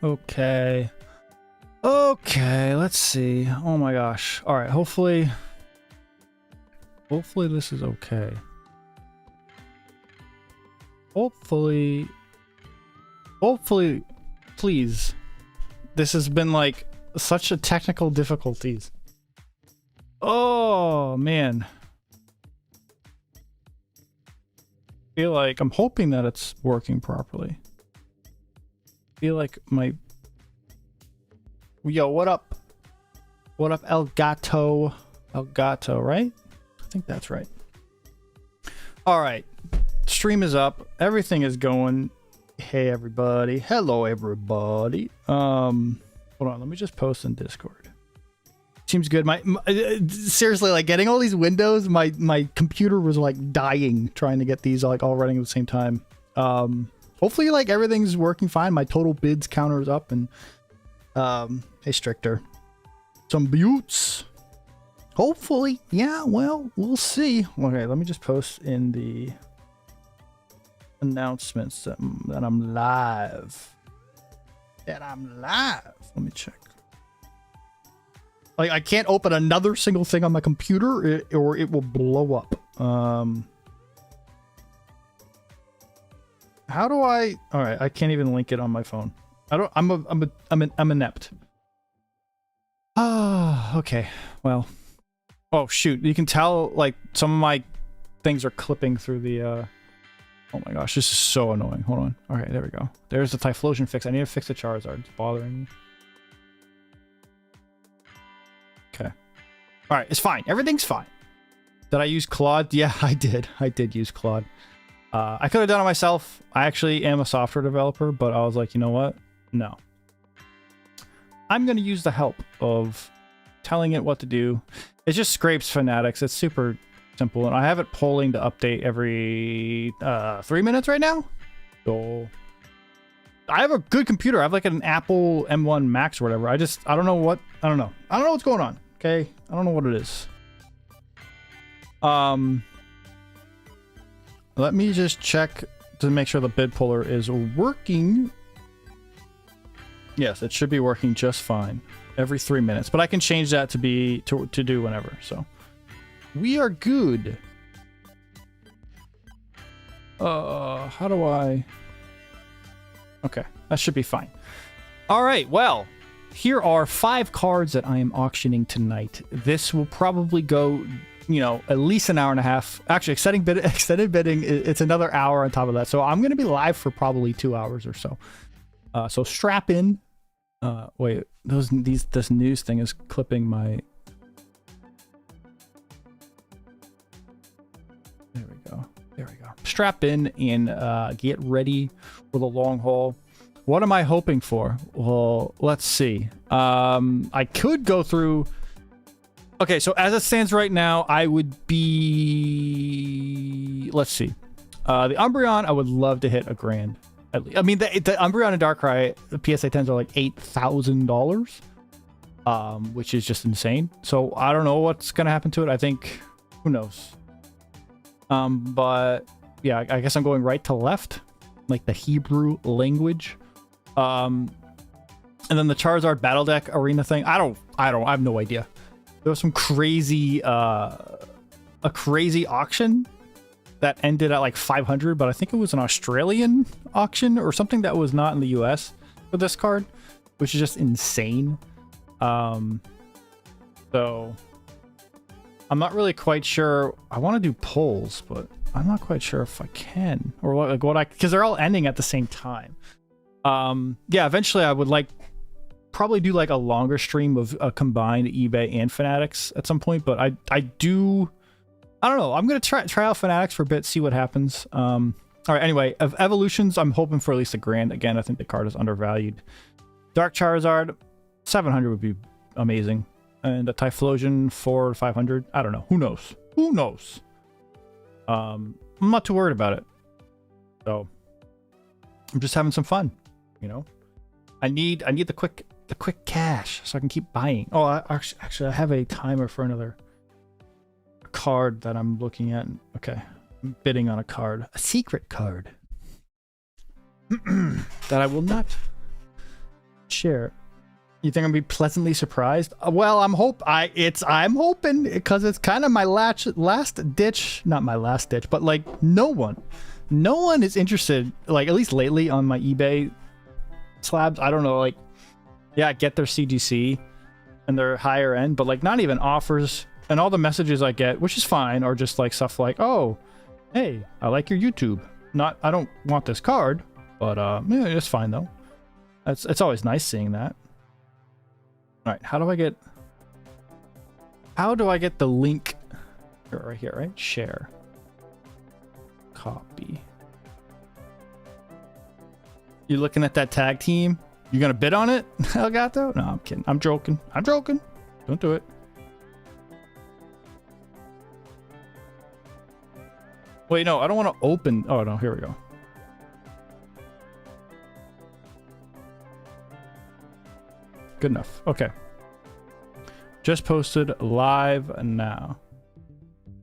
Okay. Okay, let's see. Oh my gosh. All right, hopefully this is okay. Hopefully, please. This has been like such a technical difficulties. Oh man. Feel like I'm hoping that it's working properly. Feel like my yo, what up? What up, Elgato? Elgato, right? I think that's right. All right. Stream is up. Everything is going. Hey everybody. Hello everybody. Hold on, let me just post in Discord. Seems good. My seriously, like getting all these windows, my computer was like dying trying to get these like all running at the same time. Hopefully like everything's working fine. My total bids counter is up and hey Stricter. Some buttes. Hopefully. Yeah, well, we'll see. Okay, let me just post in the announcements that I'm live. That I'm live. Let me check. Like I can't open another single thing on my computer or it will blow up. How do I? All right, I can't even link it on my phone. I don't. I'm inept. Ah, okay. Well. Oh shoot! You can tell like some of my things are clipping through the. Oh my gosh, this is so annoying. Hold on. Okay, there we go. There's the Typhlosion fix. I need to fix the Charizard. It's bothering me. Okay. All right, it's fine. Everything's fine. Did I use Claude? Yeah, I did. I did use Claude. I could have done it myself. I actually am a software developer, but I was like, you know what? No. I'm going to use the help of telling it what to do. It just scrapes Fanatics. It's super simple. And I have it polling to update every 3 minutes right now. So I have a good computer. I have like an Apple M1 Max or whatever. I don't know what, I don't know what's going on. Okay. I don't know what it is. Let me just check to make sure the bid puller is working. Yes, it should be working just fine every 3 minutes, but I can change that to be to do whenever. So we are good. How do I? Okay, that should be fine. All right, well, here are 5 cards that I am auctioning tonight. This will probably go, you know, at least an hour and a half. Actually, extended bidding, it's another hour on top of that. So I'm going to be live for probably 2 hours or so. So strap in. Wait, this news thing is clipping my. There we go. There we go. Strap in and get ready for the long haul. What am I hoping for? Well, let's see. I could go through. Okay, so as it stands right now, I would be. Let's see. The Umbreon, I would love to hit a grand. I mean, the Umbreon and Darkrai, the PSA 10s are like $8,000, which is just insane. So I don't know what's gonna happen to it. I think, who knows? But yeah, I guess I'm going right to left, like the Hebrew language. And then the Charizard Battle Deck Arena thing. I have no idea. There was some crazy, a crazy auction that ended at like 500, but I think it was an Australian auction or something that was not in the US for this card, which is just insane. So I'm not really quite sure. I want to do polls, but I'm not quite sure if I can or because they're all ending at the same time. Yeah, eventually I would probably do like a longer stream of a combined eBay and Fanatics at some point, but I don't know. I'm gonna try out Fanatics for a bit, see what happens. All right. Anyway, of evolutions, I'm hoping for at least a grand. Again, I think the card is undervalued. Dark Charizard, 700 would be amazing, and a Typhlosion 400 to 500. I don't know. Who knows? Who knows? I'm not too worried about it. So I'm just having some fun. You know, I need the quick cash so I can keep buying. Oh, actually, I have a timer for another card that I'm looking at. Okay, I'm bidding on a card, a secret card that I will not Share. You think I'm gonna be pleasantly surprised? Well, I'm hoping because it's kind of my last ditch, not my last ditch, but like no one is interested, like at least lately on my eBay slabs. I don't know, like yeah, I get their CGC and they're higher end, but like not even offers, and all the messages I get, which is fine, are just like stuff like, oh, hey, I like your YouTube. I don't want this card, but yeah, it's fine though. It's always nice seeing that. All right, how do I get the link right here, right? Share. Copy. You looking at that tag team? You gonna bid on it, Elgato? No, I'm kidding. I'm joking. Don't do it. Wait, no, I don't want to open. Oh, no, here we go. Good enough. Okay. Just posted live now.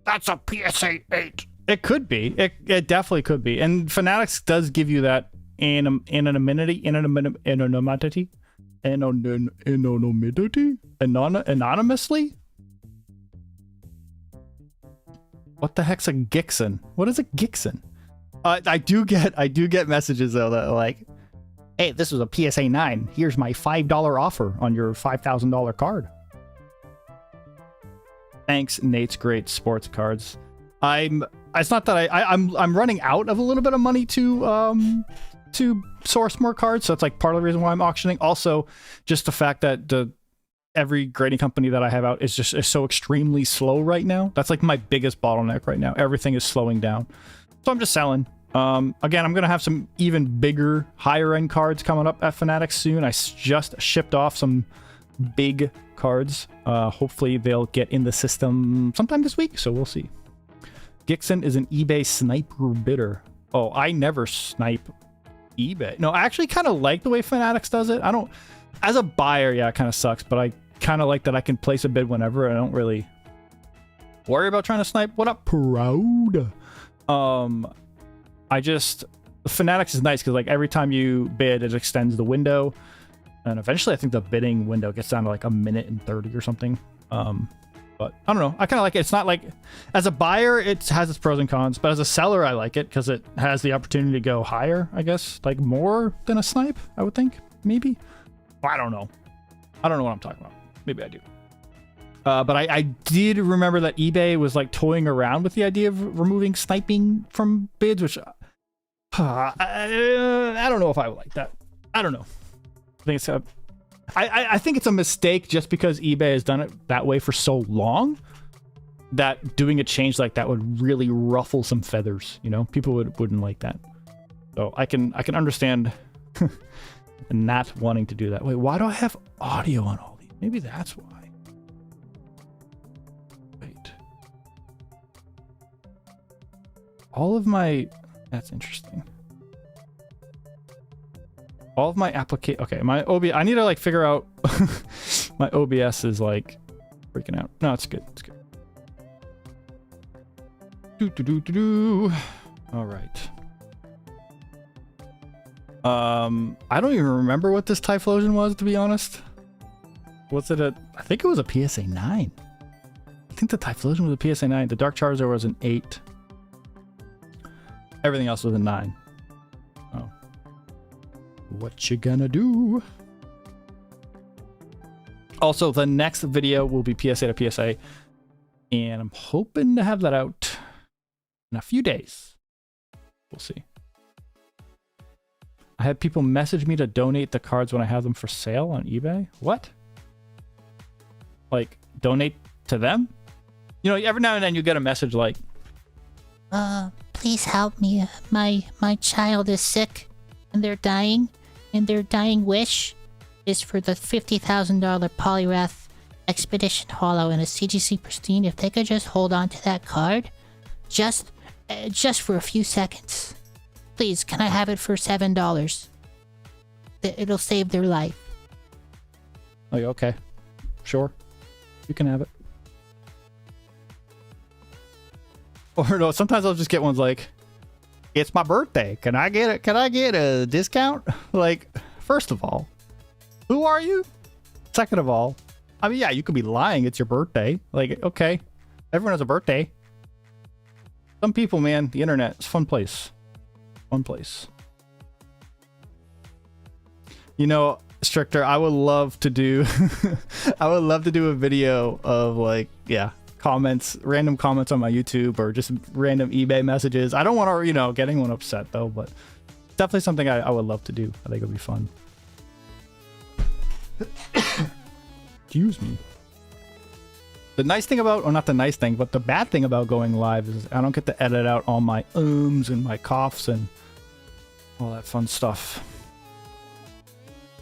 That's a PSA 8. It could be. It definitely could be. And Fanatics does give you that anonymity. Anonymously? What the heck's a Gixin? What is a Gixin? I do get messages though that are like, hey, this was a PSA 9. Here's my $5 offer on your $5,000 card. Thanks, Nate's Great Sports Cards. It's not that I'm running out of a little bit of money to source more cards, so that's like part of the reason why I'm auctioning. Also, just the fact that every grading company that I have out is so extremely slow right now. That's like my biggest bottleneck right now. Everything is slowing down, so I'm just selling. Again, I'm gonna have some even bigger, higher end cards coming up at Fanatics soon. I just shipped off some big cards. Hopefully they'll get in the system sometime this week, so we'll see. Gixin is an eBay sniper bidder. Oh, I never snipe eBay. No, I actually kind of like the way Fanatics does it. I don't, as a buyer, yeah, it kind of sucks, but I kind of like that I can place a bid whenever. I don't really worry about trying to snipe. What up, Proud? Fanatics is nice because like every time you bid, it extends the window, and eventually I think the bidding window gets down to like 1:30 or something. But I don't know, I kind of like it. It's not like, as a buyer it has its pros and cons, but as a seller I like it because it has the opportunity to go higher, I guess, like more than a snipe, I would think. Maybe, I don't know what I'm talking about. Maybe I do. But I did remember that eBay was like toying around with the idea of removing sniping from bids, which I don't know if I would like that. I don't know. I think it's a mistake just because eBay has done it that way for so long that doing a change like that would really ruffle some feathers. You know, people wouldn't like that. So I can understand not wanting to do that. Wait, why do I have audio on all these? Maybe that's why. Wait. All of my... That's interesting. All of my application... Okay, my OBS... I need to, like, figure out... my OBS is, like, freaking out. No, it's good. It's good. All right. I don't even remember what this Typhlosion was, to be honest. Was it I think it was a PSA 9. I think the Typhlosion was a PSA 9. The Dark Charizard was an 8. Everything else was a 9. Oh. What you gonna do? Also, the next video will be PSA to PSA. And I'm hoping to have that out in a few days. We'll see. I had people message me to donate the cards when I have them for sale on eBay. What? Like, donate to them? You know, every now and then you get a message like, please help me. My child is sick and they're dying, and their dying wish is for the $50,000 Poliwrath Expedition Holo and a CGC Pristine. If they could just hold on to that card just for a few seconds. Please, can I have it for $7? It'll save their life. like, okay, sure, you can have it. Or no, sometimes I'll just get ones like, it's my birthday. Can I get it? Can I get a discount? Like, first of all, Who are you? Second of all, I mean, yeah, you could be lying. It's your birthday. Like, okay, everyone has a birthday. Some people, man, the internet, it's a fun place. Fun place. You know, Stricter, I would love to do I would love to do a video of like, yeah, comments, random comments on my YouTube or just random eBay messages. I don't want to, you know, get anyone upset though, but definitely something I would love to do. I think it would be fun. Excuse me. The nice thing about, or not the nice thing, but the bad thing about going live is I don't get to edit out all my ums and my coughs and all that fun stuff.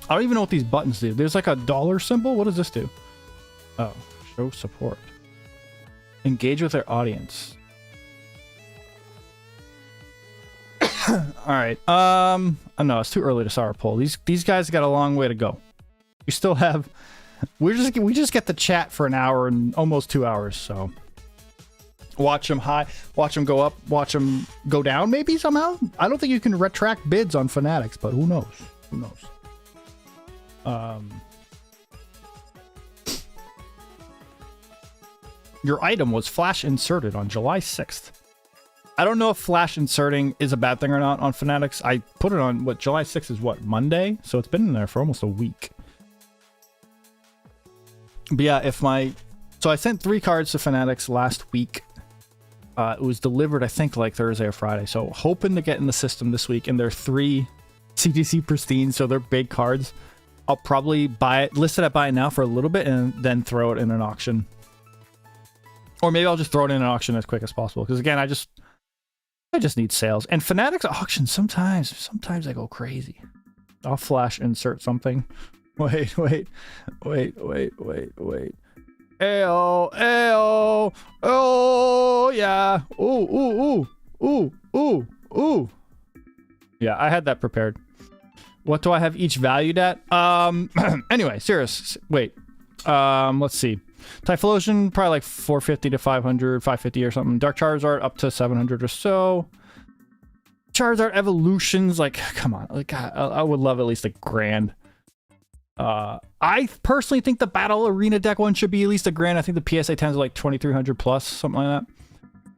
I don't even know what these buttons do. There's like a dollar symbol. What does this do? Oh, show support. Engage with their audience. All right. No, it's too early to start our poll. These guys got a long way to go. We still have. We just get the chat for an hour and almost 2 hours. So watch them high, watch them go up, watch them go down. Maybe somehow. I don't think you can retract bids on Fanatics, but who knows? Who knows? Your item was flash inserted on July 6th. I don't know if flash inserting is a bad thing or not on Fanatics. I put it on, what, July 6th is what, Monday? So it's been in there for almost a week. But yeah, so I sent 3 cards to Fanatics last week. It was delivered, I think, like Thursday or Friday. So hoping to get in the system this week. And they're 3 CGC Pristine, so they're big cards. I'll probably buy it, list it at buy it now for a little bit, and then throw it in an auction. Or maybe I'll just throw it in an auction as quick as possible. Because again, I just need sales. And Fanatics auctions, sometimes I go crazy. I'll flash insert something. Wait. Ayo, oh, yeah. Ooh. Yeah, I had that prepared. What do I have each valued at? Anyway, serious. Wait. Let's see. Typhlosion, probably like 450 to 500, 550 or something. Dark Charizard up to 700 or so. Charizard Evolutions, like, come on. Like, I would love at least $1,000. I personally think the Battle Arena deck one should be at least $1,000. I think the PSA 10s are like 2,300 plus, something like that.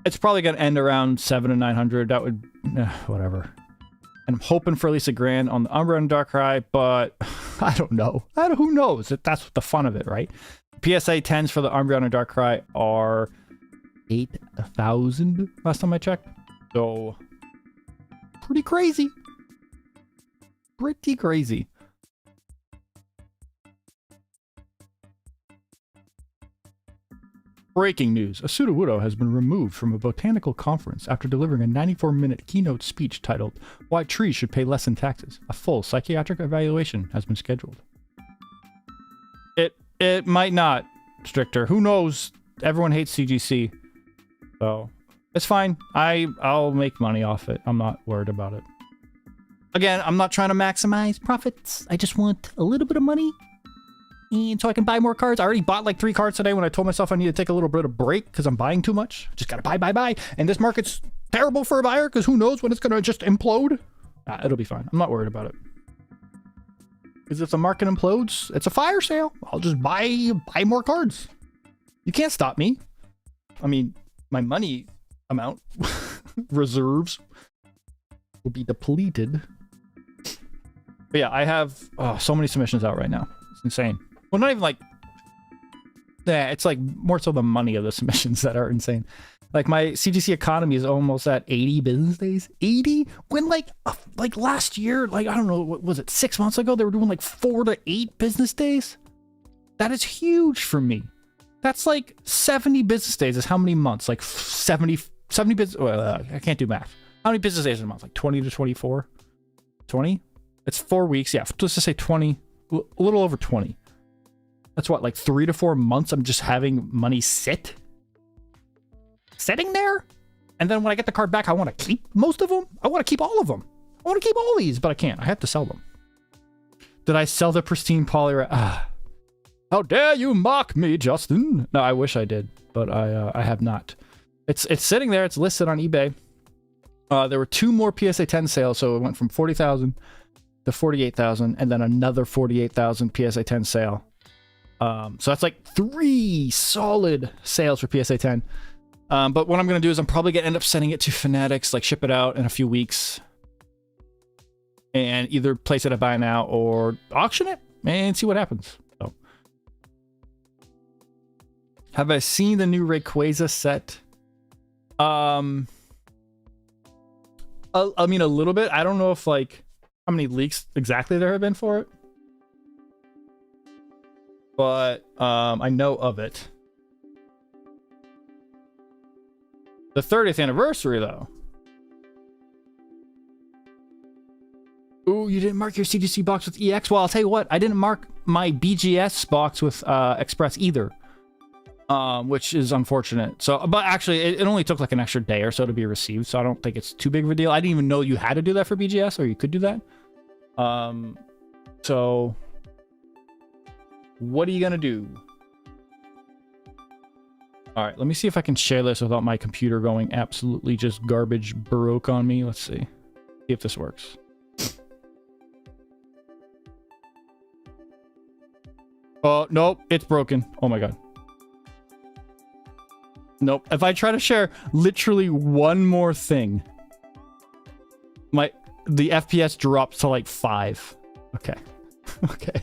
It's probably going to end around 700 to 900. That would, whatever. And I'm hoping for at least $1,000 on the Umbreon and Darkrai, but I don't know. Who knows? That's the fun of it, right? PSA 10s for the Umbreon and Darkrai are 8,000 last time I checked. So, pretty crazy. Pretty crazy. Breaking news. A Sudowoodo has been removed from a botanical conference after delivering a 94-minute keynote speech titled, Why Trees Should Pay Less in Taxes. A full psychiatric evaluation has been scheduled. It might not, Stricter. Who knows? Everyone hates CGC. So, it's fine. I'll make money off it. I'm not worried about it. Again, I'm not trying to maximize profits. I just want a little bit of money. And so I can buy more cards. I already bought like 3 cards today when I told myself I need to take a little bit of break because I'm buying too much. Just gotta buy. And this market's terrible for a buyer because who knows when it's gonna just implode. It'll be fine. I'm not worried about it. Because if the market implodes, it's a fire sale. I'll just buy more cards. You can't stop me. I mean, my money amount, reserves, will be depleted. But yeah, I have so many submissions out right now. It's insane. Well, not even like... Yeah, it's like more so the money of the submissions that are insane. Like my CGC economy is almost at 80 business days. 80? When like last year, like, I don't know, what was it, 6 months ago, they were doing like 4 to 8 business days? That is huge for me. That's like 70 business days is how many months? Like 70 business... Well, I can't do math. How many business days in a month? Like 20 to 24? 20? It's 4 weeks. Yeah, let's just say 20. A little over 20. That's what, like 3 to 4 months I'm just having money sitting there? And then when I get the card back, I want to keep most of them? I want to keep all of them. I want to keep all these, but I can't. I have to sell them. Did I sell the pristine Poliwrath? How dare you mock me, Justin? No, I wish I did, but I have not. It's sitting there. It's listed on eBay. There were 2 more PSA 10 sales, so it went from 40,000 the 48,000, and then another 48,000 PSA 10 sale. So that's like 3 solid sales for PSA 10. But what I'm going to do is I'm probably going to end up sending it to Fanatics, like ship it out in a few weeks. And either place it at buy now or auction it and see what happens. So, have I seen the new Rayquaza set? I mean, a little bit. I don't know if like how many leaks exactly there have been for it, but I know of it. The 30th anniversary, though. Ooh, you didn't mark your CGC box with EX? Well, I'll tell you what, I didn't mark my BGS box with Express either, which is unfortunate. So, but actually, it only took like an extra day or so to be received, so I don't think it's too big of a deal. I didn't even know you had to do that for BGS, or you could do that. So, what are you gonna do? All right, let me see if I can share this without my computer going absolutely just garbage baroque on me. Let's see if this works. Oh, nope, it's broken. Oh my god. Nope. If I try to share literally one more thing, the FPS drops to like 5. Okay. Okay.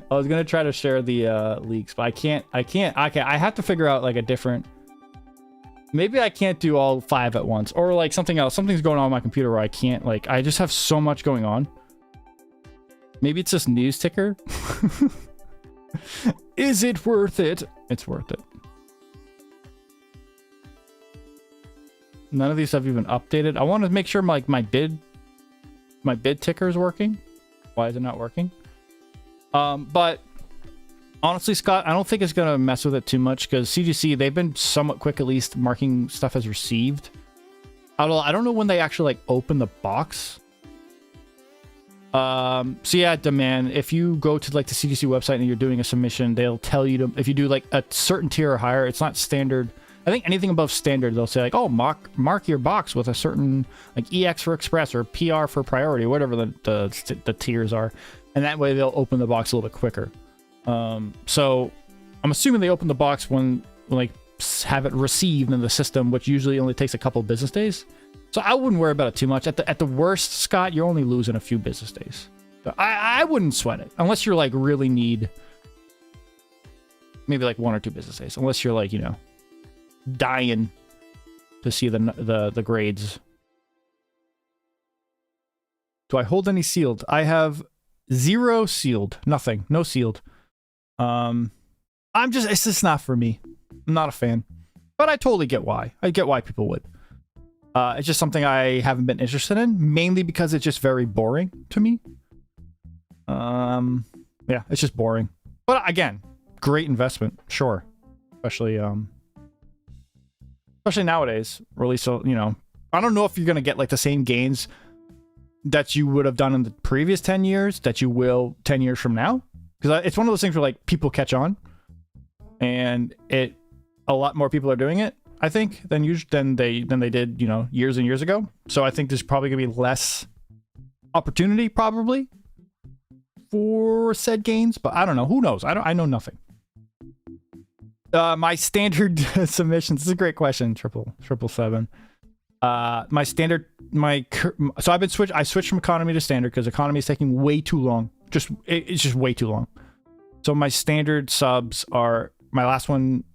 I was gonna try to share the leaks, but I can't. Okay, I have to figure out like a different. Maybe I can't do all 5 at once, or like something else. Something's going on my computer where I can't. Like, I just have so much going on. Maybe it's just news ticker. Is it worth it? It's worth it. None of these have even updated. I want to make sure my bid ticker is working. Why is it not working? But honestly, Scott, I don't think it's gonna mess with it too much because CGC, they've been somewhat quick at least marking stuff as received. I don't know when they actually like open the box. So yeah, Demand, if you go to like the CGC website and you're doing a submission, they'll tell you to, if you do like a certain tier or higher, it's not standard. I think anything above standard, they'll say like, oh, mark your box with a certain like EX for Express or PR for Priority, whatever the tiers are. And that way they'll open the box a little bit quicker. So I'm assuming they open the box when like have it received in the system, which usually only takes a couple of business days. So I wouldn't worry about it too much. At the worst, Scott, you're only losing a few business days. So I wouldn't sweat it unless you're like really need maybe like 1 or 2 business days. Unless you're like, you know, dying to see the grades. Do I hold any sealed? I have 0 sealed. Nothing. No sealed. It's just not for me. I'm not a fan. But I totally get why. I get why people would. It's just something I haven't been interested in, mainly because it's just very boring to me. Yeah, it's just boring. But again, great investment, sure. Especially nowadays, really. So, you know, I don't know if you're gonna get like the same gains that you would have done in the previous 10 years that you will 10 years from now, because it's one of those things where like people catch on, and a lot more people are doing it, I think, than they did, you know, years and years ago. So I think there's probably gonna be less opportunity probably for said gains, but I don't know. Who knows? I know nothing. My standard submissions. This is a great question. 777. My standard, so I switched from economy to standard because economy is taking way too long. It's just way too long. So my standard subs are, my last one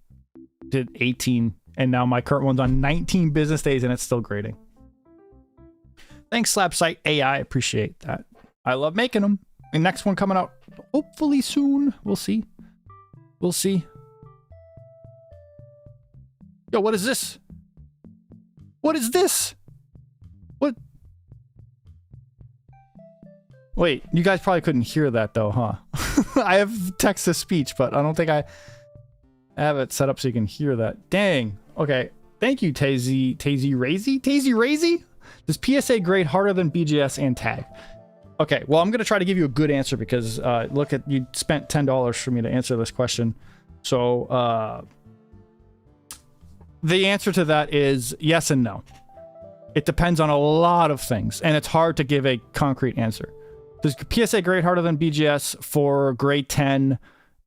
did 18, and now my current one's on 19 business days, and it's still grading. Thanks, Slapsite AI. Appreciate that. I love making them. The next one coming out hopefully soon. We'll see. We'll see. Yo, what is this? What is this? What? Wait, you guys probably couldn't hear that though, huh? I have text to speech, but I don't think I have it set up so you can hear that. Dang. Okay. Thank you, Tazy Razy? Does PSA grade harder than BGS and tag? Okay, well, I'm going to try to give you a good answer because look at, you spent $10 for me to answer this question. So the answer to that is yes and no. It depends on a lot of things, and it's hard to give a concrete answer. Does PSA grade harder than BGS for grade 10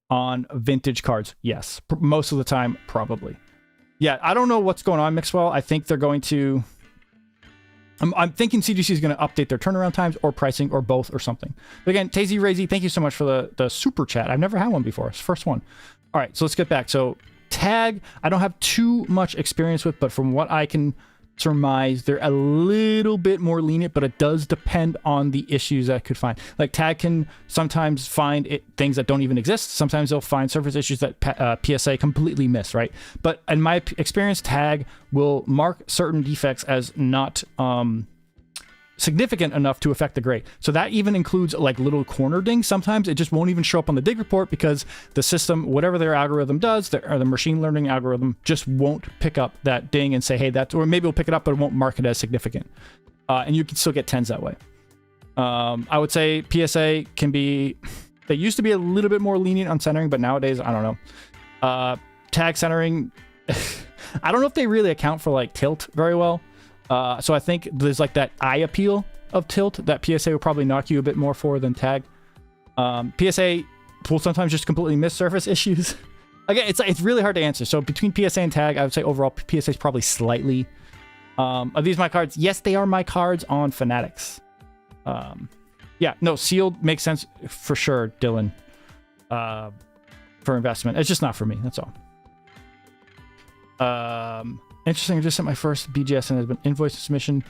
on vintage cards? Yes. Most of the time, probably. Yeah, I don't know what's going on, Mixwell. I think they're going to... I'm thinking CGC is going to update their turnaround times or pricing or both or something. But again, Tazy Razy, thank you so much for the super chat. I've never had one before. It's the first one. All right, so let's get back. So Tag, I don't have too much experience with, but from what I can surmise, they're a little bit more lenient, but it does depend on the issues I could find. Like Tag can sometimes find things that don't even exist. Sometimes they'll find surface issues that PSA completely miss, right? But in my experience, Tag will mark certain defects as not significant enough to affect the grade. So that even includes like little corner dings. Sometimes it just won't even show up on the dig report because the system, whatever their algorithm does, or the machine learning algorithm just won't pick up that ding and say, hey, that's, or maybe it'll pick it up, but it won't mark it as significant. And you can still get 10s that way. I would say PSA can be, they used to be a little bit more lenient on centering, but nowadays, I don't know. Tag centering, I don't know if they really account for like tilt very well. So I think there's like that eye appeal of tilt that PSA will probably knock you a bit more for than Tag. PSA will sometimes just completely miss surface issues. Again, it's really hard to answer. So between PSA and Tag, I would say overall PSA is probably slightly. Are these my cards? Yes, they are my cards on Fanatics. Yeah, no, sealed makes sense for sure, Dylan. For investment, it's just not for me. That's all. Interesting, I just sent my first BGS and has been invoice submission.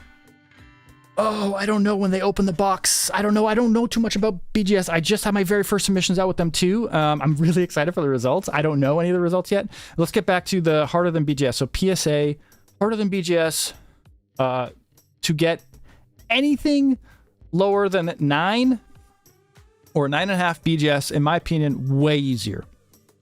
Oh, I don't know when they open the box. I don't know too much about BGS. I just had my very first submissions out with them too. I'm really excited for the results. I don't know any of the results yet. Let's get back to the harder than BGS. So PSA, harder than BGS, to get anything lower than 9 or 9.5 BGS, in my opinion, way easier.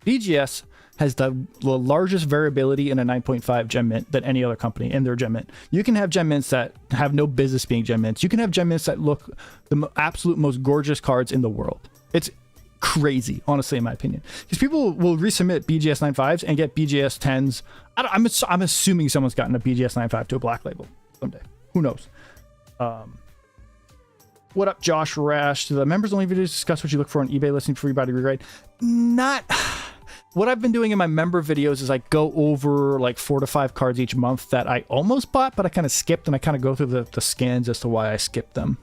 BGS has the largest variability in a 9.5 gem mint than any other company in their gem mint. You can have gem mints that have no business being gem mints. You can have gem mints that look the absolute most gorgeous cards in the world. It's crazy, honestly, in my opinion. Because people will resubmit BGS 9.5s and get BGS 10s. I'm assuming someone's gotten a BGS 9.5 to a black label someday. Who knows? What up, Josh Rash? Do the members only videos discuss what you look for on eBay listing for everybody to regrade? Not... What I've been doing in my member videos is I go over like 4 to 5 cards each month that I almost bought, but I kind of skipped, and I kind of go through the scans as to why I skipped them.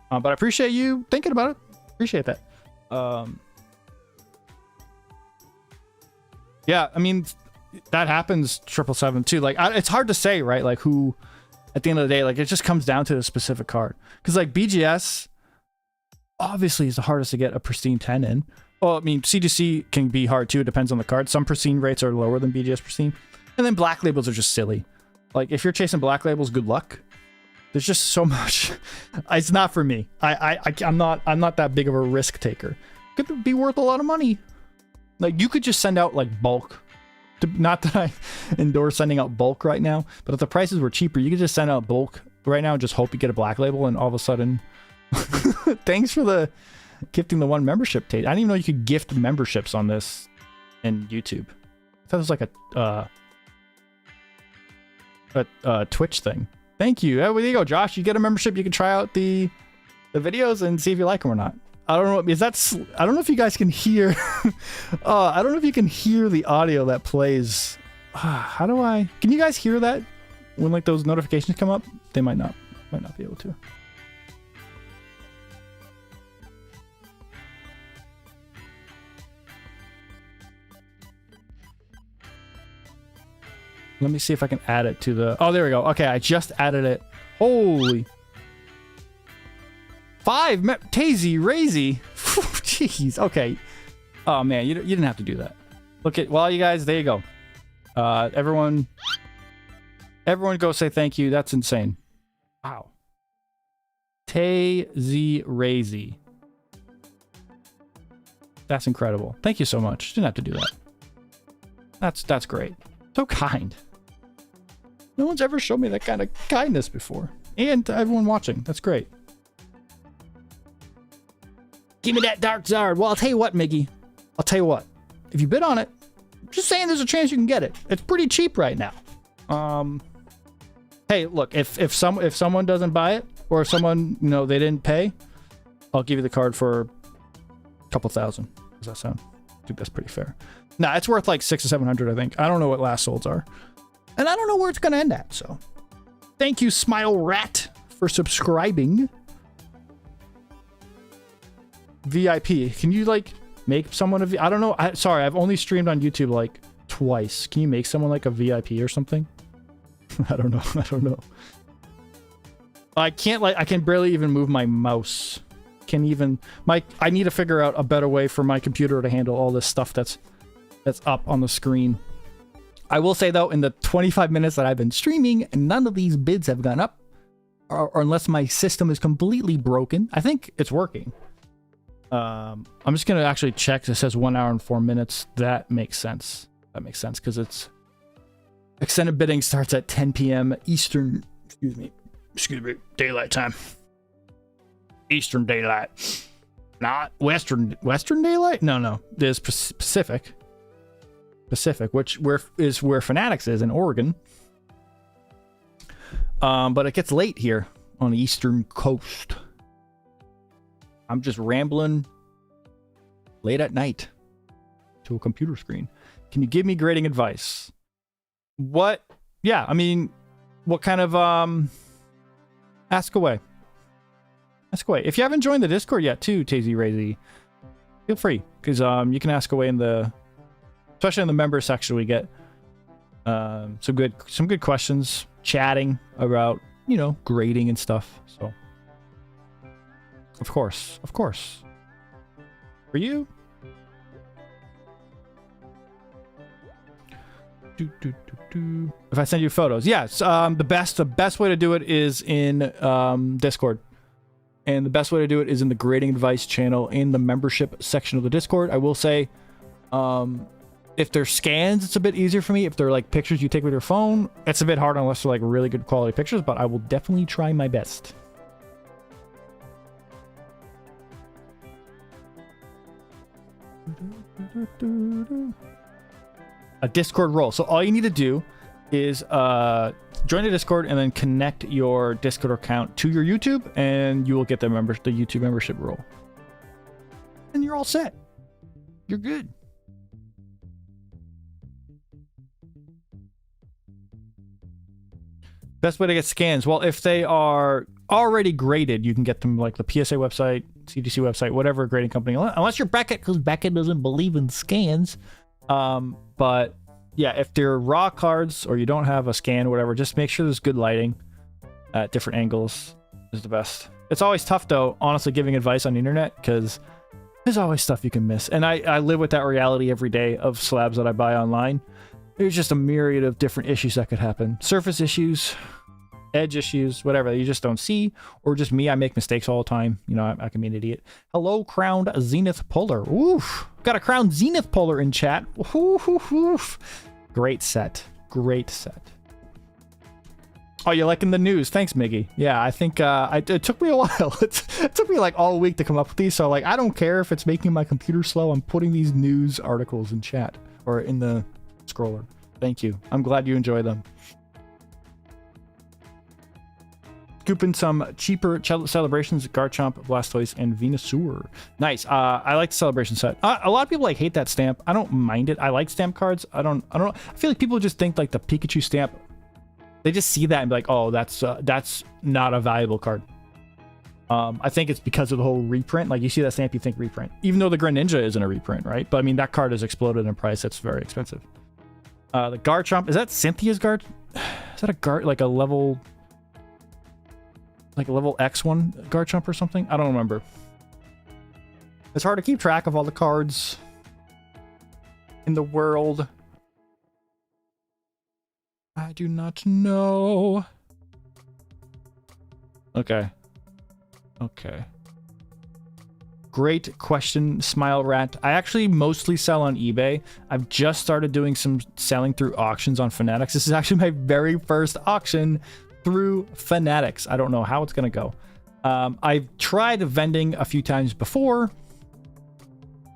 But I appreciate you thinking about it. Appreciate that. Yeah, I mean, that happens 777 too. Like, it's hard to say, right? Like who, at the end of the day, like it just comes down to a specific card. Because like BGS, obviously is the hardest to get a pristine 10 in. Well, I mean, CGC can be hard too. It depends on the card. Some pristine rates are lower than BGS pristine. And then black labels are just silly. Like, if you're chasing black labels, good luck. There's just so much. It's not for me. I'm not that big of a risk taker. Could be worth a lot of money. Like, you could just send out, like, bulk. Not that I endorse sending out bulk right now, but if the prices were cheaper, you could just send out bulk right now and just hope you get a black label, and all of a sudden... Thanks for the... gifting the 1 membership, Tate. I didn't even know you could gift memberships on this in YouTube. I thought it was like a Twitch thing. Thank you. Oh, there you go, Josh. You get a membership. You can try out the videos and see if you like them or not. I don't know. I don't know if you guys can hear. I don't know if you can hear the audio that plays. How do I? Can you guys hear that when like those notifications come up? They might not be able to. Let me see if I can add it to the... Oh, there we go. Okay, I just added it. Holy... 5! Tazy, Razy. Jeez, okay. Oh, man, you didn't have to do that. Look at... Well, you guys, there you go. Everyone go say thank you. That's insane. Wow. Tazy, Razy. That's incredible. Thank you so much. Didn't have to do that. That's great. So kind. No one's ever shown me that kind of kindness before. And to everyone watching. That's great. Give me that Dark Zard. Well, I'll tell you what, Miggy. I'll tell you what. If you bid on it, just saying there's a chance you can get it. It's pretty cheap right now. Hey, look, if someone doesn't buy it, or if someone, they didn't pay, I'll give you the card for a couple thousand. Does that sound? I think that's pretty fair. Nah, it's worth like 600 or 700, I think. I don't know what last solds are. And I don't know where it's going to end at, so. Thank you, Smile Rat, for subscribing. VIP. Can you, like, make someone I don't know. Sorry, I've only streamed on YouTube, like, twice. Can you make someone, like, a VIP or something? I don't know. I don't know. I can't, like, I can barely even move my mouse. I need to figure out a better way for my computer to handle all this stuff that's up on the screen. I will say though, in the 25 minutes that I've been streaming, none of these bids have gone up, or unless my system is completely broken. I think it's working. I'm just gonna actually check. It says 1 hour and 4 minutes. That makes sense. That makes sense because it's extended bidding starts at 10 p.m. Eastern. Excuse me. Daylight time. Eastern Daylight, not Western Daylight. No, there's Pacific, which is where Fanatics is in Oregon. But it gets late here on the Eastern Coast. I'm just rambling late at night to a computer screen. Can you give me grading advice? What? Yeah, I mean, what kind of ask away. Ask away. If you haven't joined the Discord yet, too, Tazy Razy, feel free, because you can ask away especially in the member section. We get some good questions, chatting about grading and stuff. So, of course, for you. If I send you photos, yes. The best way to do it is in Discord. And the best way to do it is in the grading advice channel in the membership section of the Discord. I will say, if they're scans, it's a bit easier for me. If they're like pictures you take with your phone, it's a bit hard unless they're like really good quality pictures, but I will definitely try my best. A Discord role. So all you need to do is join the Discord and then connect your Discord account to your YouTube, and you will get the YouTube membership role. And you're all set. You're good. Best way to get scans. Well, if they are already graded, you can get them like the PSA website, CGC website, whatever grading company. Unless you're Beckett, because Beckett doesn't believe in scans. But yeah, if they're raw cards or you don't have a scan or whatever, just make sure there's good lighting at different angles is the best. It's always tough though, honestly, giving advice on the internet, because there's always stuff you can miss. And I live with that reality every day of slabs that I buy online. There's just a myriad of different issues that could happen. Surface issues, edge issues, whatever that you just don't see, or just me, I make mistakes all the time. I can be an idiot. Hello, Crowned Zenith Polar. Oof. Got a Crowned Zenith Polar in chat. Oof, oof, oof. Great set. Great set. Oh, you're liking the news. Thanks, Miggy. Yeah, I think it took me a while. It took me like all week to come up with these, so like I don't care if it's making my computer slow. I'm putting these news articles in chat or in the scroller. Thank you. I'm glad you enjoy them. Scooping some cheaper celebrations, Garchomp, Blastoise, and Venusaur. Nice. I like the celebration set. A lot of people like hate that stamp. I don't mind it. I like stamp cards. I don't know. I feel like people just think like the Pikachu stamp, they just see that and be like, oh, that's not a valuable card. I think it's because of the whole reprint. Like you see that stamp, you think reprint, even though the Greninja isn't a reprint, right? But I mean, that card has exploded in price. It's very expensive. The Garchomp, is that Cynthia's guard? Is that a guard, like a level X1 Garchomp or something? I don't remember. It's hard to keep track of all the cards in the world. I do not know. Okay. Great question, Smile Rat. I actually mostly sell on eBay. I've just started doing some selling through auctions on Fanatics. This is actually my very first auction through Fanatics. I don't know how it's going to go. I've tried vending a few times before.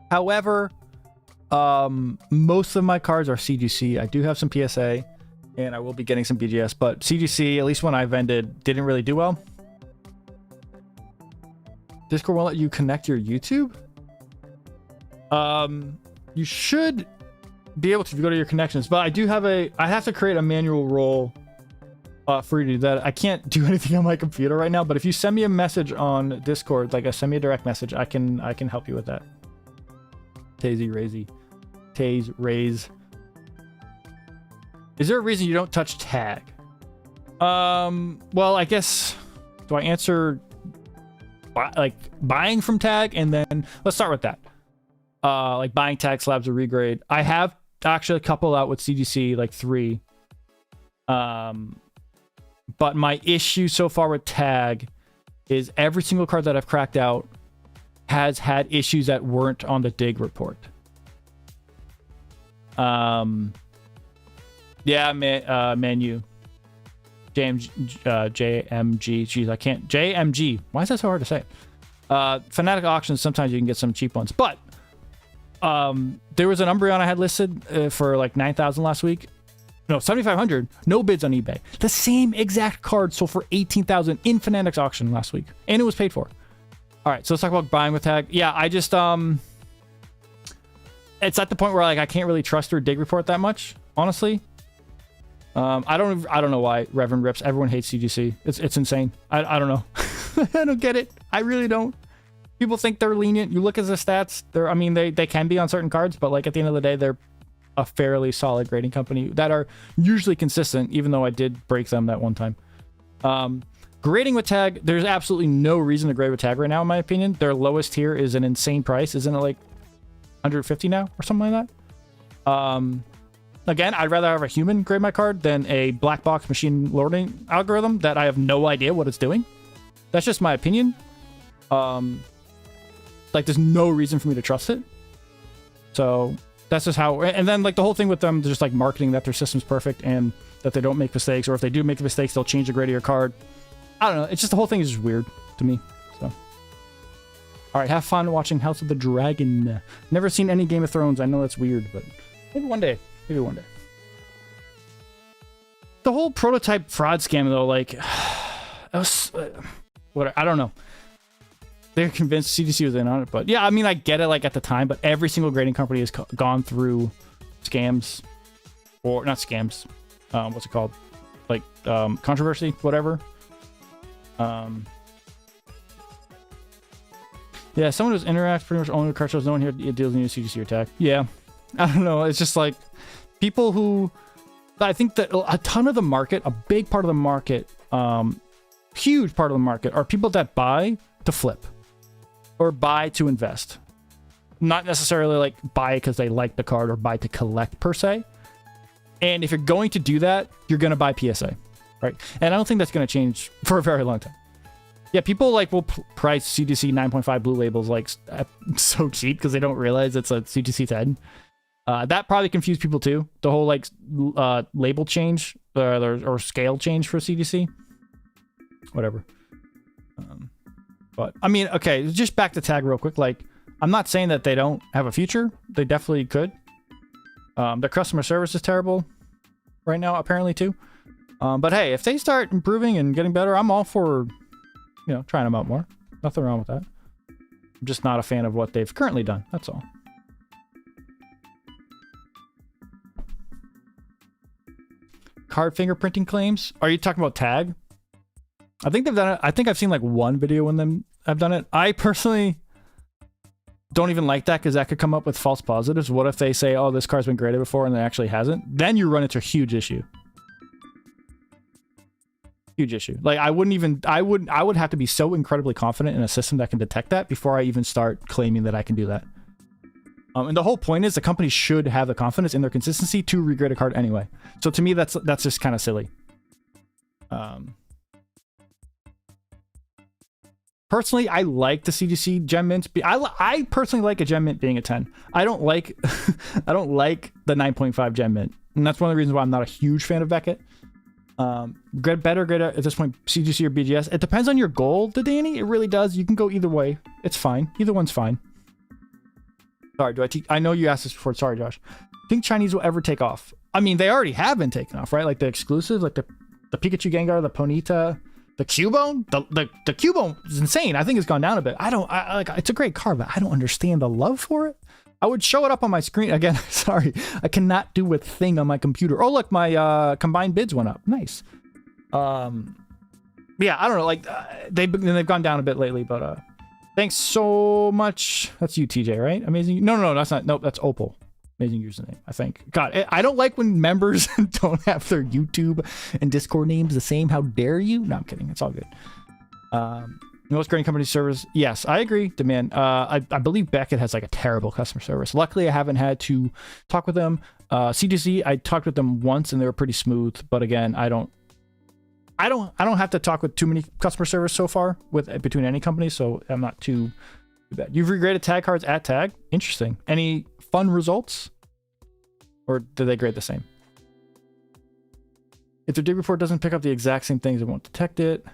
However, most of my cards are CGC. I do have some PSA, and I will be getting some BGS, but CGC, at least when I vended, didn't really do well. Discord won't let you connect your YouTube? You should be able to if you go to your connections, but I have to create a manual role for you to do that. I can't do anything on my computer right now, but if you send me a message on Discord, like send me a direct message, I can help you with that. Taze Raise. Is there a reason you don't touch tag? Well, I guess, do I answer like buying from tag? And then let's start with that. Like buying tag slabs or regrade. I have actually a couple out with CGC, like 3. But my issue so far with tag is every single card that I've cracked out has had issues that weren't on the dig report. Yeah, menu. JMG. Jeez, I can't. JMG. Why is that so hard to say? Fnatic auctions, sometimes you can get some cheap ones. But there was an Umbreon I had listed for like 9,000 last week. No, 7,500. No bids on eBay. The same exact card sold for 18,000 in Fnatic's auction last week. And it was paid for. All right, so let's talk about buying with tag. Yeah, I just... it's at the point where like I can't really trust their dig report that much, honestly. I don't know why Reverend rips. Everyone hates CGC. It's insane. I don't know. I don't get it. I really don't. People think they're lenient. You look at the stats. They can be on certain cards, but like at the end of the day, they're a fairly solid grading company that are usually consistent, even though I did break them that one time. Grading with tag, there's absolutely no reason to grade with tag right now, in my opinion. Their lowest tier is an insane price. Isn't it like 150 now or something like that? Again, I'd rather have a human grade my card than a black box machine learning algorithm that I have no idea what it's doing. That's just my opinion. Like there's no reason for me to trust it. So that's just how, and then like the whole thing with them, they're just like marketing that their system's perfect and that they don't make mistakes, or if they do make mistakes, they'll change the grade of your card. I don't know. It's just the whole thing is just weird to me. So, all right, have fun watching House of the Dragon. Never seen any Game of Thrones. I know that's weird, but maybe one day. Maybe one day. The whole prototype fraud scam, though, like, it was, I don't know. They're convinced CGC was in on it, but yeah, I mean, I get it, like, at the time, but every single grading company has gone through scams, or not scams, what's it called? Like, controversy, whatever. Yeah, someone who's interacts pretty much only with card shows, no one here deals in CGC or tag. Yeah, I don't know, it's just like, people who, I think that a ton of the market, a big part of the market, huge part of the market, are people that buy to flip or buy to invest. Not necessarily like buy because they like the card or buy to collect per se. And if you're going to do that, you're going to buy PSA, right? And I don't think that's going to change for a very long time. Yeah, people like will price CGC 9.5 blue labels like so cheap because they don't realize it's a CGC 10. That probably confused people too. The whole like label change or scale change for CGC. Whatever. But I mean, okay, just back to tag real quick. Like, I'm not saying that they don't have a future. They definitely could. Their customer service is terrible right now, apparently too. But hey, if they start improving and getting better, I'm all for, trying them out more. Nothing wrong with that. I'm just not a fan of what they've currently done. That's all. Card fingerprinting claims. Are you talking about tag? I think they've done it. I think I've seen like one video when them have done it. I personally don't even like that because that could come up with false positives. What if they say, oh, this card's been graded before and it actually hasn't? Then you run into a huge issue. Huge issue. Like I would have to be so incredibly confident in a system that can detect that before I even start claiming that I can do that. And the whole point is the company should have the confidence in their consistency to regrade a card anyway. So to me, that's just kind of silly. Personally, I like the CGC gem mints. I personally like a gem mint being a 10. I don't like I don't like the 9.5 gem mint, and that's one of the reasons why I'm not a huge fan of Beckett. Better grade at this point, CGC or BGS. It depends on your goal, Danny. It really does. You can go either way. It's fine. Either one's fine. Sorry, I know you asked this before. Sorry, Josh. Think Chinese will ever take off? I mean, they already have been taken off, right? Like the exclusives, like the Pikachu Gengar, the Ponyta, The Cubone, the Cubone is insane. I think it's gone down a bit. I like. It's a great car, but I don't understand the love for it. I would show it up on my screen again. Sorry, I cannot do a thing on my computer. Oh look, my combined bids went up. Nice. Yeah, I don't know. Like they've gone down a bit lately, but thanks so much. That's you, TJ, right? Amazing. No, that's not. Nope, that's Opal. Amazing username, I think. God, I don't like when members don't have their YouTube and Discord names the same. How dare you? No, I'm kidding. It's all good. Most great company service. Yes, I agree, Demand. I believe Beckett has like a terrible customer service. Luckily, I haven't had to talk with them. CGC, I talked with them once and they were pretty smooth. But again, I don't have to talk with too many customer service so far between any company, so I'm not too bad. You've regraded tag cards at tag. Interesting. Any fun results, or do they grade the same? If their dig report doesn't pick up the exact same things, it won't detect it.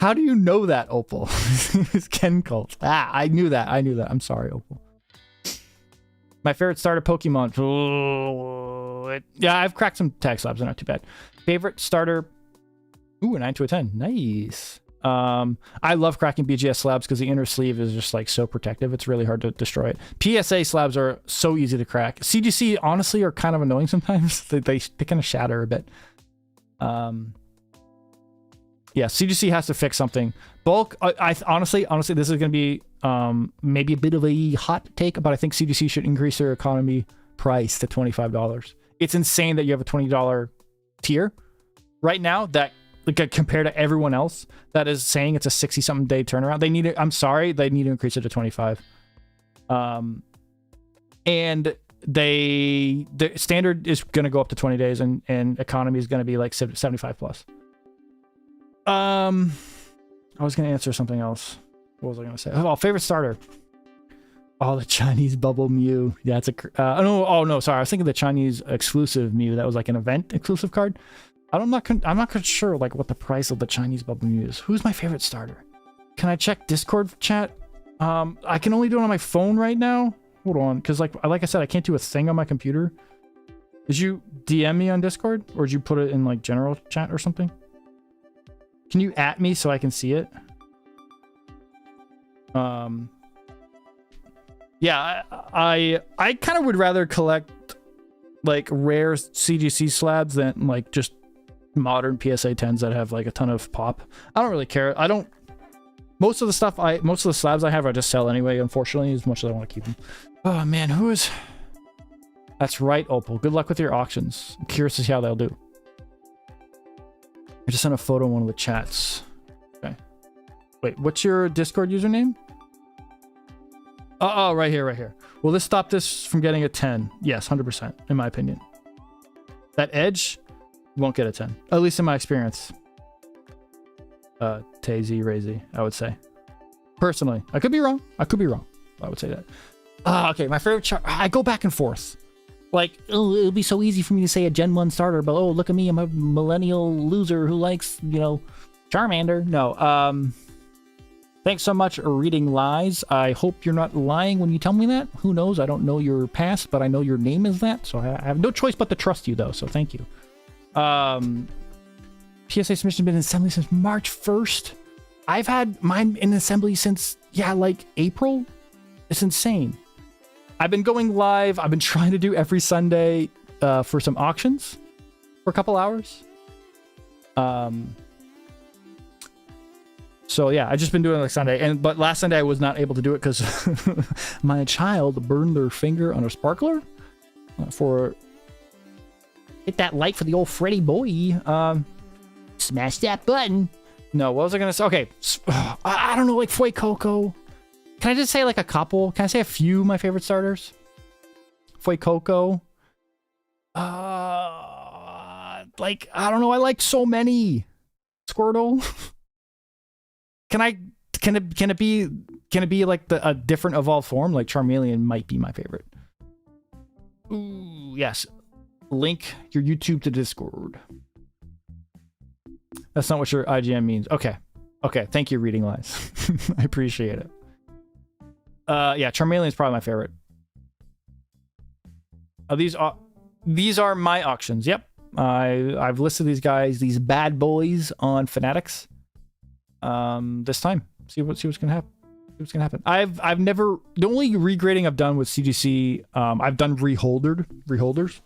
How do you know that, Opal? It's Ken Cult. I knew that. I'm sorry, Opal. My favorite starter Pokemon. Yeah, I've cracked some tag slabs. They're not too bad. Favorite starter. Ooh, a 9 to a 10. Nice. I love cracking BGS slabs because the inner sleeve is just like so protective. It's really hard to destroy it. PSA slabs are so easy to crack. CGC honestly are kind of annoying sometimes. they kind of shatter a bit. Yeah, CGC has to fix something. Bulk, I honestly, this is going to be maybe a bit of a hot take, but I think CGC should increase their economy price to $25. It's insane that you have a $20 tier right now that, like, compared to everyone else that is saying it's a 60-something day turnaround. They need it. I'm sorry, they need to increase it to 25. And the standard is going to go up to 20 days, and economy is going to be like 75 plus. I was going to answer something else. What was I going to say? Oh, favorite starter. Oh, the Chinese bubble Mew. Yeah, it's a no, sorry. I was thinking the Chinese exclusive Mew. That was like an event exclusive card. I'm not sure like what the price of the Chinese bubble Mew is. Who's my favorite starter? Can I check Discord chat? I can only do it on my phone right now. Hold on, because like I said, I can't do a thing on my computer. Did you DM me on Discord, or did you put it in like general chat or something? Can you at me so I can see it? Yeah, I kind of would rather collect like rare CGC slabs than like just modern PSA 10s that have like a ton of pop. I don't really care. Most of the slabs I have I just sell anyway, unfortunately, as much as I want to keep them. Oh man, that's right, Opal. Good luck with your auctions. I'm curious to see how they'll do. I just sent a photo in one of the chats. Okay. Wait, what's your Discord username? Oh, right here. Will this stop this from getting a 10? Yes, 100%, in my opinion. That edge won't get a 10, at least in my experience. Tazy, Razy, I would say. Personally, I could be wrong. I would say that. Okay, my favorite chart. I go back and forth. Like, oh, it would be so easy for me to say a Gen 1 starter, but oh, look at me, I'm a millennial loser who likes, Charmander. No, thanks so much for reading lies. I hope you're not lying when you tell me that. Who knows? I don't know your past, but I know your name is that, so I have no choice but to trust you, though, so thank you. PSA submission has been in assembly since March 1st. I've had mine in assembly since, like April. It's insane. I've been going live. I've been trying to do every Sunday for some auctions for a couple hours. So yeah, I've just been doing it like Sunday. But last Sunday I was not able to do it because my child burned their finger on a sparkler for hit that like for the old Freddy boy. Smash that button. No, what was I gonna say? Okay, I don't know, like Foy Coco. Can I just say like a couple? Can I say a few of my favorite starters? Foy Coco. Like, I don't know, I like so many. Squirtle. Can it be like a different evolved form? Like Charmeleon might be my favorite. Ooh, yes. Link your YouTube to Discord. That's not what your IGN means. Okay. Thank you, Reading Lies. I appreciate it. Yeah, Charmeleon is probably my favorite. These are my auctions. Yep. I've listed these guys, these bad boys, on Fanatics. This time, see what's gonna happen. What's gonna happen? I've never, the only regrading I've done with CGC, I've done reholders.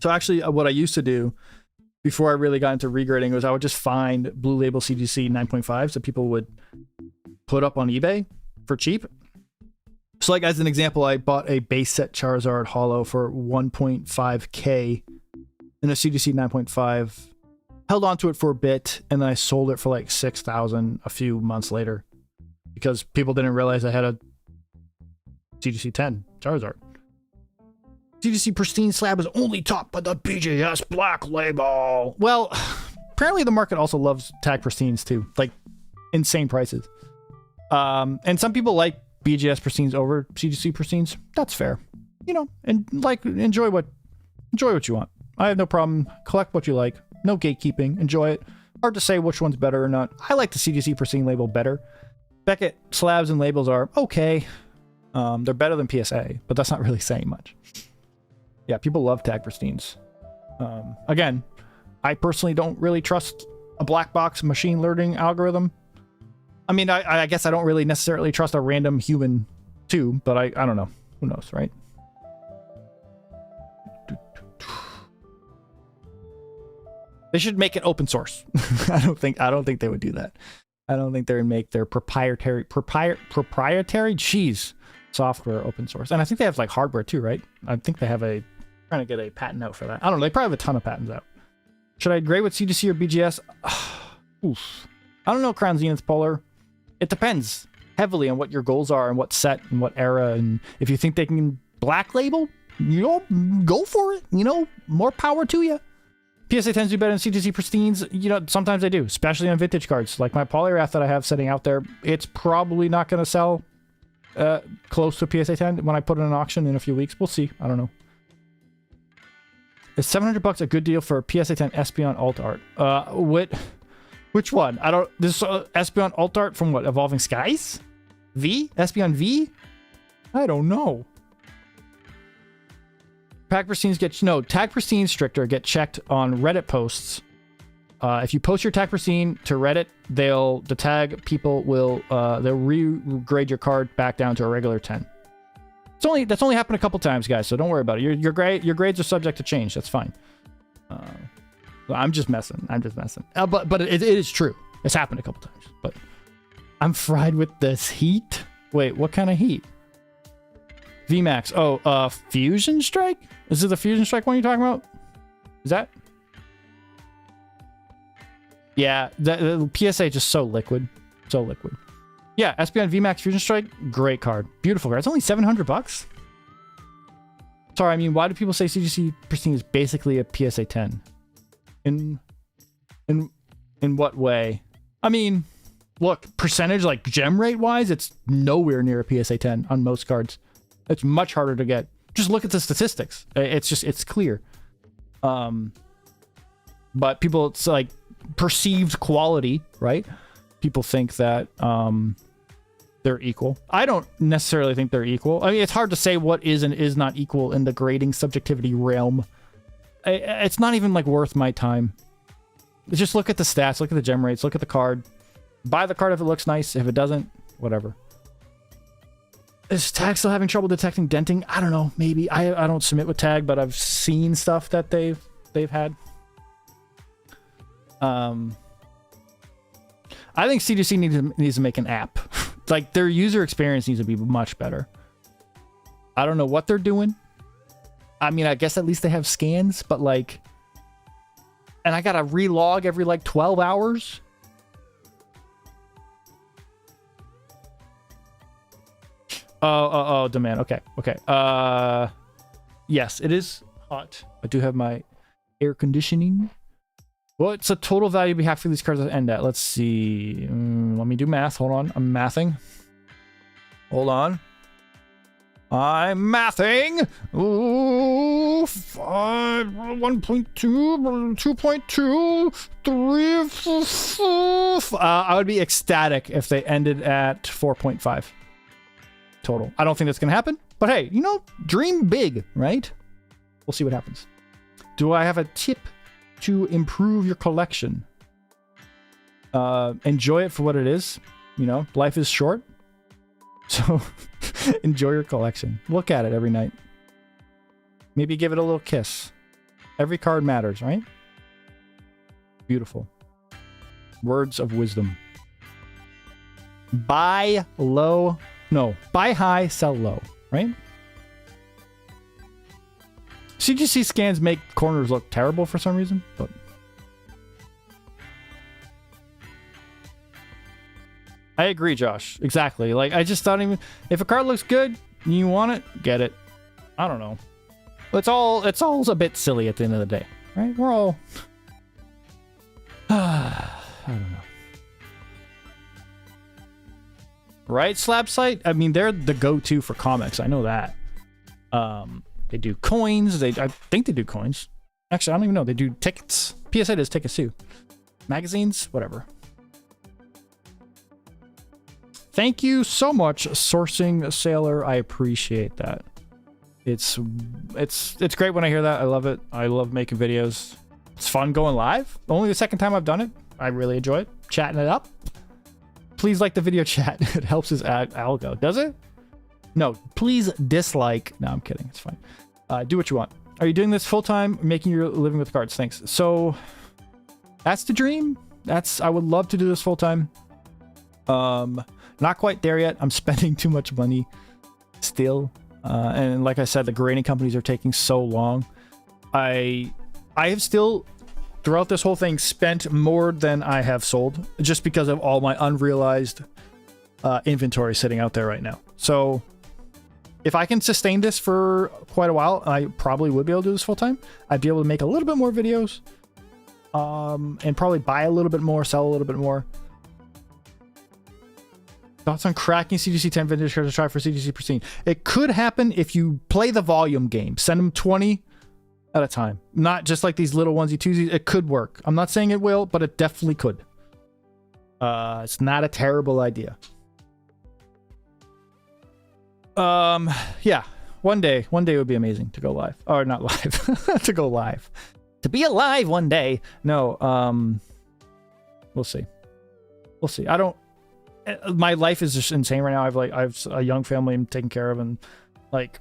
So actually, what I used to do before I really got into regrading was I would just find Blue Label CGC 9.5s that people would put up on eBay for cheap. So like as an example, I bought a base set Charizard Holo for 1.5k in a CGC 9.5, held onto it for a bit, and then I sold it for like 6,000 a few months later because people didn't realize I had a CGC 10 Charizard. CGC Pristine Slab is only topped by the BGS Black Label. Well, apparently the market also loves Tag Pristines too, like insane prices. And some people like BGS Pristines over CGC Pristines. That's fair, you know. And like enjoy what you want. I have no problem. Collect what you like. No gatekeeping. Enjoy it. Hard to say which one's better or not. I like the CGC Pristine label better. Beckett slabs and labels are okay. They're better than PSA, but that's not really saying much. Yeah, people love Tag Pristines. Again, I personally don't really trust a black box machine learning algorithm. I mean, I guess I don't really necessarily trust a random human too, but I don't know. Who knows, right? They should make it open source. I don't think they would do that. I don't think they would make their proprietary software open source. And I think they have like hardware too, right? I think they have trying to get a patent out for that. I don't know. They probably have a ton of patents out. Should I grade with CGC or BGS? Oof. I don't know, Crown Zenith Polar. It depends heavily on what your goals are and what set and what era. And if you think they can black label, you know, go for it. You know, more power to you. PSA 10s do better than CGC Pristines. You know, sometimes they do, especially on vintage cards. Like my Polyrath that I have sitting out there, it's probably not going to sell close to PSA 10 when I put it in an auction in a few weeks. We'll see. I don't know. Is $700 a good deal for a PSA 10 Espeon alt art? Which one? I don't. This Espeon alt art from what? Evolving Skies? V? Espeon V? I don't know. Tag Pristines Tag Pristine stricter get checked on Reddit posts. If you post your Tag Pristine to Reddit, the tag people will they'll regrade your card back down to a regular 10. That's only happened a couple times, guys, so don't worry about it. Your grades are subject to change. That's fine. I'm just messing. But it is true. It's happened a couple times. But I'm fried with this heat. Wait, what kind of heat? VMAX. Oh, Fusion Strike? Is it the Fusion Strike one you're talking about? Is that? Yeah, the PSA is just so liquid. So liquid. Yeah, Espeon VMAX Fusion Strike, great card. Beautiful card. It's only $700. Sorry, I mean, why do people say CGC Pristine is basically a PSA 10? In what way? I mean, look, percentage, like gem rate wise, it's nowhere near a PSA 10 on most cards. It's much harder to get. Just look at the statistics. It's clear. But people, it's like perceived quality, right? People think that they're equal. I don't necessarily think they're equal. I mean, it's hard to say what is and is not equal in the grading subjectivity realm. It's not even like worth my time. Just look at the stats, look at the gem rates, look at the card. Buy the card if it looks nice. If it doesn't, whatever. Is Tag still having trouble detecting denting? I don't know. Maybe. I don't submit with Tag, but I've seen stuff that they've had. I think CGC needs to make an app. Like, their user experience needs to be much better. I don't know what they're doing. I mean, I guess at least they have scans, but like... And I gotta relog every like 12 hours? Oh, demand. Okay. Yes, it is hot. I do have my air conditioning. What's the total value we have for these cards to end at? Let's see. Let me do math. Hold on. I'm mathing. Hold on. I'm mathing. Ooh, 1.2, 2.2, 3, 4. I would be ecstatic if they ended at 4.5 total. I don't think that's going to happen, but hey, you know, dream big, right? We'll see what happens. Do I have a tip to improve your collection? Enjoy it for what it is. You know, life is short. So enjoy your collection. Look at it every night. Maybe give it a little kiss. Every card matters, right? Beautiful. Words of wisdom. Buy low. No, buy high, sell low, right? CGC scans make corners look terrible for some reason, but I agree, Josh. Exactly. Like, I just don't even... If a card looks good and you want it, get it. I don't know. It's all a bit silly at the end of the day, right? We're all... I don't know. Right, Slab Site? I mean, they're the go-to for comics. I know that. They do coins. I think they do coins. Actually, I don't even know. They do tickets. PSA does tickets too. Magazines, whatever. Thank you so much, Sourcing Sailor. I appreciate that. It's great when I hear that. I love it. I love making videos. It's fun going live. Only the second time I've done it. I really enjoy it. Chatting it up. Please like the video chat. It helps his algo. Does it? No, please dislike. No, I'm kidding. It's fine. Do what you want. Are you doing this full time? Making your living with cards? Thanks. So that's the dream. I would love to do this full time. Not quite there yet. I'm spending too much money still. And like I said, the grading companies are taking so long. I have still, throughout this whole thing, spent more than I have sold just because of all my unrealized inventory sitting out there right now. So if I can sustain this for quite a while, I probably would be able to do this full time. I'd be able to make a little bit more videos, and probably buy a little bit more, sell a little bit more. Thoughts on cracking CGC 10 vintage cards to try for CGC Pristine? It could happen if you play the volume game. Send them 20 at a time. Not just like these little onesie twosies. It could work. I'm not saying it will, but it definitely could. It's not a terrible idea. Yeah. One day would be amazing to go live. Or not live. To go live. To be alive one day. No, we'll see. We'll see. My life is just insane right now. I have a young family I'm taking care of, and like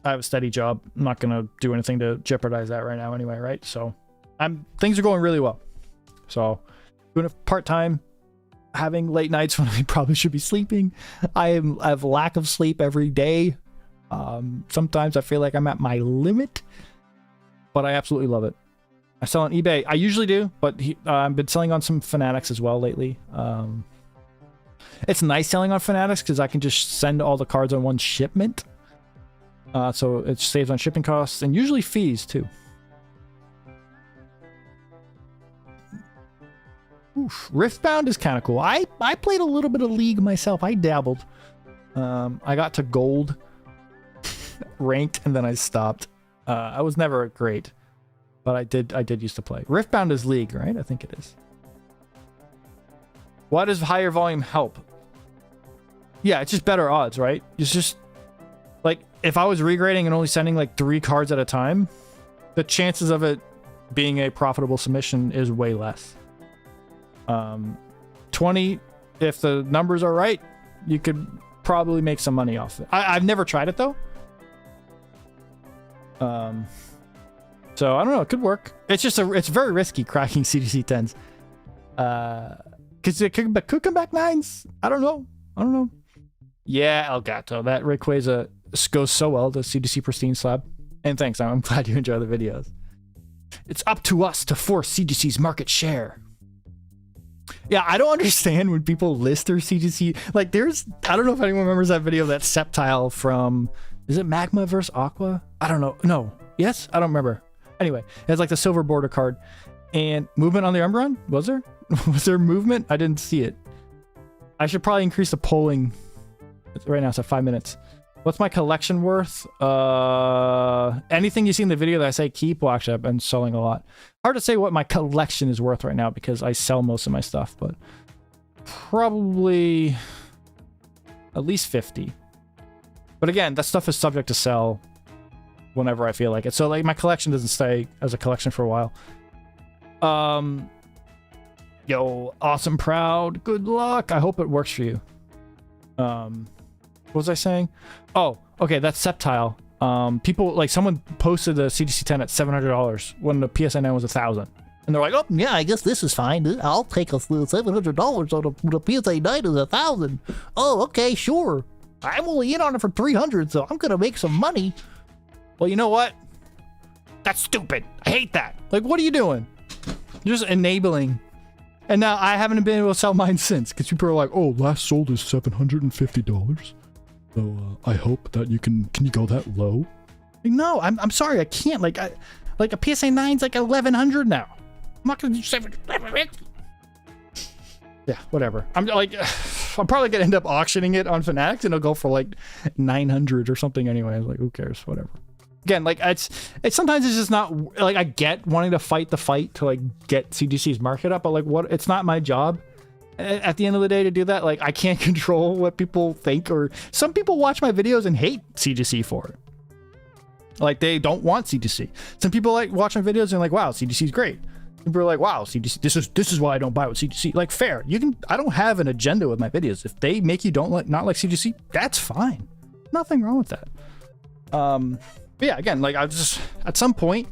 I have a steady job. I'm not gonna do anything to jeopardize that right now anyway, right? So things are going really well. So doing it part-time, having late nights when I probably should be sleeping. I have lack of sleep every day. Sometimes I feel like I'm at my limit, but I absolutely love it. I sell on eBay. I usually do, but I've been selling on some Fanatics as well lately. It's nice selling on Fanatics because I can just send all the cards on one shipment. So it saves on shipping costs and usually fees too. Oof, Riftbound is kind of cool. I played a little bit of League myself. I dabbled. I got to gold ranked and then I stopped. I was never great, but I did used to play. Riftbound is League, right? I think it is. Why does higher volume help? Yeah, it's just better odds, right? It's just like if I was regrading and only sending like 3 cards at a time, the chances of it being a profitable submission is way less. 20, if the numbers are right, you could probably make some money off it. I've never tried it though. So I don't know, it could work. It's just it's very risky cracking CGC 10s. Because it could come back 9s. I don't know. Yeah, Elgato. That Rayquaza goes so well to CGC Pristine Slab. And thanks, I'm glad you enjoy the videos. It's up to us to force CGC's market share. Yeah, I don't understand when people list their CGC. Like, I don't know if anyone remembers that video of that Sceptile from, is it Magma vs. Aqua? I don't know. No. Yes? I don't remember. Anyway, it has like the silver border card. And movement on the Umbreon? Was there? Was there movement? I didn't see it. I should probably increase the polling. Right now it's at 5 minutes. What's my collection worth? Anything you see in the video that I say keep, well, actually I've been selling a lot. Hard to say what my collection is worth right now because I sell most of my stuff, but probably at least 50. But again, that stuff is subject to sell whenever I feel like it. So like my collection doesn't stay as a collection for a while. Yo, awesome, proud. Good luck. I hope it works for you. What was I saying? Oh, okay, that's Sceptile. People like someone posted the CDC 10 at $700 when the PSA 9 was $1,000, and they're like, "Oh, yeah, I guess this is fine. I'll take a $700 on the PSA 9 is $1,000. Oh, okay, sure. I'm only in on it for $300, so I'm gonna make some money." Well, you know what? That's stupid. I hate that. Like, what are you doing? You're just enabling. And now I haven't been able to sell mine since because people are like, "Oh, last sold is $750. So I hope that you can you go that low?" Like, no, I'm sorry, I can't. Like a PSA 9's like 1,100 now. I'm not gonna do 750. Yeah, whatever. I'm like, I'm probably gonna end up auctioning it on Fanatics and it'll go for like 900 or something anyway. I was like, who cares? Whatever. Again, like it's sometimes it's just not like I get wanting to fight the fight to like get CGC's market up, but like what? It's not my job at the end of the day to do that. Like I can't control what people think, or some people watch my videos and hate CGC for it. Like they don't want CGC. Some people like watch my videos and like, wow, CGC's great. People are like, wow, CGC, this is why I don't buy with CGC. Like fair, you can. I don't have an agenda with my videos. If they make you not like CGC, that's fine. Nothing wrong with that. But yeah, again, like I just at some point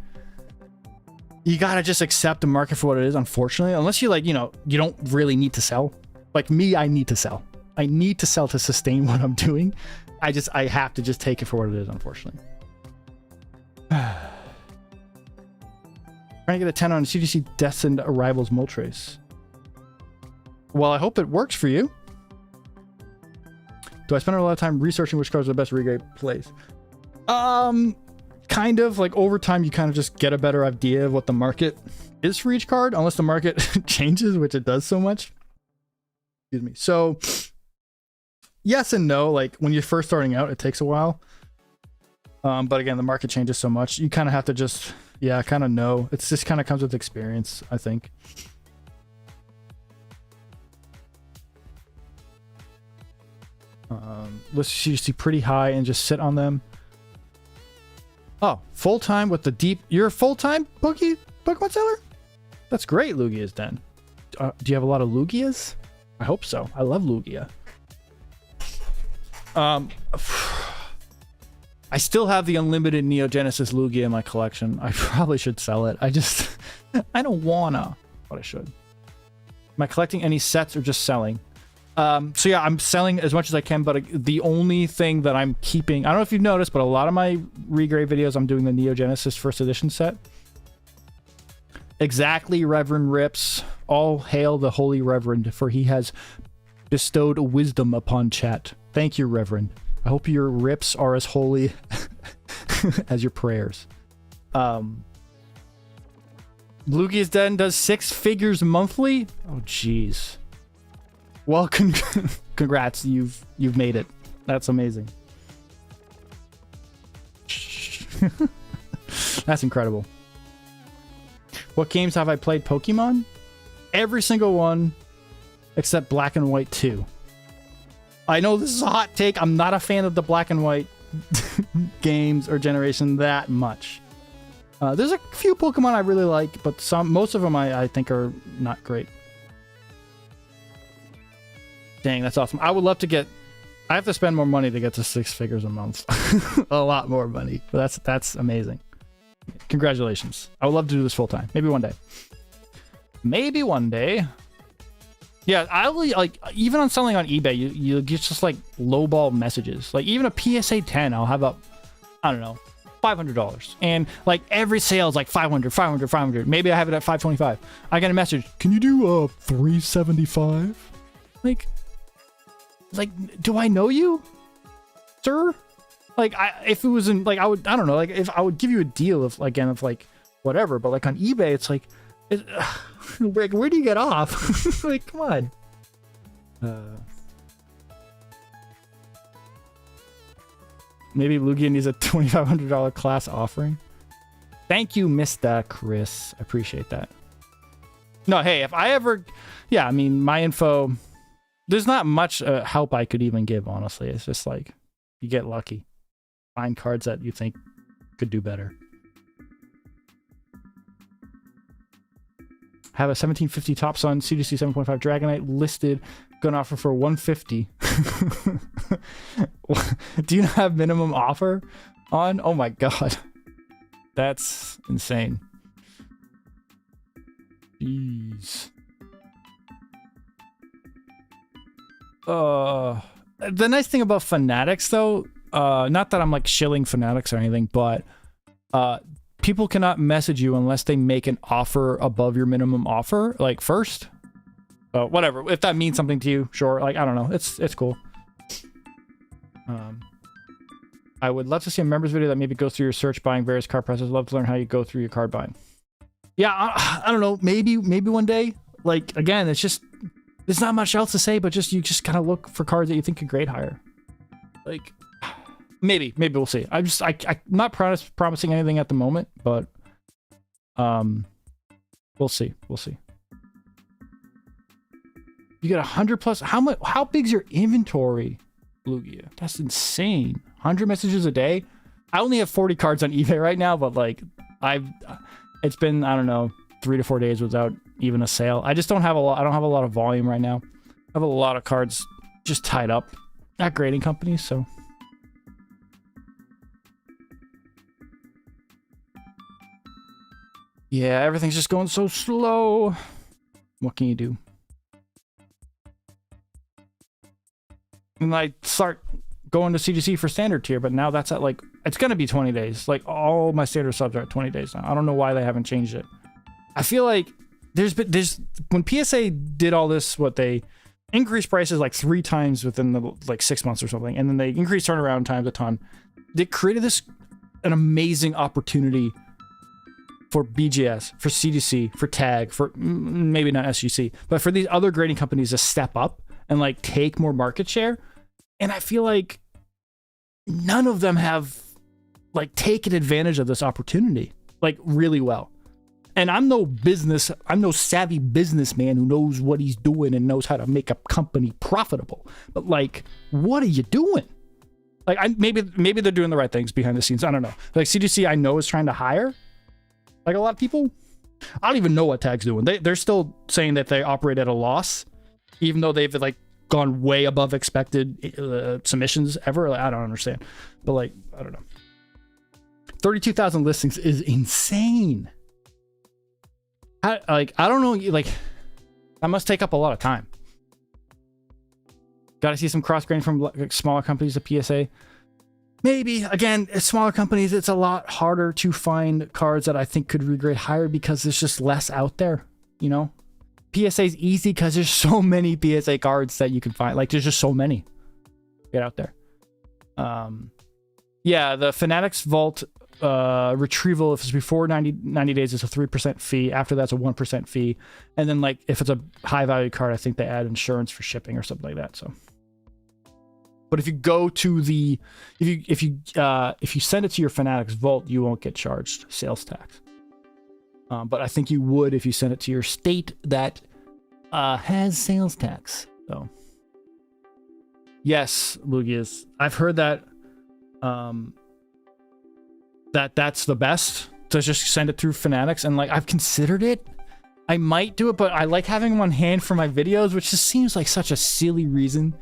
you gotta just accept the market for what it is, unfortunately, unless you like, you know, you don't really need to sell. Like me, I need to sell. I need to sell to sustain what I'm doing. I have to just take it for what it is, unfortunately. Trying to get a 10 on CGC Destined Arrivals Moltres. Well, I hope it works for you. Do I spend a lot of time researching which cards are the best regrade plays? Kind of. Like over time, you kind of just get a better idea of what the market is for each card, unless the market changes, which it does so much. Excuse me. So yes and no. Like when you're first starting out, it takes a while. But again, the market changes so much. You kind of have to just, yeah, kind of know. It's just kind of comes with experience, I think. Let's see pretty high and just sit on them. Oh, full-time with the deep... You're a full-time Pokemon seller? That's great, Lugia's Den. Do you have a lot of Lugias? I hope so. I love Lugia. I still have the unlimited Neo Genesis Lugia in my collection. I probably should sell it. I don't wanna, but I should. Am I collecting any sets or just selling? So yeah, I'm selling as much as I can, but the only thing that I'm keeping, I don't know if you've noticed, but a lot of my regrade videos, I'm doing the Neo Genesis first edition set. Exactly, Reverend Rips. All hail the Holy Reverend, for he has bestowed wisdom upon chat. Thank you, Reverend. I hope your rips are as holy as your prayers. Lugia's Den does 6 figures monthly? Oh, jeez. Well, congrats, you've made it. That's amazing. That's incredible. What games have I played Pokemon? Every single one except Black and White 2. I know this is a hot take. I'm not a fan of the Black and White games or generation that much. There's a few Pokemon I really like, but most of them I think are not great. Dang, that's awesome. I would love to get... I have to spend more money to get to 6 figures a month. A lot more money. But that's amazing. Congratulations. I would love to do this full time. Maybe one day. Maybe one day. Yeah, I like even on selling on eBay, you get just like lowball messages. Like even a PSA 10, I'll have up, I don't know, $500, and like every sale is like 500, 500, 500. Maybe I have it at 525. I get a message. Can you do 375? Like, do I know you, sir? Like, if it was in like I don't know. Like if I would give you a deal of again of like whatever, but like on eBay, it's like. Like, where do you get off? Like, come on. Maybe Lugia needs a $2,500 class offering. Thank you, Mr. Chris. I appreciate that. No, hey, if I ever... Yeah, I mean, my info... There's not much help I could even give, honestly. It's just like, you get lucky. Find cards that you think could do better. Have a 1750 Top Sun CDC 7.5 Dragonite listed. Gonna offer for 150. Do you not have minimum offer on? Oh my god. That's insane. Jeez. The nice thing about Fanatics though, not that I'm like shilling Fanatics or anything, but people cannot message you unless they make an offer above your minimum offer, like first. Whatever, if that means something to you, sure. Like, I don't know, it's cool. I would love to see a members video that maybe goes through your search buying various card prices. Love to learn how you go through your card buying. Yeah, I don't know, maybe one day. Like, again, it's just, there's not much else to say, but just you just kind of look for cards that you think could grade higher. Like, maybe we'll see. I'm not promising anything at the moment, but we'll see. You get 100 plus. How big's your inventory, Lugia? That's insane. 100 messages a day. I only have 40 cards on eBay right now, but like it's been, I don't know, 3 to 4 days without even a sale. I just don't have a lot. I don't have a lot of volume right now. I have a lot of cards just tied up at grading companies, so. Yeah, everything's just going so slow. What can you do? And I start going to CGC for standard tier, but now that's at like, it's going to be 20 days. Like, all my standard subs are at 20 days now. I don't know why they haven't changed it. I feel like when PSA did all this, they increased prices like 3 times within the like 6 months or something, and then they increased turnaround times a ton. They created an amazing opportunity for BGS, for CGC, for TAG, for maybe not SGC, but for these other grading companies to step up and like take more market share. And I feel like none of them have like taken advantage of this opportunity like really well. And I'm no savvy businessman who knows what he's doing and knows how to make a company profitable. But like, what are you doing? Like, maybe they're doing the right things behind the scenes. I don't know. Like, CGC, I know, is trying to hire like a lot of people. I don't even know what TAG's doing. They're still saying that they operate at a loss, even though they've like gone way above expected submissions ever. Like, I don't understand, but like, I don't know. 32,000 listings is insane. I don't know, like, that must take up a lot of time. Got to see some cross grading from like smaller companies to PSA. Maybe, again, it's smaller companies, it's a lot harder to find cards that I think could regrade higher because there's just less out there, you know? PSA is easy because there's so many PSA cards that you can find. Like, there's just so many. Get out there. Yeah, the Fanatics Vault retrieval, if it's before 90 days, it's a 3% fee. After that's a 1% fee. And then, like, if it's a high value card, I think they add insurance for shipping or something like that. So, but if you go to the, if you send it to your Fanatics Vault, you won't get charged sales tax. But I think you would if you send it to your state that has sales tax. So, yes, Lugias, I've heard that that's the best, to just send it through Fanatics. And like, I've considered it. I might do it, but I like having them on hand for my videos, which just seems like such a silly reason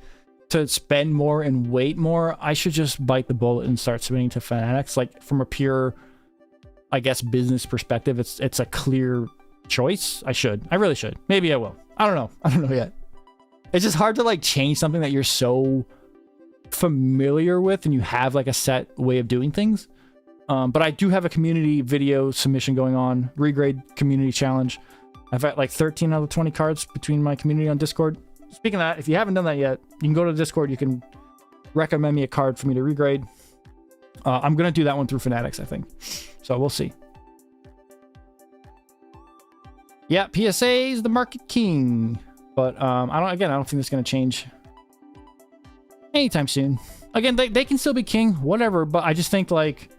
to spend more and wait more. I should just bite the bullet and start submitting to Fanatics. Like, from a pure, I guess, business perspective, it's a clear choice. I really should. Maybe I will. I don't know yet. It's just hard to like change something that you're so familiar with and you have like a set way of doing things. But I do have a community video submission going on, regrade community challenge. I've got like 13 out of 20 cards between my community on Discord. Speaking of that, if you haven't done that yet, you can go to Discord. You can recommend me a card for me to regrade. I'm going to do that one through Fanatics, I think. So we'll see. Yeah, PSA is the market king. But I don't think it's going to change anytime soon. Again, they can still be king, whatever. But I just think like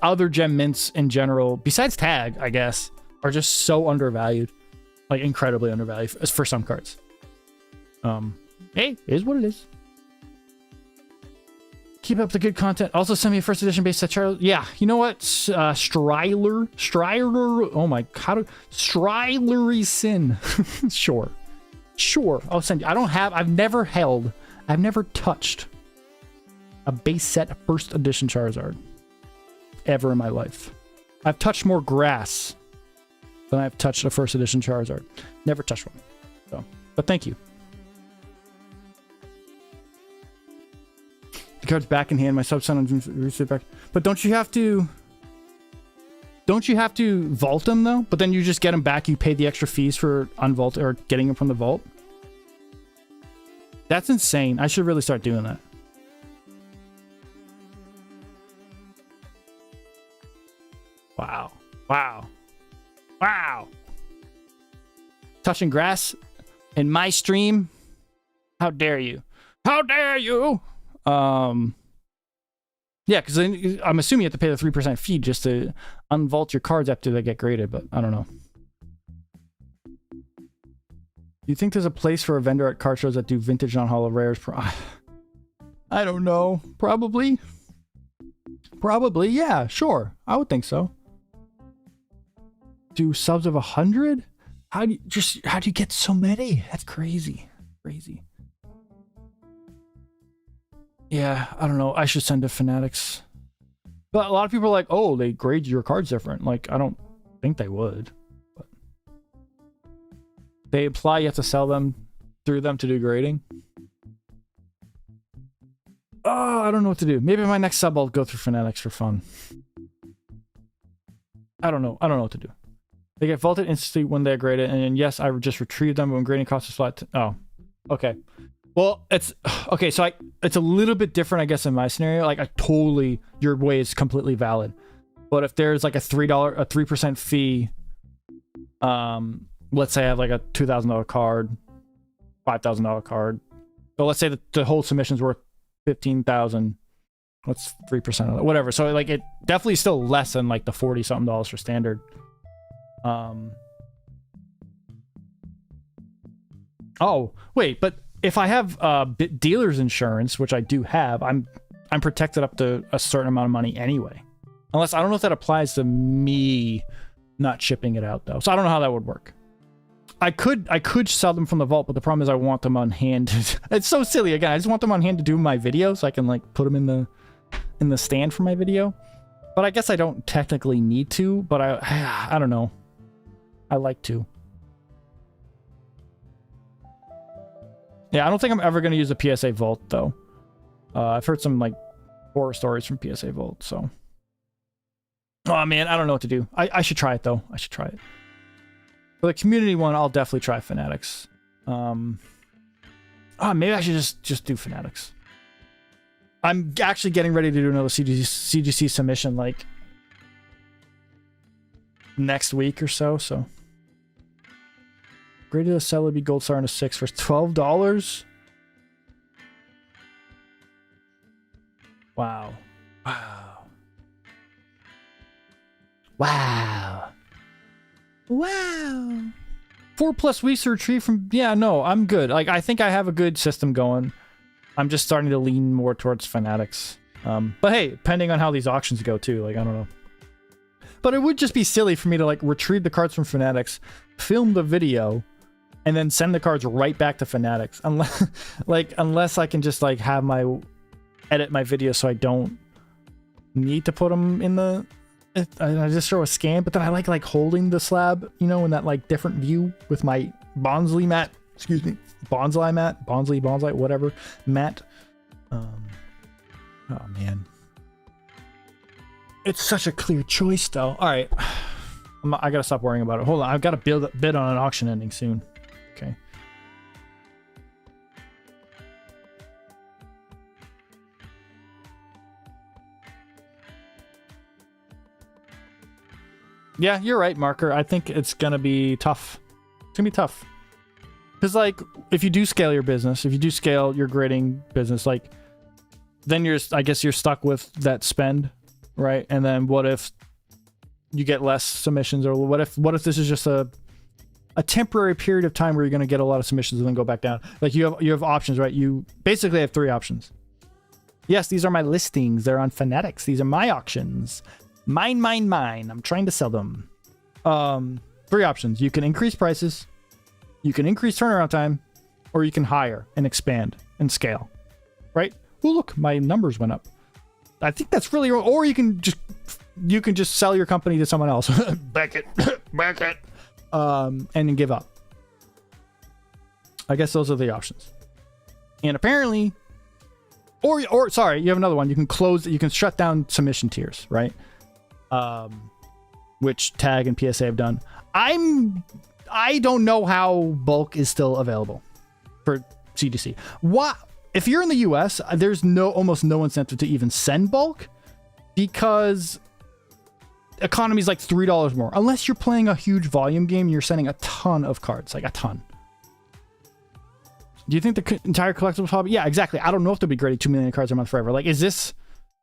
other gem mints in general, besides Tag, I guess, are just so undervalued. Like, incredibly undervalued for some cards. Hey, it is what it is. Keep up the good content. Also send me a first edition base set, Charles. Yeah, you know what? Striler. Oh my, Strilery Sin. Sure. I'll send you. I've never touched a base set first edition Charizard ever in my life. I've touched more grass than I've touched a first edition Charizard. Never touched one. So, but thank you. The card's back in hand. My subson on back. But don't you have to vault them though? But then you just get them back. You pay the extra fees for unvault or getting them from the vault. That's insane. I should really start doing that. Wow. Touching grass in my stream? How dare you? Yeah, because I'm assuming you have to pay the 3% fee just to unvault your cards after they get graded, but I don't know. Do you think there's a place for a vendor at card shows that do vintage non-holo rares? I don't know. Probably, yeah, sure. I would think so. Do subs of 100? How do you get so many? That's crazy. Yeah, I don't know. I should send to Fanatics. But a lot of people are like, oh, they grade your cards different. Like, I don't think they would. But they imply you have to sell them through them to do grading. Oh, I don't know what to do. Maybe my next sub I'll go through Fanatics for fun. I don't know what to do. They get vaulted instantly when they're graded, and yes, I just retrieve them when grading costs is flat. Oh, okay. Well, it's okay. So it's a little bit different, I guess, in my scenario. Like, your way is completely valid. But if there's like a 3% fee, let's say I have like a $2,000 card, $5,000 card. So let's say that the whole submission's worth $15,000. What's 3% of that? Whatever. So like, it definitely still less than like the $40 something for standard. Oh wait, but if I have dealer's insurance, which I do have, I'm protected up to a certain amount of money anyway. Unless, I don't know if that applies to me not shipping it out though. So I don't know how that would work. I could sell them from the vault, but the problem is I want them on hand. It's so silly. Again, I just want them on hand to do my video so I can like put them in the stand for my video. But I guess I don't technically need to, but I don't know. I like to. Yeah, I don't think I'm ever going to use a PSA Vault, though. I've heard some, like, horror stories from PSA Vault, so... Oh, man, I don't know what to do. I should try it, though. I should try it. For the community one, I'll definitely try Fanatics. Maybe I should just do Fanatics. I'm actually getting ready to do another CGC submission, like, next week or so. Graded a Celebi Gold Star and a 6 for $12. Wow. 4+ weeks to retrieve from... Yeah, no, I'm good. Like, I think I have a good system going. I'm just starting to lean more towards Fanatics. But hey, depending on how these auctions go too, like, I don't know. But it would just be silly for me to like retrieve the cards from Fanatics, film the video, and then send the cards right back to Fanatics. Unless I can just like have edit my video so I don't need to put them in the... I just show a scan, but then I like holding the slab, you know, in that like different view with my Bonsly mat. Excuse me. Bonsly mat? Bonsly, whatever. Mat. Oh man. It's such a clear choice, though. All right, I gotta stop worrying about it. Hold on, I've got to bid on an auction ending soon. Okay. Yeah, you're right, Marker. I think it's gonna be tough. It's gonna be tough. Because, like, if you do scale your business, if you do scale your grading business, like, then I guess you're stuck with that spend. Right, and then what if you get less submissions, or what if this is just a temporary period of time where you're going to get a lot of submissions and then go back down? Like you have options, right? You basically have 3 options. Yes, these are my listings. They're on Fanatics. These are my auctions. Mine. I'm trying to sell them. 3 options. You can increase prices, you can increase turnaround time, or you can hire and expand and scale. Right? Oh, look, my numbers went up. I think that's really, or you can just sell your company to someone else. Back it. Back it. And then give up. I guess those are the options. And apparently, or sorry, you have another one. You can shut down submission tiers, right? Which Tag and PSA have done. I don't know how bulk is still available for CGC. What if you're in the US? There's almost no incentive to even send bulk because economy is like $3 more. Unless you're playing a huge volume game, you're sending a ton of cards, like a ton. Do you think the entire collectibles hobby? Yeah, exactly. I don't know if they'll be grading 2 million cards a month forever. Like, is this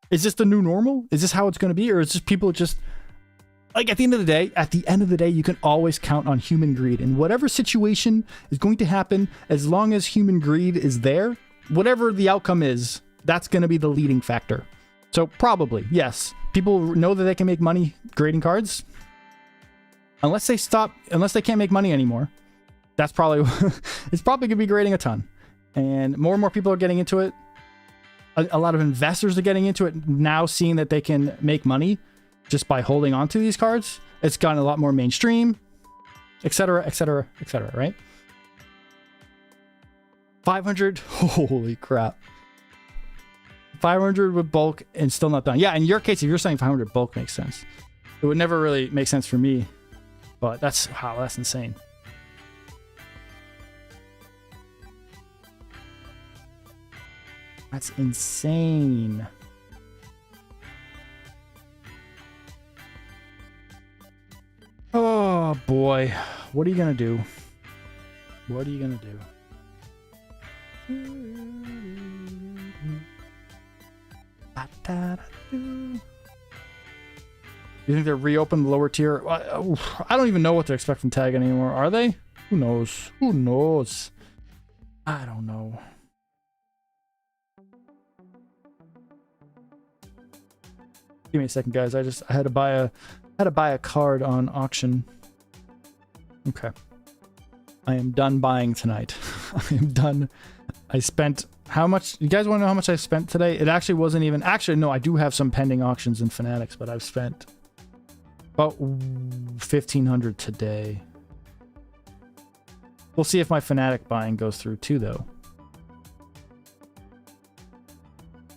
the new normal? Is this how it's going to be, or is just people just like at the end of the day, you can always count on human greed, and whatever situation is going to happen, as long as human greed is there, whatever the outcome is, that's going to be the leading factor. So probably yes, people know that they can make money grading cards, unless they can't make money anymore. That's probably it's probably gonna be grading a ton, and more people are getting into it. A lot of investors are getting into it now, seeing that they can make money just by holding on to these cards. It's gotten a lot more mainstream, etc., right? 500, holy crap. 500 with bulk and still not done. Yeah, in your case, if you're saying 500 bulk makes sense. It would never really make sense for me, but that's insane. That's insane. Oh boy. What are you gonna do? What are you gonna do? You think they're reopened the lower tier? I don't even know what to expect from Tag anymore. Are they? Who knows? Who knows? I don't know. Give me a second, guys. I had to buy a card on auction. Okay. I am done buying tonight. I am done. I spent how much? You guys want to know how much I spent today? It actually wasn't even. Actually, no. I do have some pending auctions in Fanatics, but I've spent about 1,500 today. We'll see if my Fanatic buying goes through too, though.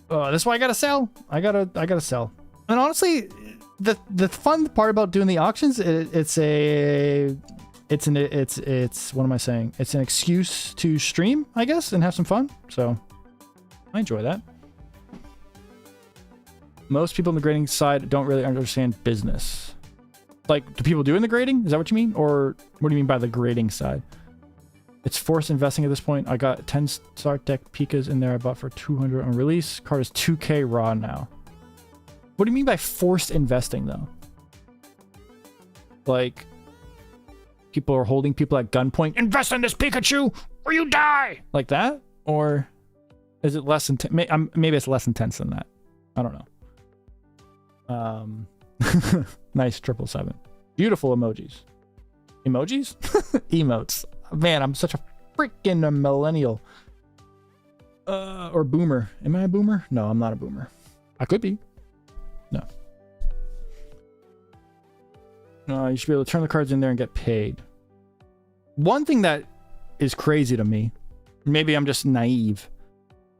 That's why I gotta sell. I gotta sell. And honestly, the fun part about doing the auctions, it's what am I saying? It's an excuse to stream, I guess, and have some fun. So I enjoy that. Most people on the grading side don't really understand business. Like, do people doing the grading? Is that what you mean? Or what do you mean by the grading side? It's forced investing at this point. I got 10 start deck Pikas in there I bought for 200 on release. Card is 2K raw now. What do you mean by forced investing, though? Like, people are holding people at gunpoint. Invest in this Pikachu or you die! Like that? Or is it less intense? Maybe it's less intense than that. I don't know. Nice 777. Beautiful emojis. Emojis? Emotes. Man, I'm such a freaking millennial. Or boomer. Am I a boomer? No, I'm not a boomer. I could be. No. You should be able to turn the cards in there and get paid. One thing that is crazy to me, maybe I'm just naive,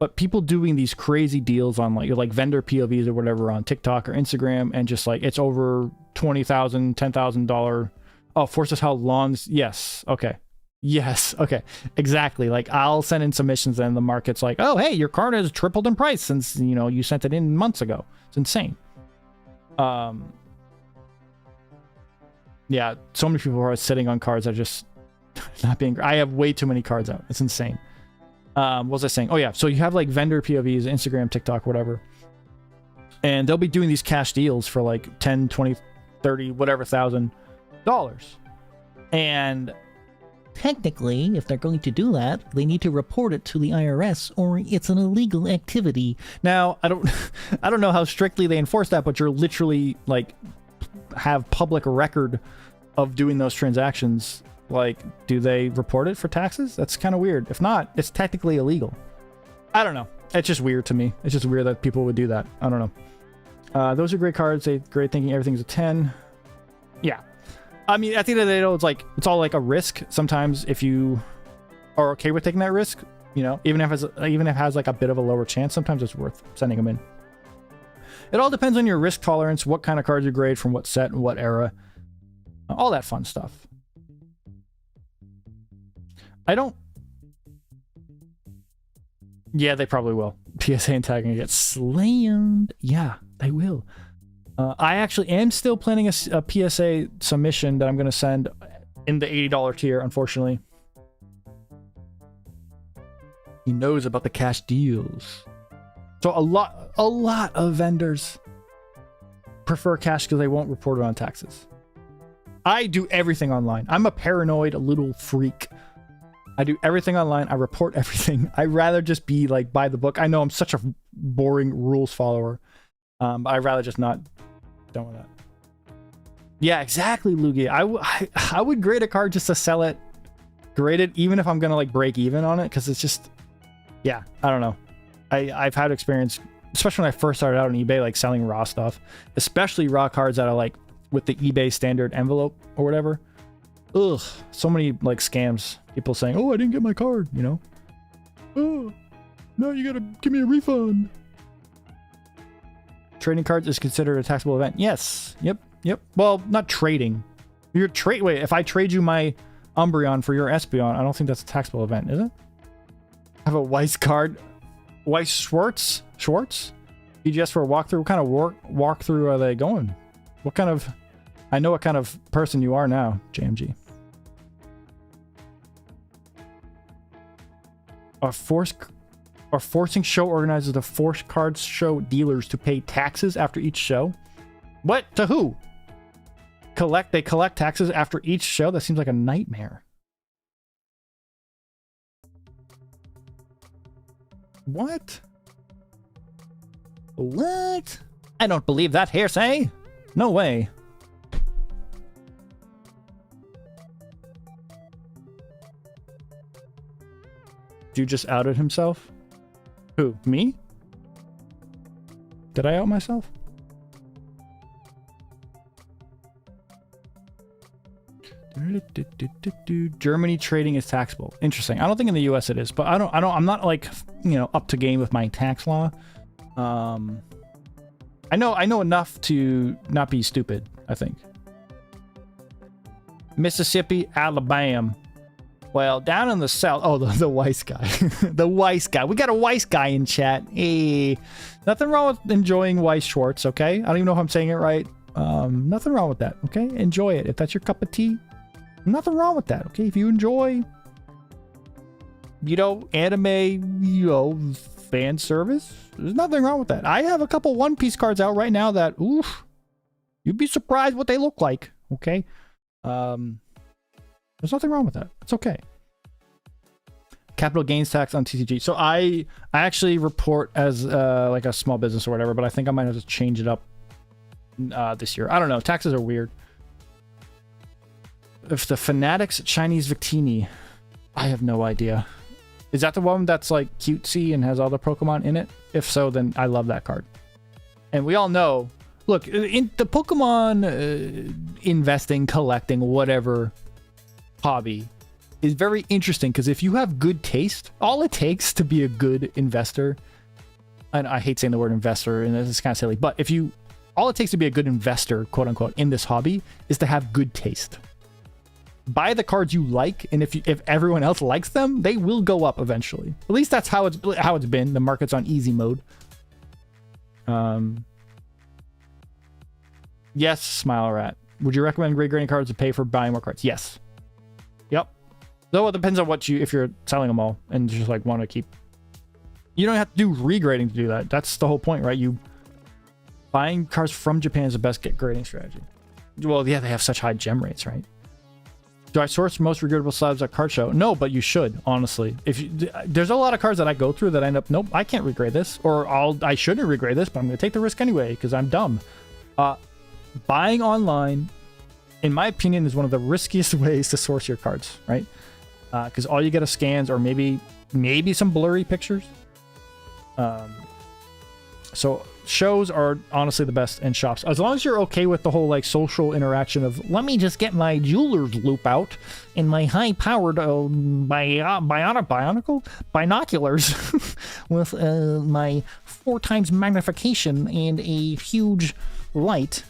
but people doing these crazy deals on like vendor POVs or whatever on TikTok or Instagram, and just like it's over $20,000, $10,000. Oh, forces how long? Yes. Okay. Yes. Okay. Exactly. Like, I'll send in submissions and the market's like, oh, hey, your card has tripled in price since, you sent it in months ago. It's insane. Yeah, so many people are sitting on cards that are just not being. I have way too many cards out. It's insane. What was I saying? Oh yeah, so you have like vendor POVs, Instagram, TikTok, whatever, and they'll be doing these cash deals for like 10, 20, 30, whatever $1,000, and technically, if they're going to do that, they need to report it to the IRS, or it's an illegal activity. Now, I don't I don't know how strictly they enforce that, but you're literally like have public record of doing those transactions. Like, do they report it for taxes? That's kind of weird. If not, it's technically illegal. I don't know. It's just weird to me. It's just weird that people would do that. I don't know. Those are great cards. They great thinking. Everything's a 10. Yeah. I mean, at the end of the day, though, it's all like a risk. Sometimes if you are okay with taking that risk, you know, even if it has like a bit of a lower chance, sometimes it's worth sending them in. It all depends on your risk tolerance, what kind of cards you grade from what set and what era, all that fun stuff. I don't. Yeah, they probably will. PSA and tagging get slammed. Yeah, they will. I actually am still planning a PSA submission that I'm going to send in the $80 tier, unfortunately. He knows about the cash deals. So a lot of vendors prefer cash because they won't report it on taxes. I do everything online. I'm a paranoid little freak. I do everything online. I report everything. I'd rather just be like by the book. I know I'm such a boring rules follower. But I'd rather just not done with that. Yeah, exactly, Lugia. I would grade a card just to sell it. Grade it even if I'm gonna like break even on it, because it's just, yeah, I don't know. I've had experience, especially when I first started out on eBay, like selling raw stuff, especially raw cards that are like with the eBay standard envelope or whatever. Ugh, so many like scams. People saying, "Oh, I didn't get my card," you know. Oh, no, you gotta give me a refund. Trading cards is considered a taxable event. Yes. Yep. Well, not trading. Wait, if I trade you my Umbreon for your Espeon, I don't think that's a taxable event, is it? I have a Weiss card. Weiss Schwartz? EGS for a walkthrough? What kind of walkthrough are they going? What kind of... I know what kind of person you are now, JMG. Are forcing show organizers to force card show dealers to pay taxes after each show? What? To who? They collect taxes after each show? That seems like a nightmare. What? I don't believe that hearsay. No way. Dude just outed himself? Who? Me? Did I out myself? Germany trading is taxable. Interesting. I don't think in the US it is, but I'm not like, you know, up to game with my tax law. I know enough to not be stupid, I think. Mississippi, Alabama. Well, down in the south... Oh, the Weiss guy. The Weiss guy. We got a Weiss guy in chat. Hey. Nothing wrong with enjoying Weiss Schwartz, okay? I don't even know if I'm saying it right. Nothing wrong with that, okay? Enjoy it. If that's your cup of tea, nothing wrong with that, okay? If you enjoy, you know, anime, you know, fan service, there's nothing wrong with that. I have a couple One Piece cards out right now that, oof, you'd be surprised what they look like, okay? There's nothing wrong with that. It's okay. Capital gains tax on TCG. So I actually report as like a small business or whatever, but I think I might have to change it up this year. I don't know. Taxes are weird. If the Fanatics Chinese Victini, I have no idea. Is that the one that's like cutesy and has all the Pokemon in it? If so, then I love that card. And we all know, look, in the Pokemon investing, collecting, whatever hobby is very interesting, because if you have good taste, all it takes to be a good investor, and I hate saying the word investor, and this is kind of silly, but all it takes to be a good investor, quote unquote, in this hobby is to have good taste. Buy the cards you like, and if everyone else likes them, they will go up eventually. At least that's how it's been. The market's on easy mode. Yes, Smile Rat. Would you recommend grading cards to pay for buying more cards? Yes. Yep. Though it depends on if you're selling them all and just like want to keep. You don't have to do regrading to do that. That's the whole point, right? Buying cards from Japan is the best grading strategy. Well, yeah, they have such high gem rates, right? Do I source most regrettable slabs at card show? No, but you should, honestly. If you, there's a lot of cards that I go through that I end up, nope, I can't regrade this, or I shouldn't regrade this, but I'm gonna take the risk anyway because I'm dumb. Buying online, in my opinion, is one of the riskiest ways to source your cards, right? Because all you get are scans or maybe some blurry pictures. So shows are honestly the best in shops, as long as you're okay with the whole like social interaction of let me just get my jeweler's loop out and my high-powered binoculars with my 4 times magnification and a huge light.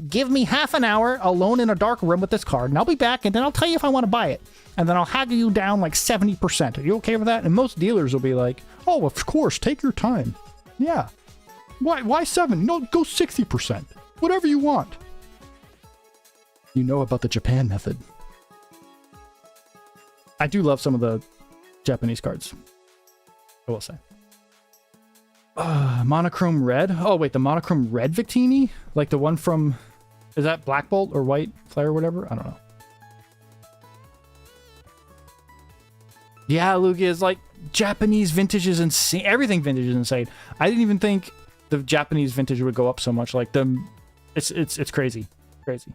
Give me half an hour alone in a dark room with this card, and I'll be back, and then I'll tell you if I want to buy it. And then I'll haggle you down like 70%. Are you okay with that? And most dealers will be like, oh, of course, take your time. Yeah. Why 7? No, go 60%. Whatever you want. You know about the Japan method. I do love some of the Japanese cards, I will say. Monochrome red. Oh, wait, the monochrome red Victini? Like the one from... Is that Black Bolt or White Flare or whatever? I don't know. Yeah, Lugia is like... Japanese vintage is insane. Everything vintage is insane. I didn't even think the Japanese vintage would go up so much. Like it's crazy. Crazy.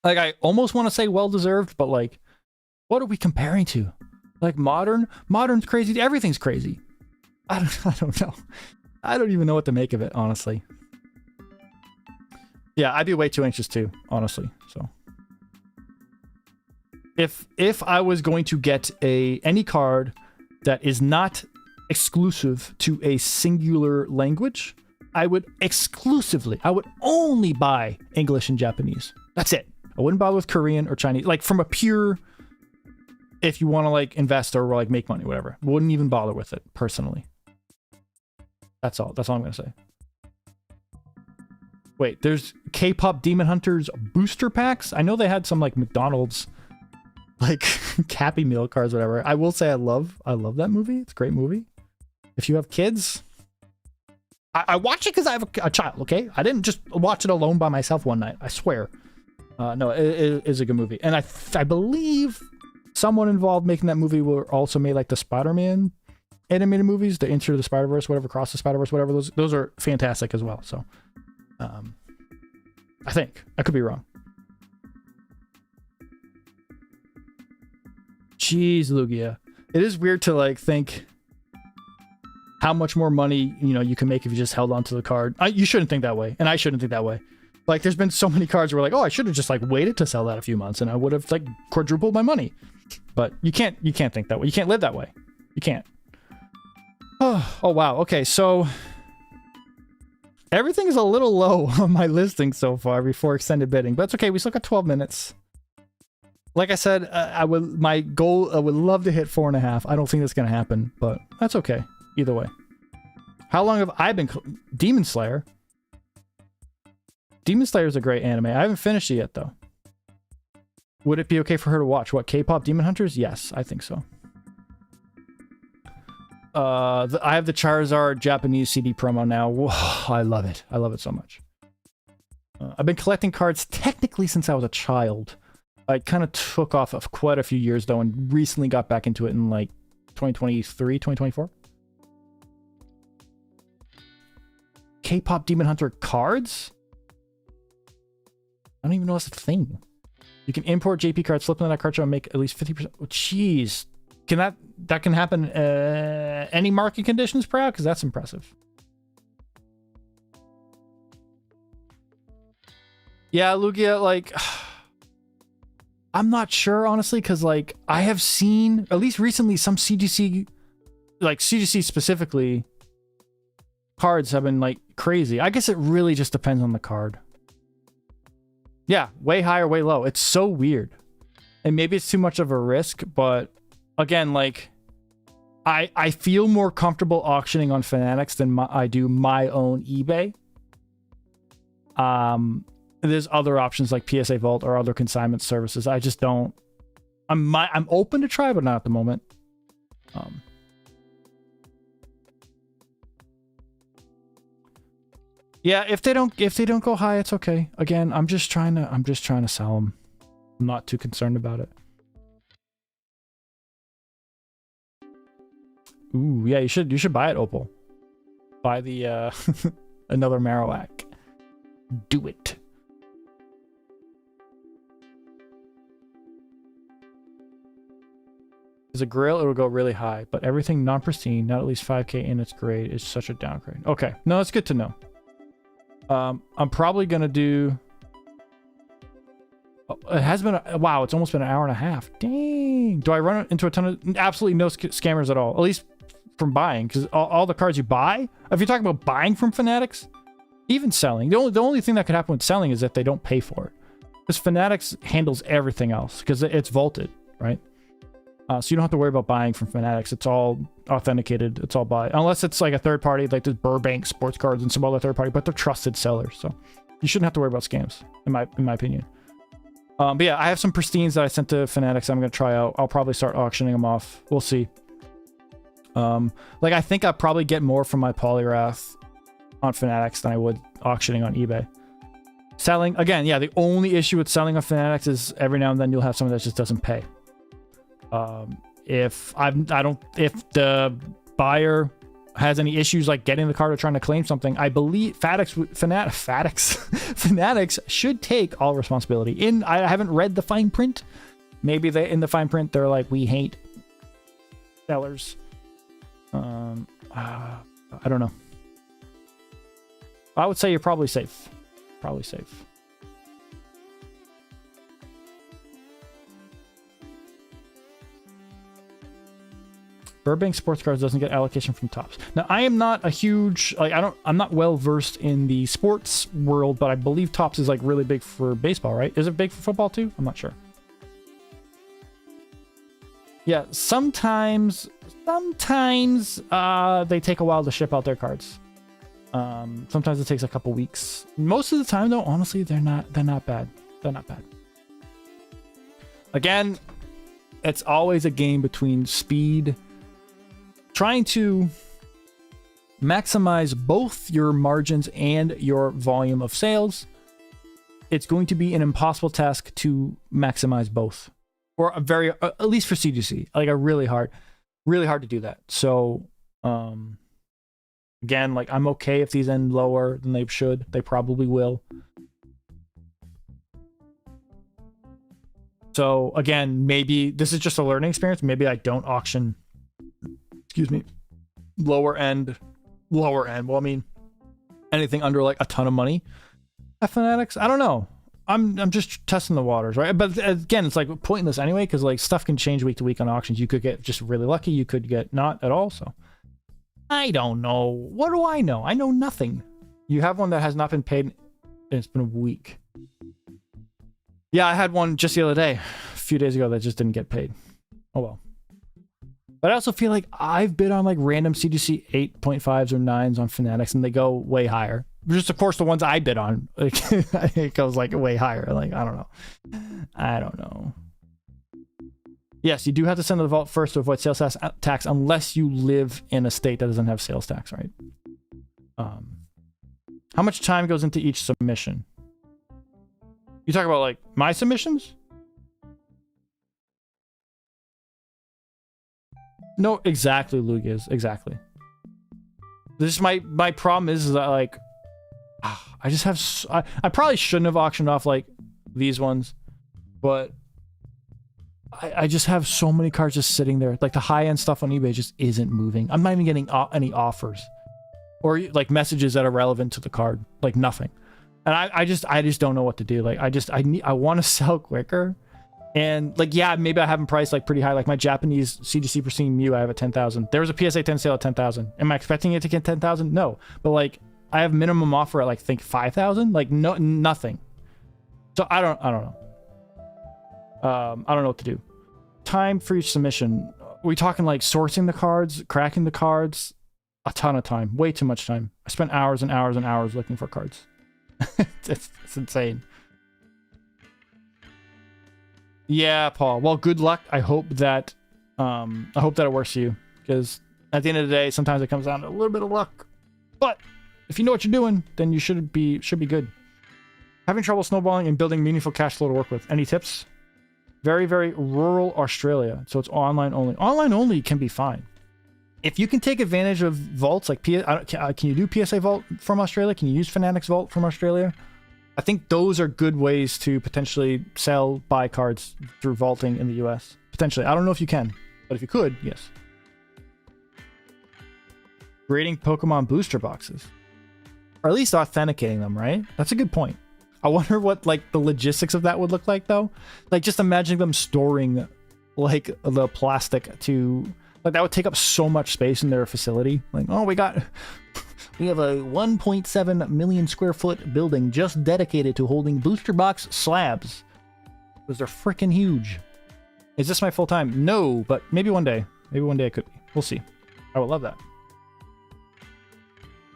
Like I almost want to say well-deserved, but like, what are we comparing to? Like modern's crazy. Everything's crazy. I don't know. I don't even know what to make of it, honestly. Yeah, I'd be way too anxious too, honestly. So if I was going to get any card that is not exclusive to a singular language, I would only buy English and Japanese. That's it. I wouldn't bother with Korean or Chinese. Like from a pure, if you want to like invest or like make money, whatever. Wouldn't even bother with it personally. That's all. That's all I'm going to say. Wait, there's K-pop Demon Hunters booster packs. I know they had some like McDonald's like Happy Meal cards, whatever. I will say I love that movie. It's a great movie. If you have kids, I watch it because I have a child, okay? I didn't just watch it alone by myself one night. I swear. No, it is a good movie. And I believe someone involved making that movie also made like the Spider-Man animated movies, the Into the Spider-Verse, whatever, Cross the Spider-Verse, whatever. Those are fantastic as well. So, I think. I could be wrong. Jeez, Lugia. It is weird to like think how much more money, you can make if you just held onto the card. You shouldn't think that way, and I shouldn't think that way. Like, there's been so many cards where like, oh, I should have just like waited to sell that a few months, and I would have like quadrupled my money. But you can't think that way. You can't live that way. You can't. Oh wow. Okay, so everything is a little low on my listing so far before extended bidding, but it's okay. We still got 12 minutes. Like I said, my goal, I would love to hit 4.5. I don't think that's going to happen, but that's okay. Either way. How long have I been... Demon Slayer? Demon Slayer is a great anime. I haven't finished it yet, though. Would it be okay for her to watch? What, K-pop Demon Hunters? Yes, I think so. I have the Charizard Japanese CD promo now. Whoa, I love it. I love it so much. I've been collecting cards technically since I was a child. I kind of took off of quite a few years, though, and recently got back into it in, like, 2023, 2024. K-pop Demon Hunter cards? I don't even know that's a thing. You can import JP cards, flip them on that card show, and make at least 50%. Oh, jeez. Can that can happen any market conditions, Proud? Because that's impressive. Yeah, Lugia, like... I'm not sure, honestly, because, like, I have seen, at least recently, some CGC, like, CGC specifically, cards have been, like, crazy. I guess it really just depends on the card. Yeah, way high or way low. It's so weird. And maybe it's too much of a risk, but, again, like, I feel more comfortable auctioning on Fanatics than I do my own eBay. There's other options like PSA Vault or other consignment services. I just don't. I'm open to try, but not at the moment. Yeah, if they don't go high, it's okay. Again, I'm just trying to sell them. I'm not too concerned about it. Ooh, yeah, you should buy it, Opal. Buy the another Marowak. Do it. As a grill, it'll go really high, but everything non-pristine, not at least 5k in its grade, is such a downgrade. Okay, no, that's good to know. I'm probably gonna do. It has been wow, it's almost been an hour and a half. Dang. Do I run into a ton of absolutely no scammers at all? At least from buying, because all the cards you buy, if you're talking about buying from Fanatics, even selling, the only thing that could happen with selling is that they don't pay for it. Because Fanatics handles everything else because it's vaulted, right? So you don't have to worry about buying from Fanatics. It's all authenticated. It's all buy, unless it's like a third party, like this Burbank Sports Cards and some other third party, but they're trusted sellers, so you shouldn't have to worry about scams, in my opinion. But yeah, I have some pristines that I sent to Fanatics. I'm gonna try out. I'll probably start auctioning them off. We'll see. Like I think I'll probably get more from my Poliwrath on Fanatics than I would auctioning on eBay. Selling again, yeah. The only issue with selling on Fanatics is every now and then you'll have someone that just doesn't pay. If the buyer has any issues like getting the card or trying to claim something, I believe Fanatics should take all responsibility. I haven't read the fine print. Maybe in the fine print they're like, we hate sellers. I don't know. I would say you're probably safe. Probably safe. Burbank Sports Cards doesn't get allocation from Topps. Now, I am not a huge, like, I'm not well versed in the sports world, but I believe Topps is like really big for baseball, right? Is it big for football too? I'm not sure. Yeah, sometimes they take a while to ship out their cards. Sometimes it takes a couple weeks. Most of the time, though, honestly, they're not bad. They're not bad. Again, it's always a game between speed. Trying to maximize both your margins and your volume of sales, it's going to be an impossible task to maximize both, or at least for CGC, like really hard to do that. So, again, like I'm okay if these end lower than they should. They probably will. So again, maybe this is just a learning experience. Maybe I don't auction. Excuse me, lower end. Well, I mean, anything under like a ton of money at Fanatics. I don't know. I'm just testing the waters, right? But again, it's like pointless anyway, because like stuff can change week to week on auctions. You could get just really lucky. You could get not at all. So I don't know. What do I know? I know nothing. You have one that has not been paid, and it's been a week. Yeah, I had one just the other day, a few days ago, that just didn't get paid. Oh well. But I also feel like I've bid on like random CGC 8.5s or 9s on Fanatics, and they go way higher. Just of course the ones I bid on, like, it goes like way higher. Like I don't know. Yes, you do have to send to the vault first to avoid sales tax unless you live in a state that doesn't have sales tax, right? How much time goes into each submission? You talk about like my submissions? No, exactly, Lugiz. Exactly. This is my problem is that like I just have I probably shouldn't have auctioned off like these ones, but I just have so many cards just sitting there. Like the high end stuff on eBay just isn't moving. I'm not even getting any offers or like messages that are relevant to the card. Like nothing. And I just don't know what to do. Like I want to sell quicker. And like, yeah, maybe I have them priced like pretty high. Like my Japanese CGC Pristine Mew, I have at 10,000. There was a PSA 10 sale at 10,000. Am I expecting it to get 10,000? No. But like, I have minimum offer at like, think 5,000. Like nothing. So I don't know. I don't know what to do. Time for each submission. Are we talking like sourcing the cards, cracking the cards? A ton of time. Way too much time. I spent hours and hours and hours looking for cards. it's insane. Yeah, Paul. Well, good luck. I hope that it works for you, because at the end of the day, sometimes it comes down to a little bit of luck. But if you know what you're doing, then you should be good. Having trouble snowballing and building meaningful cash flow to work with. Any tips? Very, very rural Australia. So it's online only. Online only can be fine. If you can take advantage of vaults like can you do PSA Vault from Australia? Can you use Fanatics Vault from Australia? I think those are good ways to potentially buy cards through vaulting in the US. Potentially. I don't know if you can, but if you could, yes. Grading Pokemon booster boxes. Or at least authenticating them, right? That's a good point. I wonder what like the logistics of that would look like though. Like just imagining them storing like the plastic to like that would take up so much space in their facility. Like, oh, we have a 1.7 million square foot building just dedicated to holding booster box slabs. Because they're freaking huge. Is this my full time? No, but maybe one day. Maybe one day it could be. We'll see. I would love that.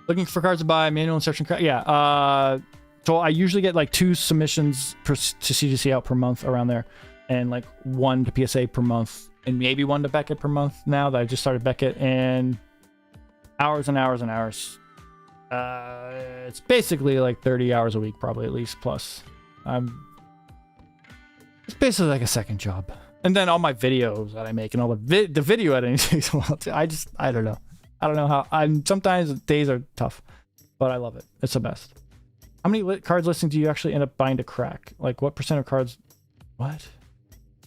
Looking for cards to buy, manual instruction. Yeah. So I usually get like 2 submissions to CGC out per month around there, and like 1 to PSA per month, and maybe 1 to Beckett per month now that I just started Beckett, and hours and hours and hours. It's basically like 30 hours a week, probably at least plus. It's basically like a second job, and then all my videos that I make and all the video editing takes a while too. I don't know. I don't know how. Sometimes days are tough, but I love it. It's the best. How many cards listings do you actually end up buying to crack? Like, what percent of cards? What?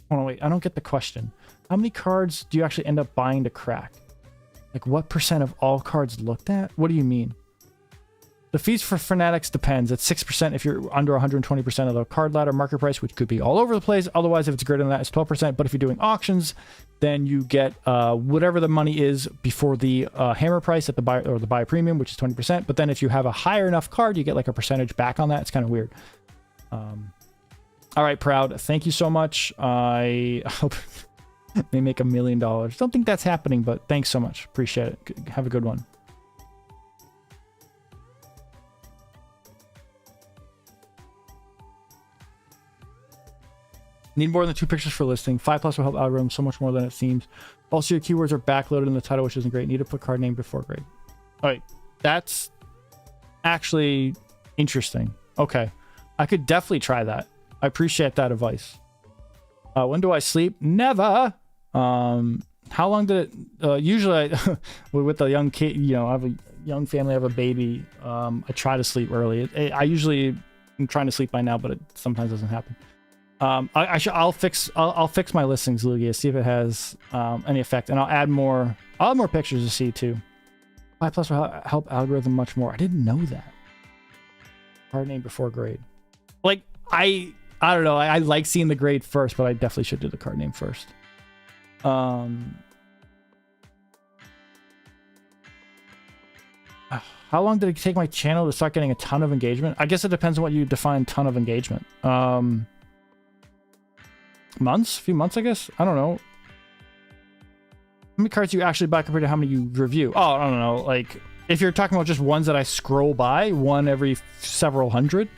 Hold on, wait. I don't get the question. How many cards do you actually end up buying to crack? Like, what percent of all cards looked at? What do you mean? The fees for Fanatics depends. It's 6% if you're under 120% of the card ladder market price, which could be all over the place. Otherwise, if it's greater than that, it's 12%. But if you're doing auctions, then you get whatever the money is before the hammer price at the buy or the buy premium, which is 20%. But then if you have a higher enough card, you get like a percentage back on that. It's kind of weird. All right, Proud. Thank you so much. I hope they make $1 million. Don't think that's happening, but thanks so much. Appreciate it. Have a good one. Need more than 2 pictures for listing. 5+ will help algorithm so much more than it seems. Also, your keywords are backloaded in the title, which isn't great. Need to put card name before grade. All right, that's actually interesting. Okay, I could definitely try that. I appreciate that advice. When do I sleep? Never. How long did it? Usually, with a young kid, you know, I have a young family, I have a baby. I try to sleep early. I usually am trying to sleep by now, but it sometimes doesn't happen. I'll fix my listings, Lugia, see if it has any effect, and I'll add more pictures to see too. 5+ will help algorithm much more. I didn't know that. Card name before grade. Like I don't know. I like seeing the grade first, but I definitely should do the card name first. How long did it take my channel to start getting a ton of engagement? I guess it depends on what you define ton of engagement. Months? A few months, I guess? I don't know. How many cards do you actually buy compared to how many you review? Oh, I don't know. Like, if you're talking about just ones that I scroll by, one every several hundred.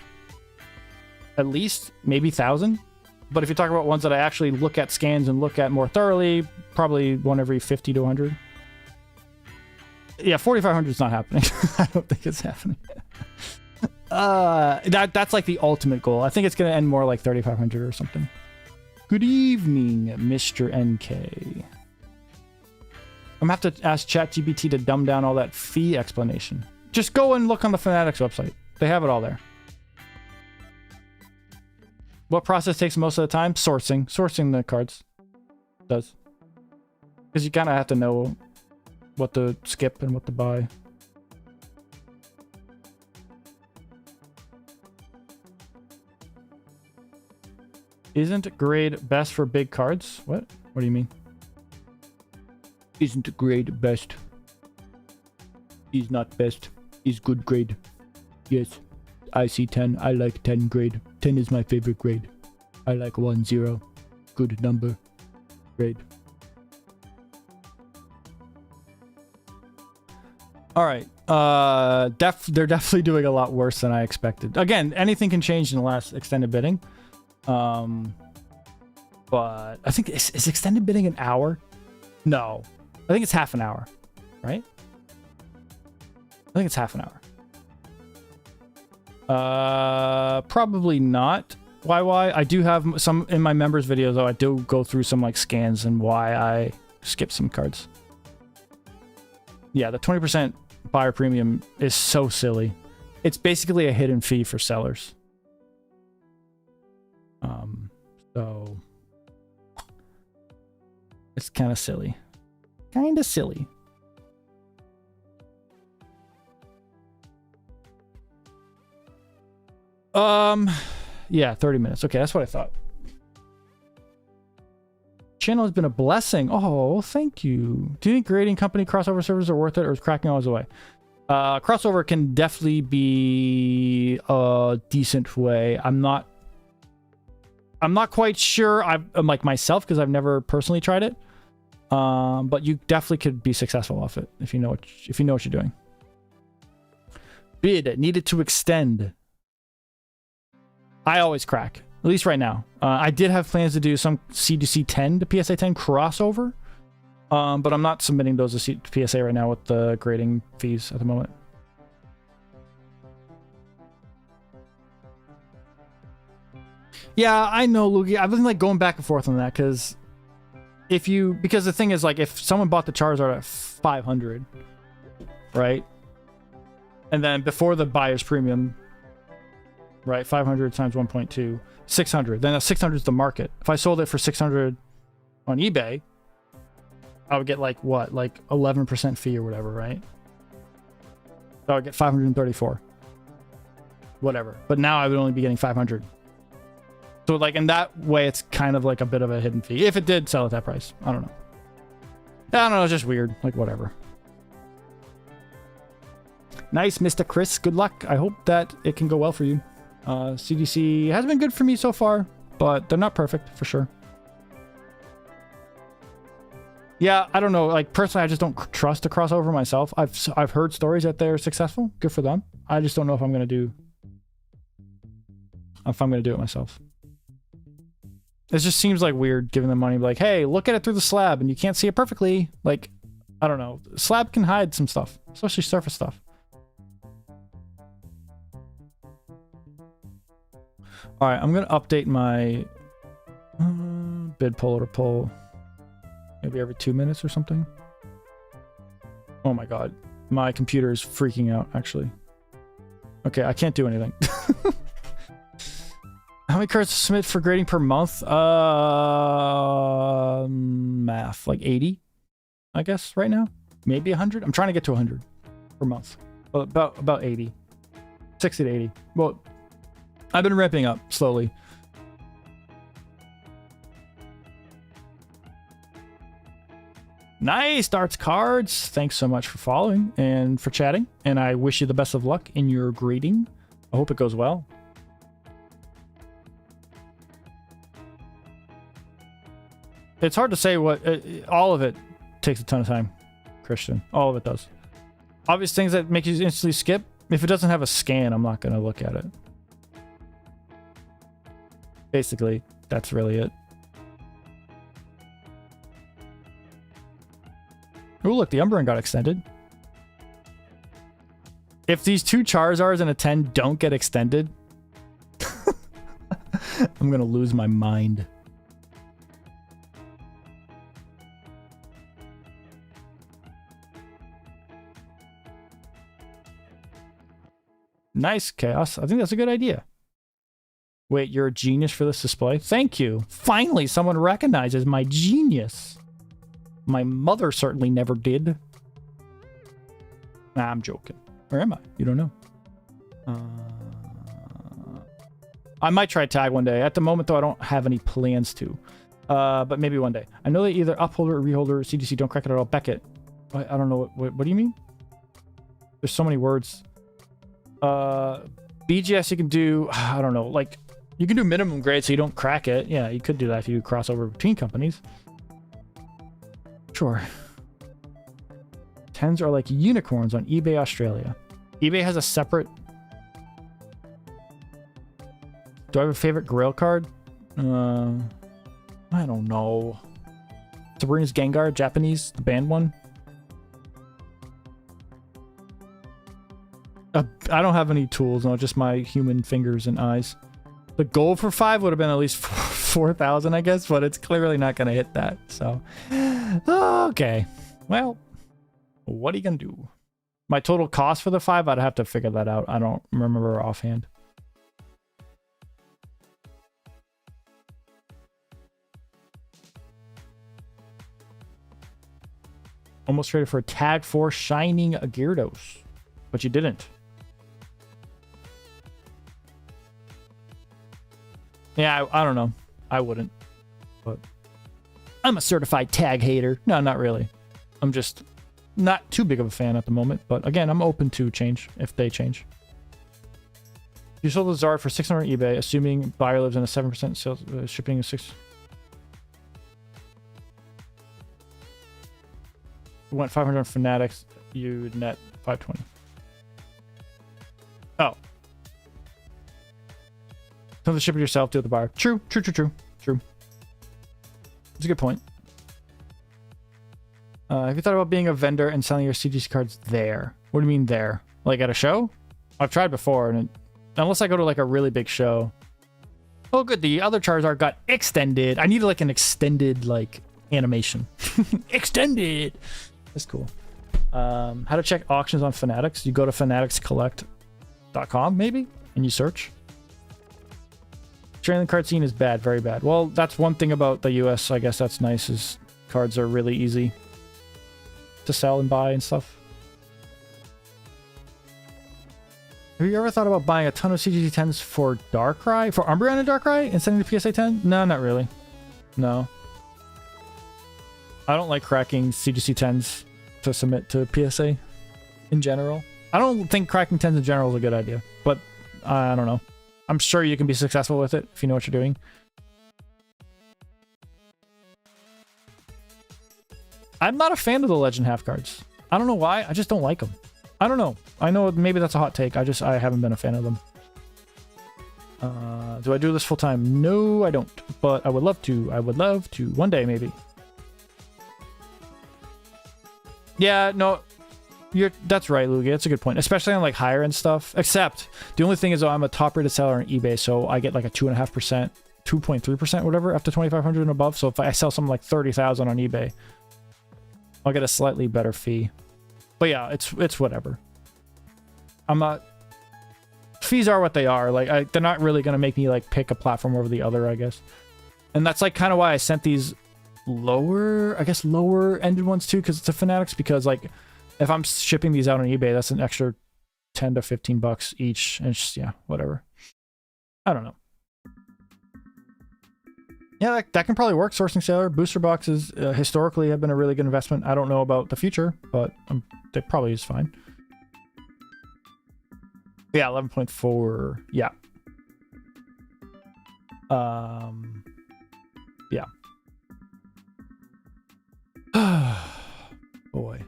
At least, maybe 1,000. But if you're talking about ones that I actually look at scans and look at more thoroughly, probably one every 50 to 100. Yeah, 4,500 is not happening. I don't think it's happening. That's like the ultimate goal. I think it's going to end more like 3,500 or something. Good evening, Mr. NK. I'm going to have to ask ChatGPT to dumb down all that fee explanation. Just go and look on the Fanatics website. They have it all there. What process takes most of the time? Sourcing the cards does. Because you kind of have to know what to skip and what to buy. Isn't grade best for big cards? What? What do you mean? Isn't grade best? Is not best. Is good grade. Yes. I see 10. I like 10 grade. 10 is my favorite grade. I like 1, 0. Good number. Grade. All right. They're definitely doing a lot worse than I expected. Again, anything can change in the last extended bidding. But I think is extended bidding an hour? No, I think it's half an hour, right? I think it's half an hour. Probably not. YY. I do have some in my members video though. I do go through some like scans and why I skip some cards. Yeah, the 20% buyer premium is so silly. It's basically a hidden fee for sellers. So it's kind of silly. Kind of silly. Yeah, 30 minutes. Okay, that's what I thought. Channel has been a blessing. Oh, thank you. Do you think grading company crossover servers are worth it, or is cracking always away? Crossover can definitely be a decent way. I'm not quite sure. I'm like myself because I've never personally tried it. But you definitely could be successful off it if you know what you're doing. Bid needed to extend. I always crack, at least right now. I did have plans to do some CDC 10 to PSA 10 crossover, but I'm not submitting those to PSA right now with the grading fees at the moment. Yeah, I know, Luigi. I've been like going back and forth on that because the thing is, like, if someone bought the Charizard at 500, right, and then before the buyer's premium, right, 500 times 1.2, 600. Then that 600 is the market. If I sold it for 600 on eBay, I would get like what, like 11% fee or whatever, right? So I would get 534, whatever. But now I would only be getting 500. So like in that way, it's kind of like a bit of a hidden fee if it did sell at that price. I don't know. I don't know. It's just weird. Like whatever. Nice, Mr. Chris. Good luck. I hope that it can go well for you. CDC has been good for me so far, but they're not perfect for sure. Yeah, I don't know. Like personally, I just don't trust a crossover myself. I've heard stories that they're successful. Good for them. I just don't know if I'm gonna do it myself. It just seems like weird giving them money. Like, hey, look at it through the slab, and you can't see it perfectly. Like, I don't know. Slab can hide some stuff, especially surface stuff. All right, I'm gonna update my bid pull order pull maybe every 2 minutes or something. Oh my god, my computer is freaking out actually. Okay, I can't do anything. How many cards to submit for grading per month? Math, like 80, I guess right now. Maybe 100. I'm trying to get to 100 per month. About 80, 60 to 80. Well, I've been ramping up slowly. Nice, Darts Cards. Thanks so much for following and for chatting. And I wish you the best of luck in your grading. I hope it goes well. It's hard to say what... all of it takes a ton of time, Christian. All of it does. Obvious things that make you instantly skip. If it doesn't have a scan, I'm not going to look at it. Basically, that's really it. Oh, look, the Umbreon got extended. If these two Charizards and a 10 don't get extended, I'm going to lose my mind. Nice, Chaos. I think that's a good idea. Wait, you're a genius for this display? Thank you. Finally, someone recognizes my genius. My mother certainly never did. Nah, I'm joking. Or am I? You don't know. I might try tag one day. At the moment, though, I don't have any plans to. But maybe one day. I know that either upholder or reholder CDC don't crack it at all. Beckett. I don't know. What do you mean? There's so many words. BGS you can do, I don't know, like you can do minimum grade so you don't crack it. Yeah, you could do that if you cross over between companies. Sure. 10s are like unicorns on eBay Australia. eBay has a separate... Do I have a favorite Grail card? I don't know. Sabrina's Gengar, Japanese, the banned one. I don't have any tools, no, just my human fingers and eyes. The goal for 5 would have been at least 4,000, I guess, but it's clearly not going to hit that. So, okay. Well, what are you going to do? My total cost for the 5, I'd have to figure that out. I don't remember offhand. Almost traded for a tag 4 Shining Gyarados, but you didn't. Yeah, I don't know. I wouldn't. But I'm a certified tag hater. No, not really. I'm just not too big of a fan at the moment. But again, I'm open to change if they change. You sold the Zard for 600 on eBay, assuming buyer lives in a 7% sales shipping of 6. Went 500 on Fanatics. You net 520. Oh. Come to ship it yourself, deal with the buyer. True. That's a good point. Have you thought about being a vendor and selling your CGC cards there? What do you mean there? Like at a show? I've tried before, and unless I go to like a really big show. Oh, good. The other Charizard got extended. I need like an extended like animation. Extended. That's cool. How to check auctions on Fanatics? You go to fanaticscollect.com maybe, and you search. Trading card scene is bad, very bad. Well, that's one thing about the US, I guess that's nice, is cards are really easy to sell and buy and stuff. Have you ever thought about buying a ton of CGC 10s for Darkrai? For Umbreon and Darkrai and sending the PSA 10? No, not really. No. I don't like cracking CGC 10s to submit to PSA in general. I don't think cracking 10s in general is a good idea, but I don't know. I'm sure you can be successful with it if you know what you're doing. I'm not a fan of the Legend half cards. I don't know why. I just don't like them. I don't know. I know maybe that's a hot take. I haven't been a fan of them. Do I do this full time? No, I don't. But I would love to. I would love to. One day, maybe. Yeah, no. That's right, Lugia. That's a good point. Especially on like higher end stuff. Except the only thing is, I'm a top rated seller on eBay, so I get like a 2.5%, 2.3%, whatever, up to 2,500 and above. So if I sell something like 30,000 on eBay, I'll get a slightly better fee. But yeah, it's whatever. I'm not. Fees are what they are. Like they're not really gonna make me like pick a platform over the other, I guess. And that's like kind of why I sent these lower ended ones too, because it's a Fanatics. Because like, if I'm shipping these out on eBay, that's an extra 10 to 15 bucks each. And it's just, yeah, whatever. I don't know. Yeah, that can probably work. Sourcing Sailor. Booster boxes historically have been a really good investment. I don't know about the future, but they probably is fine. Yeah, 11.4. Yeah. Yeah. Boy.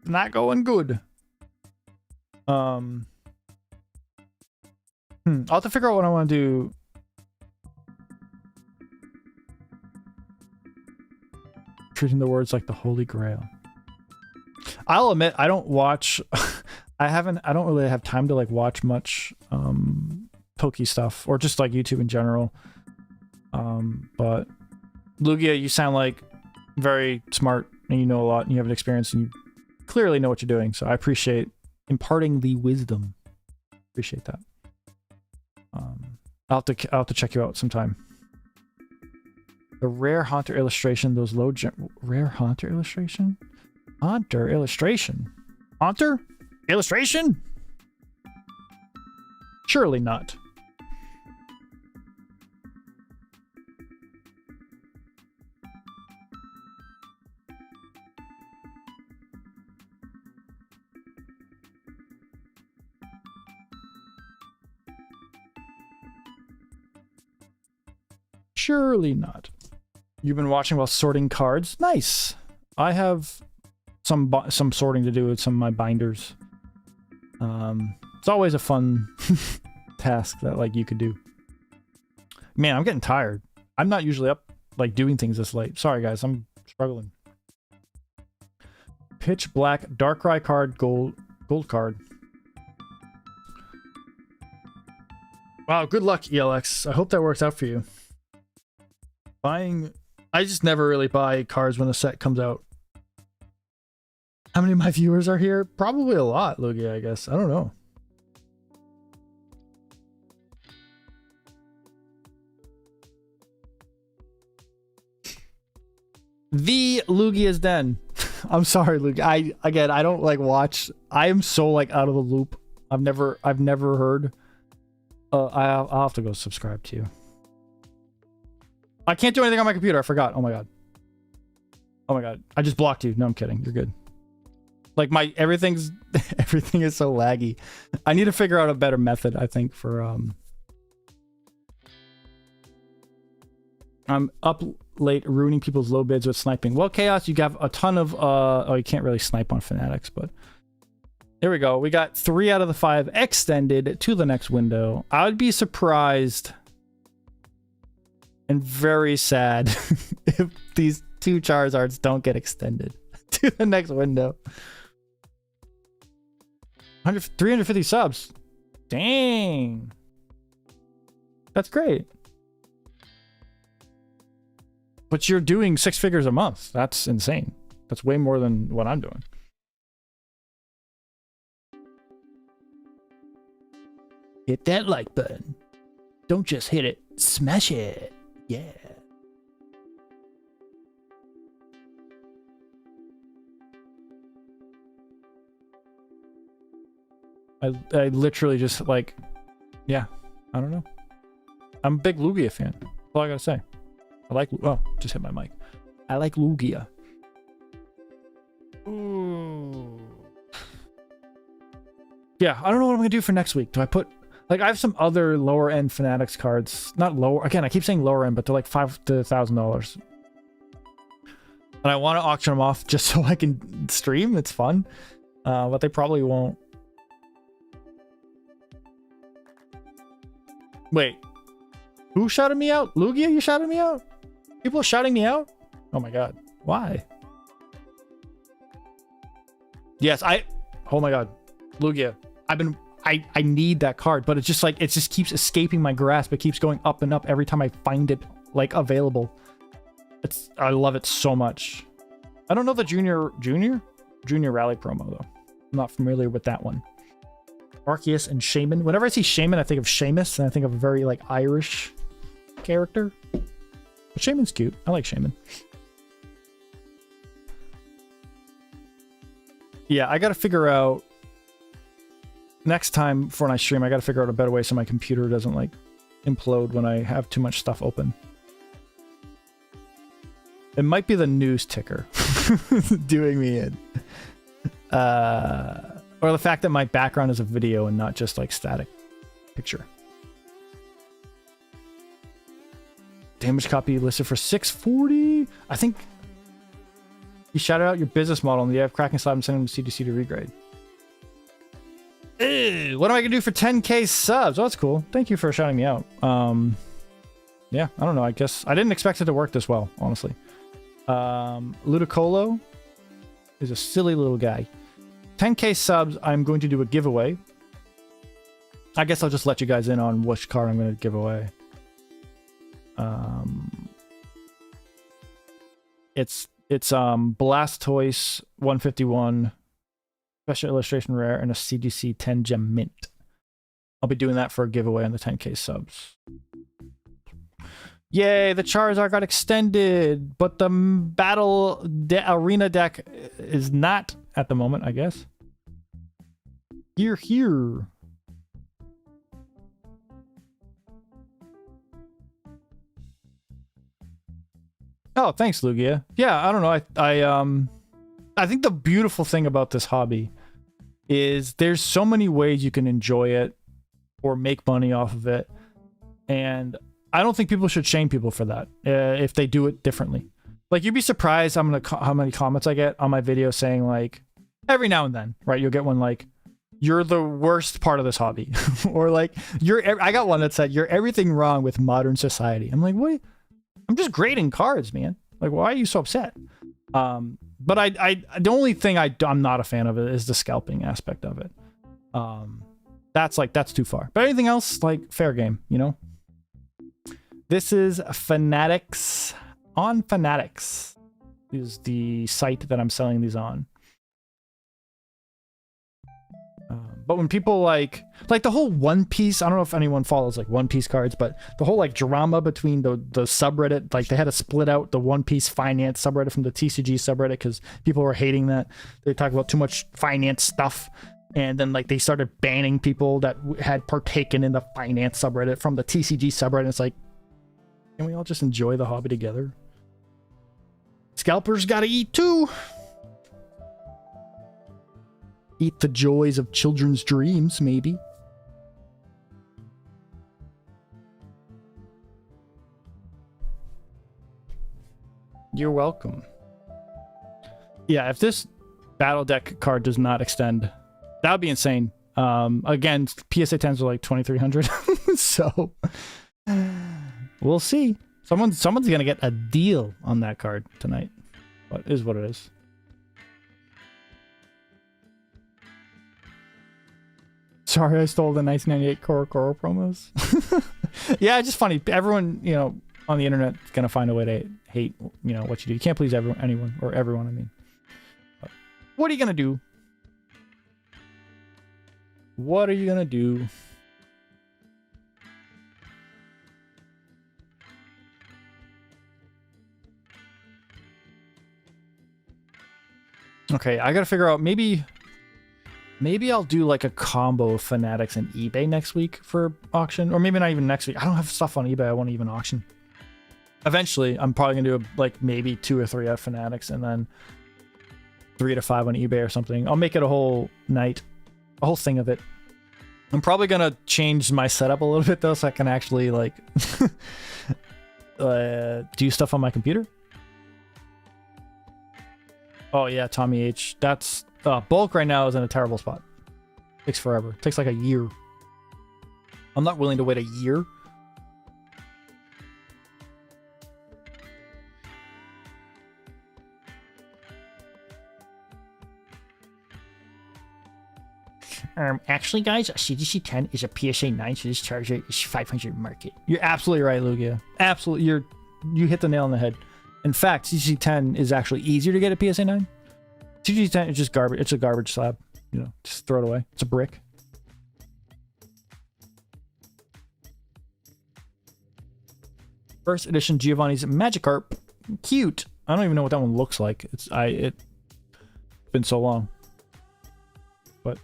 Not going good. I'll have to figure out what I want to do. Treating the words like the Holy Grail. I'll admit, I don't watch. I don't really have time to like watch much Poke stuff or just like YouTube in general. But Lugia, you sound like very smart and you know a lot and you have an experience and you clearly know what you're doing. So I appreciate imparting the wisdom. Appreciate that. I'll have to check you out sometime. The rare Haunter illustration, those low rare Haunter illustration? Haunter illustration? Haunter illustration? Surely not. Surely not. You've been watching while sorting cards. Nice. I have some sorting to do with some of my binders. It's always a fun task that like you could do. Man, I'm getting tired. I'm not usually up like doing things this late. Sorry guys, I'm struggling. pitch black Darkrai card gold card. Wow, good luck, ELX. I hope that works out for you. I just never really buy cards when a set comes out. How many of my viewers are here? Probably a lot, Lugia, I guess. I don't know. The Lugia's Den. I'm sorry, Lugia. I don't like watch. I am so like out of the loop. I've never heard. I'll have to go subscribe to you. I can't do anything on my computer. I forgot. Oh my god. Oh my god. I just blocked you. No, I'm kidding. You're good. Like everything is so laggy. I need to figure out a better method, I think, for I'm up late ruining people's low bids with sniping. Well, Chaos, you got a ton of oh, you can't really snipe on Fanatics, but there we go. We got 3 out of the 5 extended to the next window. I would be surprised and very sad if these 2 Charizards don't get extended to the next window. 350 subs. Dang. That's great. But you're doing 6 figures a month. That's insane. That's way more than what I'm doing. Hit that like button. Don't just hit it. Smash it. Yeah. I literally just like, yeah, I don't know. I'm a big Lugia fan. That's all I gotta say. I like, oh, just hit my mic. I like Lugia. Ooh. Yeah, I don't know what I'm gonna do for next week. Do I put, like, I have some other lower end Fanatics cards. Not lower, again, I keep saying lower end, but they're like $500 to $1,000. And I want to auction them off just so I can stream. It's fun. But they probably won't. Wait. Who shouted me out? Lugia, you shouted me out? People are shouting me out? Oh my god. Why? Yes, oh my god. Lugia. I need that card, but it's just like, it just keeps escaping my grasp. It keeps going up and up every time I find it, like, available. I love it so much. I don't know the Junior Rally promo, though. I'm not familiar with that one. Arceus and Shaman. Whenever I see Shaman, I think of Seamus, and I think of a very, like, Irish character. But Shaman's cute. I like Shaman. Yeah, I gotta figure out... Next time for when I stream, I gotta figure out a better way so my computer doesn't, like, implode when I have too much stuff open. It might be the news ticker doing me in. Or the fact that my background is a video and not just, like, static picture. Damage copy listed for $640. I think you shouted out your business model and you have Kraken Slab and send them to CDC to regrade. Ew, what am I gonna do for 10k subs? Oh, that's cool. Thank you for shouting me out. Yeah, I don't know. I guess I didn't expect it to work this well, honestly. Ludicolo is a silly little guy. 10k subs, I'm going to do a giveaway. I guess I'll just let you guys in on which card I'm going to give away. It's Blastoise 151 special illustration rare and a CDC 10 gem mint. I'll be doing that for a giveaway on the 10k subs. Yay, the Charizard got extended, but the battle arena deck is not at the moment, I guess. Here. Oh, thanks, Lugia. Yeah, I don't know. I think the beautiful thing about this hobby is there's so many ways you can enjoy it or make money off of it, and I don't think people should shame people for that if they do it differently. Like, you'd be surprised how many comments I get on my video saying, like, every now and then, right? You'll get one like, "You're the worst part of this hobby," or like, I got one that said, "You're everything wrong with modern society." I'm like, what? I'm just grading cards, man. Like, why are you so upset? But the only thing I'm not a fan of it is the scalping aspect of it. That's too far. But anything else, like, fair game, you know? This is Fanatics. On Fanatics is the site that I'm selling these on. But when people like the whole One Piece, I don't know if anyone follows like One Piece cards, but the whole like drama between the subreddit, like they had to split out the One Piece finance subreddit from the TCG subreddit because people were hating that. They talk about too much finance stuff. And then like they started banning people that had partaken in the finance subreddit from the TCG subreddit. It's like, can we all just enjoy the hobby together? Scalpers gotta eat too. Eat the joys of children's dreams, maybe. You're welcome. Yeah, if this battle deck card does not extend, that would be insane. Again, PSA 10s are like 2,300, so we'll see. Someone's gonna get a deal on that card tonight. What is what it is. Sorry, I stole the 1998 Koro promos. Yeah, it's just funny. Everyone, you know, on the internet is gonna find a way to hate, you know, what you do. You can't please everyone, I mean. But what are you gonna do? What are you gonna do? Okay, I gotta figure out, maybe I'll do like a combo of Fanatics and eBay next week for auction, or maybe not even next week. I don't have stuff on eBay I want to even auction. Eventually, I'm probably gonna do like maybe 2 or 3 out Fanatics and then 3 to 5 on eBay or something. I'll make it a whole night, a whole thing of it. I'm probably gonna change my setup a little bit though, so I can actually like do stuff on my computer. Oh yeah, Tommy H. That's bulk right now is in a terrible spot. Takes forever. Takes like a year. I'm not willing to wait a year. Actually, guys, a CGC 10 is a PSA 9, so this charger is 500 market. You're absolutely right, Lugia. Absolutely, you hit the nail on the head. In fact, CGC 10 is actually easier to get at PSA 9. CGC 10 is just garbage. It's a garbage slab. You know, just throw it away. It's a brick. First edition Giovanni's Magikarp. Cute. I don't even know what that one looks like. It's been so long. But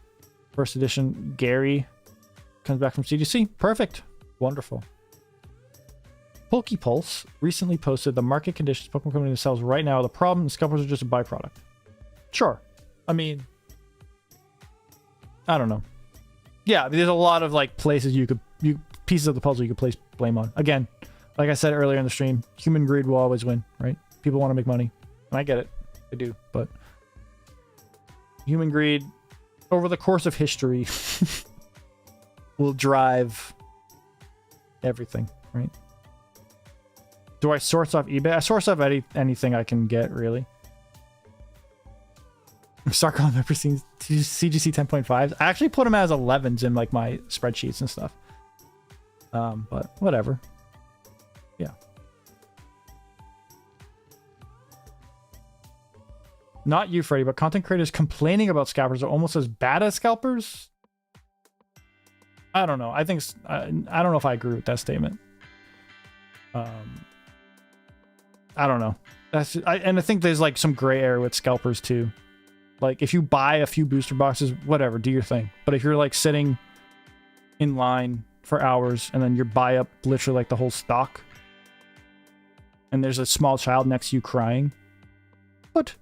first edition Gary comes back from CGC. Perfect. Wonderful. Pokepulse recently posted the market conditions Pokemon Company sells right now. The problem, the scalpers are just a byproduct. Sure. I mean, I don't know. Yeah, there's a lot of like places pieces of the puzzle you could place blame on. Again, like I said earlier in the stream, human greed will always win, right? People want to make money. And I get it. I do. But human greed over the course of history will drive everything, right? Do I source off eBay? I source off anything I can get, really. StarCon never seen CGC 10.5s. I actually put them as 11s in like my spreadsheets and stuff. But whatever. Yeah. Not you, Freddy, but content creators complaining about scalpers are almost as bad as scalpers. I don't know. I think I don't know if I agree with that statement. I don't know. And I think there's like some gray area with scalpers too. Like if you buy a few booster boxes, whatever, do your thing. But if you're like sitting in line for hours and then you buy up literally like the whole stock and there's a small child next to you crying. But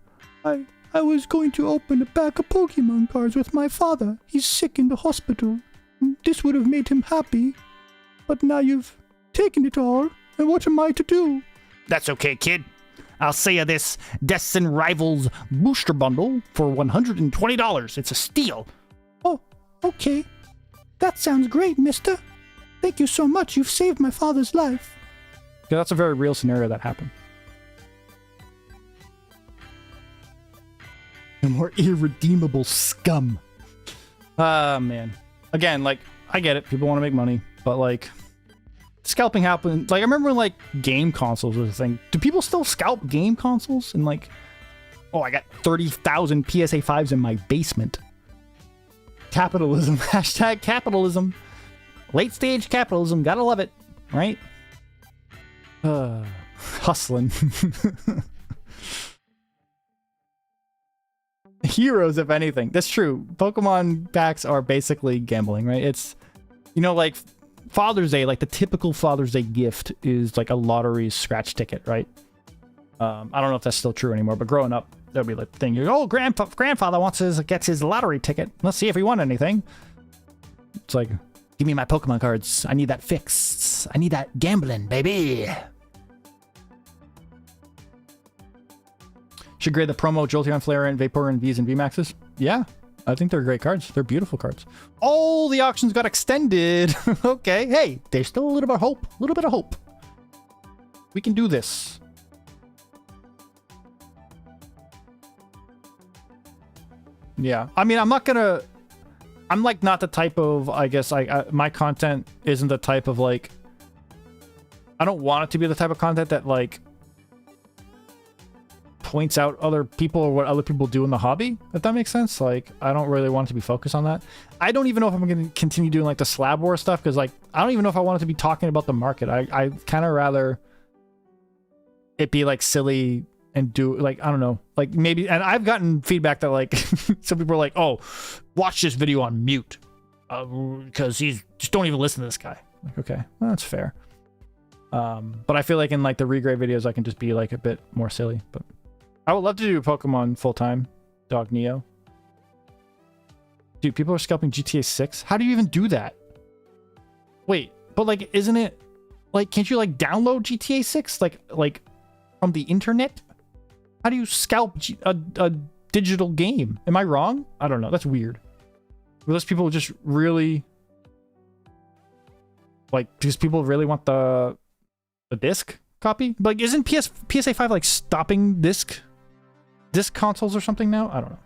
I was going to open a pack of Pokemon cards with my father. He's sick in the hospital. This would have made him happy. But now you've taken it all. And what am I to do? That's okay, kid. I'll sell you this Destin Rivals booster bundle for $120. It's a steal. Oh, okay. That sounds great, mister. Thank you so much. You've saved my father's life. Yeah, that's a very real scenario that happened. The more irredeemable scum. Ah, man. Again, like, I get it. People want to make money, but like, scalping happened. Like, I remember when, like, game consoles was a thing. Do people still scalp game consoles? And like, oh, I got 30,000 PSA 5s in my basement. Capitalism. Hashtag capitalism. Late stage capitalism. Gotta love it. Right? Hustling. Heroes, if anything. That's true. Pokemon packs are basically gambling, right? It's, you know, like Father's Day, like the typical Father's Day gift is like a lottery scratch ticket, right? I don't know if that's still true anymore, but growing up, that would be like the thing. You're, oh, grandfather gets his lottery ticket. Let's see if he won anything. It's like, give me my Pokemon cards. I need that fix. I need that gambling, baby. Should grade the promo Jolteon, Flareon, Vaporeon, Vs, and VMAXs. Yeah, I think they're great cards. They're beautiful cards. Oh, the auctions got extended. Okay, hey, there's still a little bit of hope. A little bit of hope. We can do this. Yeah, I mean, I'm like not the type of, I guess, my content isn't the type of like, I don't want it to be the type of content that like points out other people or what other people do in the hobby, if that makes sense. Like, I don't really want it to be focused on that. I don't even know if I'm going to continue doing like the Slab War stuff, because like, I don't even know if I want it to be talking about the market. I kind of rather it be like silly and do like, I don't know, like maybe, and I've gotten feedback that like some people are like, oh, watch this video on mute because he's just don't even listen to this guy. Like, okay, well, that's fair. But I feel like in like the regrade videos I can just be like a bit more silly. But I would love to do Pokemon full-time. Dog Neo. Dude, people are scalping GTA 6. How do you even do that? Wait, but like, isn't it like, can't you like download GTA 6 like from the internet? How do you scalp a digital game? Am I wrong? I don't know. That's weird. Were those people just really like, because people really want the disc copy? Like, isn't PSA 5 like stopping disc consoles or something now? I don't know.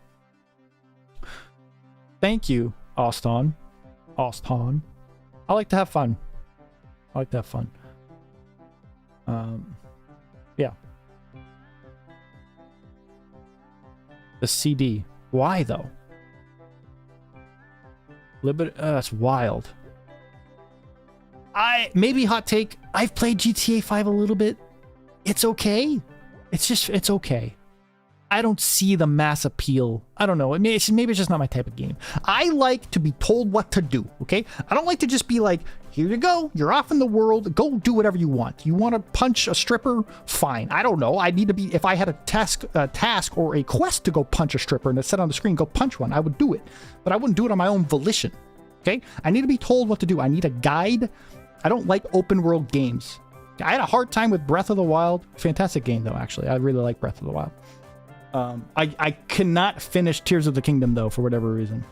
Thank you, Austin. I like to have fun. Yeah. The CD. Why though? That's wild. Maybe hot take. I've played GTA 5 a little bit. It's okay. It's okay. I don't see the mass appeal. I don't know. Maybe it's just not my type of game. I like to be told what to do, okay? I don't like to just be like, here you go. You're off in the world. Go do whatever you want. You want to punch a stripper? Fine. I don't know. I need to be, if I had a task or a quest to go punch a stripper and it said on the screen, go punch one, I would do it. But I wouldn't do it on my own volition, okay? I need to be told what to do. I need a guide. I don't like open world games. I had a hard time with Breath of the Wild. Fantastic game though, actually. I really like Breath of the Wild. I cannot finish Tears of the Kingdom though, for whatever reason.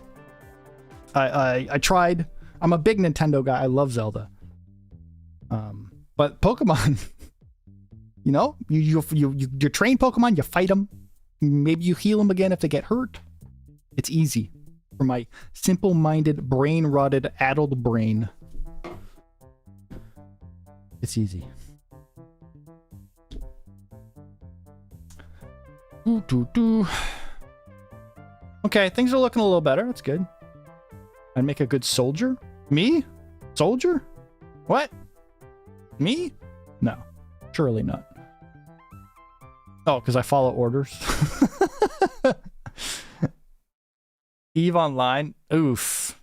I tried. I'm a big Nintendo guy. I love Zelda. But Pokemon, you know, you train Pokemon, you fight them. Maybe you heal them again if they get hurt. It's easy for my simple-minded, brain-rotted, addled brain. It's easy. Okay, things are looking a little better. That's good. I'd make a good soldier. Me? Soldier? What? Me? No. Surely not. Oh, because I follow orders. EVE Online? Oof.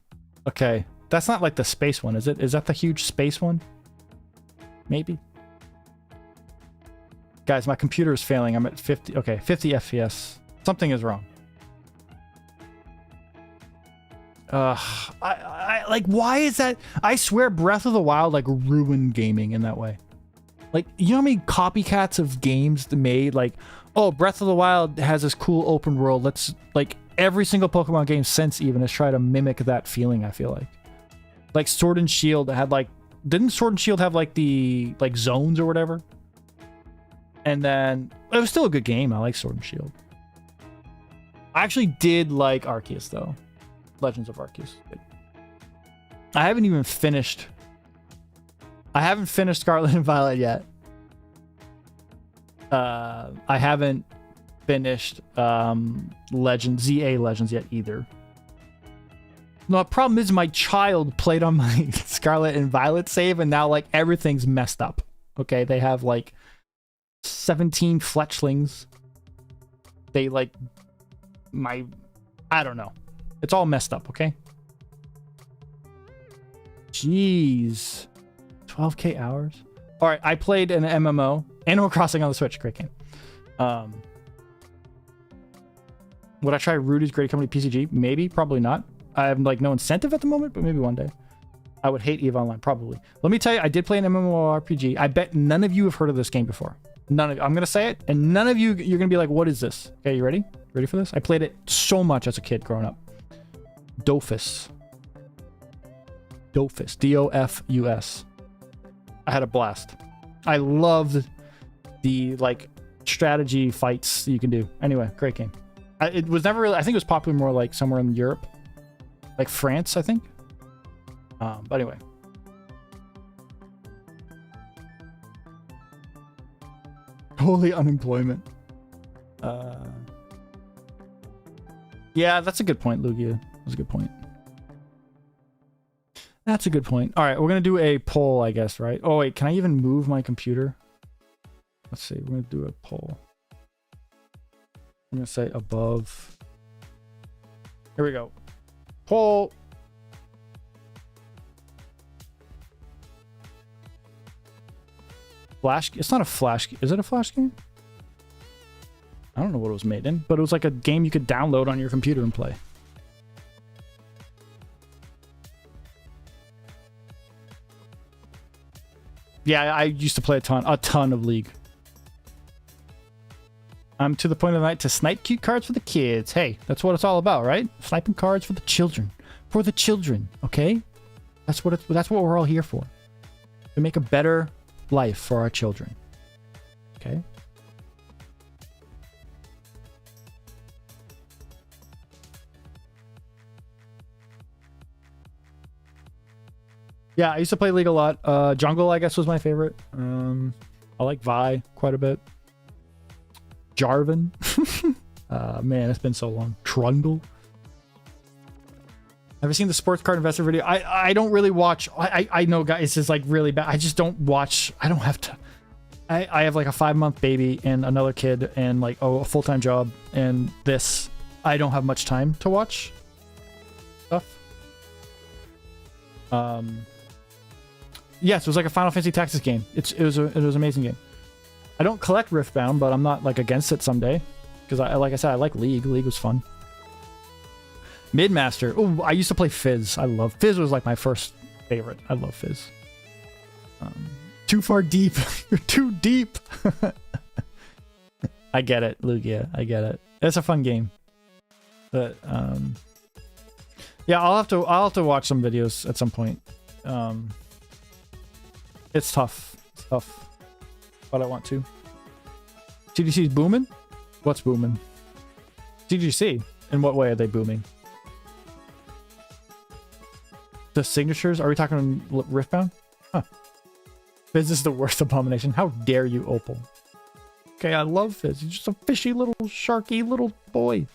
Okay. That's not like the space one, is it? Is that the huge space one? Maybe. Guys, my computer is failing. I'm at 50. Okay, 50 FPS. Something is wrong. I like, why is that? I swear Breath of the Wild like ruined gaming in that way. Like, you know how many copycats of games made? Like, oh, Breath of the Wild has this cool open world. Let's, like, every single Pokemon game since even has tried to mimic that feeling, I feel like. Like, Sword and Shield had like, didn't Sword and Shield have like the, like, zones or whatever? And then, it was still a good game. I like Sword and Shield. I actually did like Arceus though. Legends of Arceus. I haven't even finished. I haven't finished Scarlet and Violet yet. I haven't finished ZA Legends yet either. No, the problem is my child played on my Scarlet and Violet save, and now like everything's messed up. Okay, they have like 17 fletchlings. They like I don't know. It's all messed up, okay? Jeez. 12k hours? Alright, I played an MMO. Animal Crossing on the Switch, great game. Would I try Rudy's Great Company PCG? Maybe, probably not. I have like no incentive at the moment, but maybe one day. I would hate EVE Online, probably. Let me tell you, I did play an MMORPG. I bet none of you have heard of this game before. None of you. I'm gonna say it, and none of you, you're gonna be like, what is this? Okay, you ready? Ready for this? I played it so much as a kid growing up. Dofus. Dofus. D-O-F-U-S. I had a blast. I loved the like strategy fights you can do. Anyway, great game. It was never really, I think it was popular more like somewhere in Europe, like France, I think. But anyway. Holy unemployment. Yeah, that's a good point, Lugia. That's a good point. That's a good point. All right, we're going to do a poll, I guess, right? Oh, wait, can I even move my computer? Let's see, we're going to do a poll. I'm going to say above. Here we go. Poll. Flash. It's not a Flash. Is it a Flash game? I don't know what it was made in, but it was like a game you could download on your computer and play. Yeah, I used to play a ton of League. I'm to the point of the night to snipe cute cards for the kids. Hey, that's what it's all about, right? Sniping cards for the children. For the children, okay? That's what we're all here for. To make a better life for our children. Okay? Yeah, I used to play League a lot. Jungle, I guess, was my favorite. I like Vi quite a bit. Jarvan. Man, it's been so long. Trundle. Have you seen the sports card investor video? I don't really watch. I know, guys, this is like really bad. I just don't watch. I don't have to. I have like a 5-month baby and another kid and like a full-time job and this. I don't have much time to watch stuff. Yes, it was like a Final Fantasy Tactics game. It was an amazing game. I don't collect Riftbound, but I'm not like against it someday because like I said, I like League. League was fun. Midmaster. Oh, I used to play Fizz. I love Fizz. Was like my first favorite. I love Fizz. Too far deep. You're too deep. I get it, Lugia. I get it. It's a fun game. But yeah, I'll have to watch some videos at some point. It's tough. It's tough. But I want to. TGC's booming? What's booming? TGC? In what way are they booming? The signatures? Are we talking Riftbound? Huh. Fizz is the worst abomination. How dare you, Opal? Okay, I love Fizz. He's just a fishy little sharky little boy.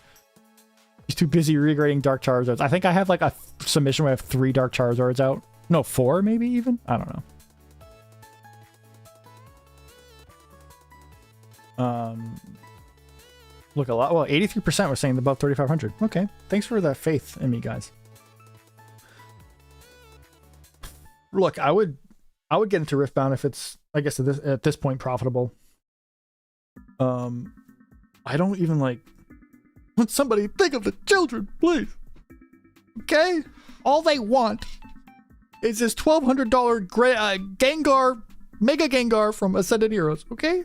He's too busy regrading Dark Charizards. I think I have like a submission where I have 3 Dark Charizards out. No, 4 maybe even? I don't know. Look, a lot. Well, 83% were saying above 3,500. Okay, thanks for that faith in me, guys. Look, I would get into Riftbound if it's, I guess, at this point profitable. I don't even like. Would somebody think of the children, please? Okay, all they want is this $1,200 Gengar, Mega Gengar from Ascended Heroes. Okay,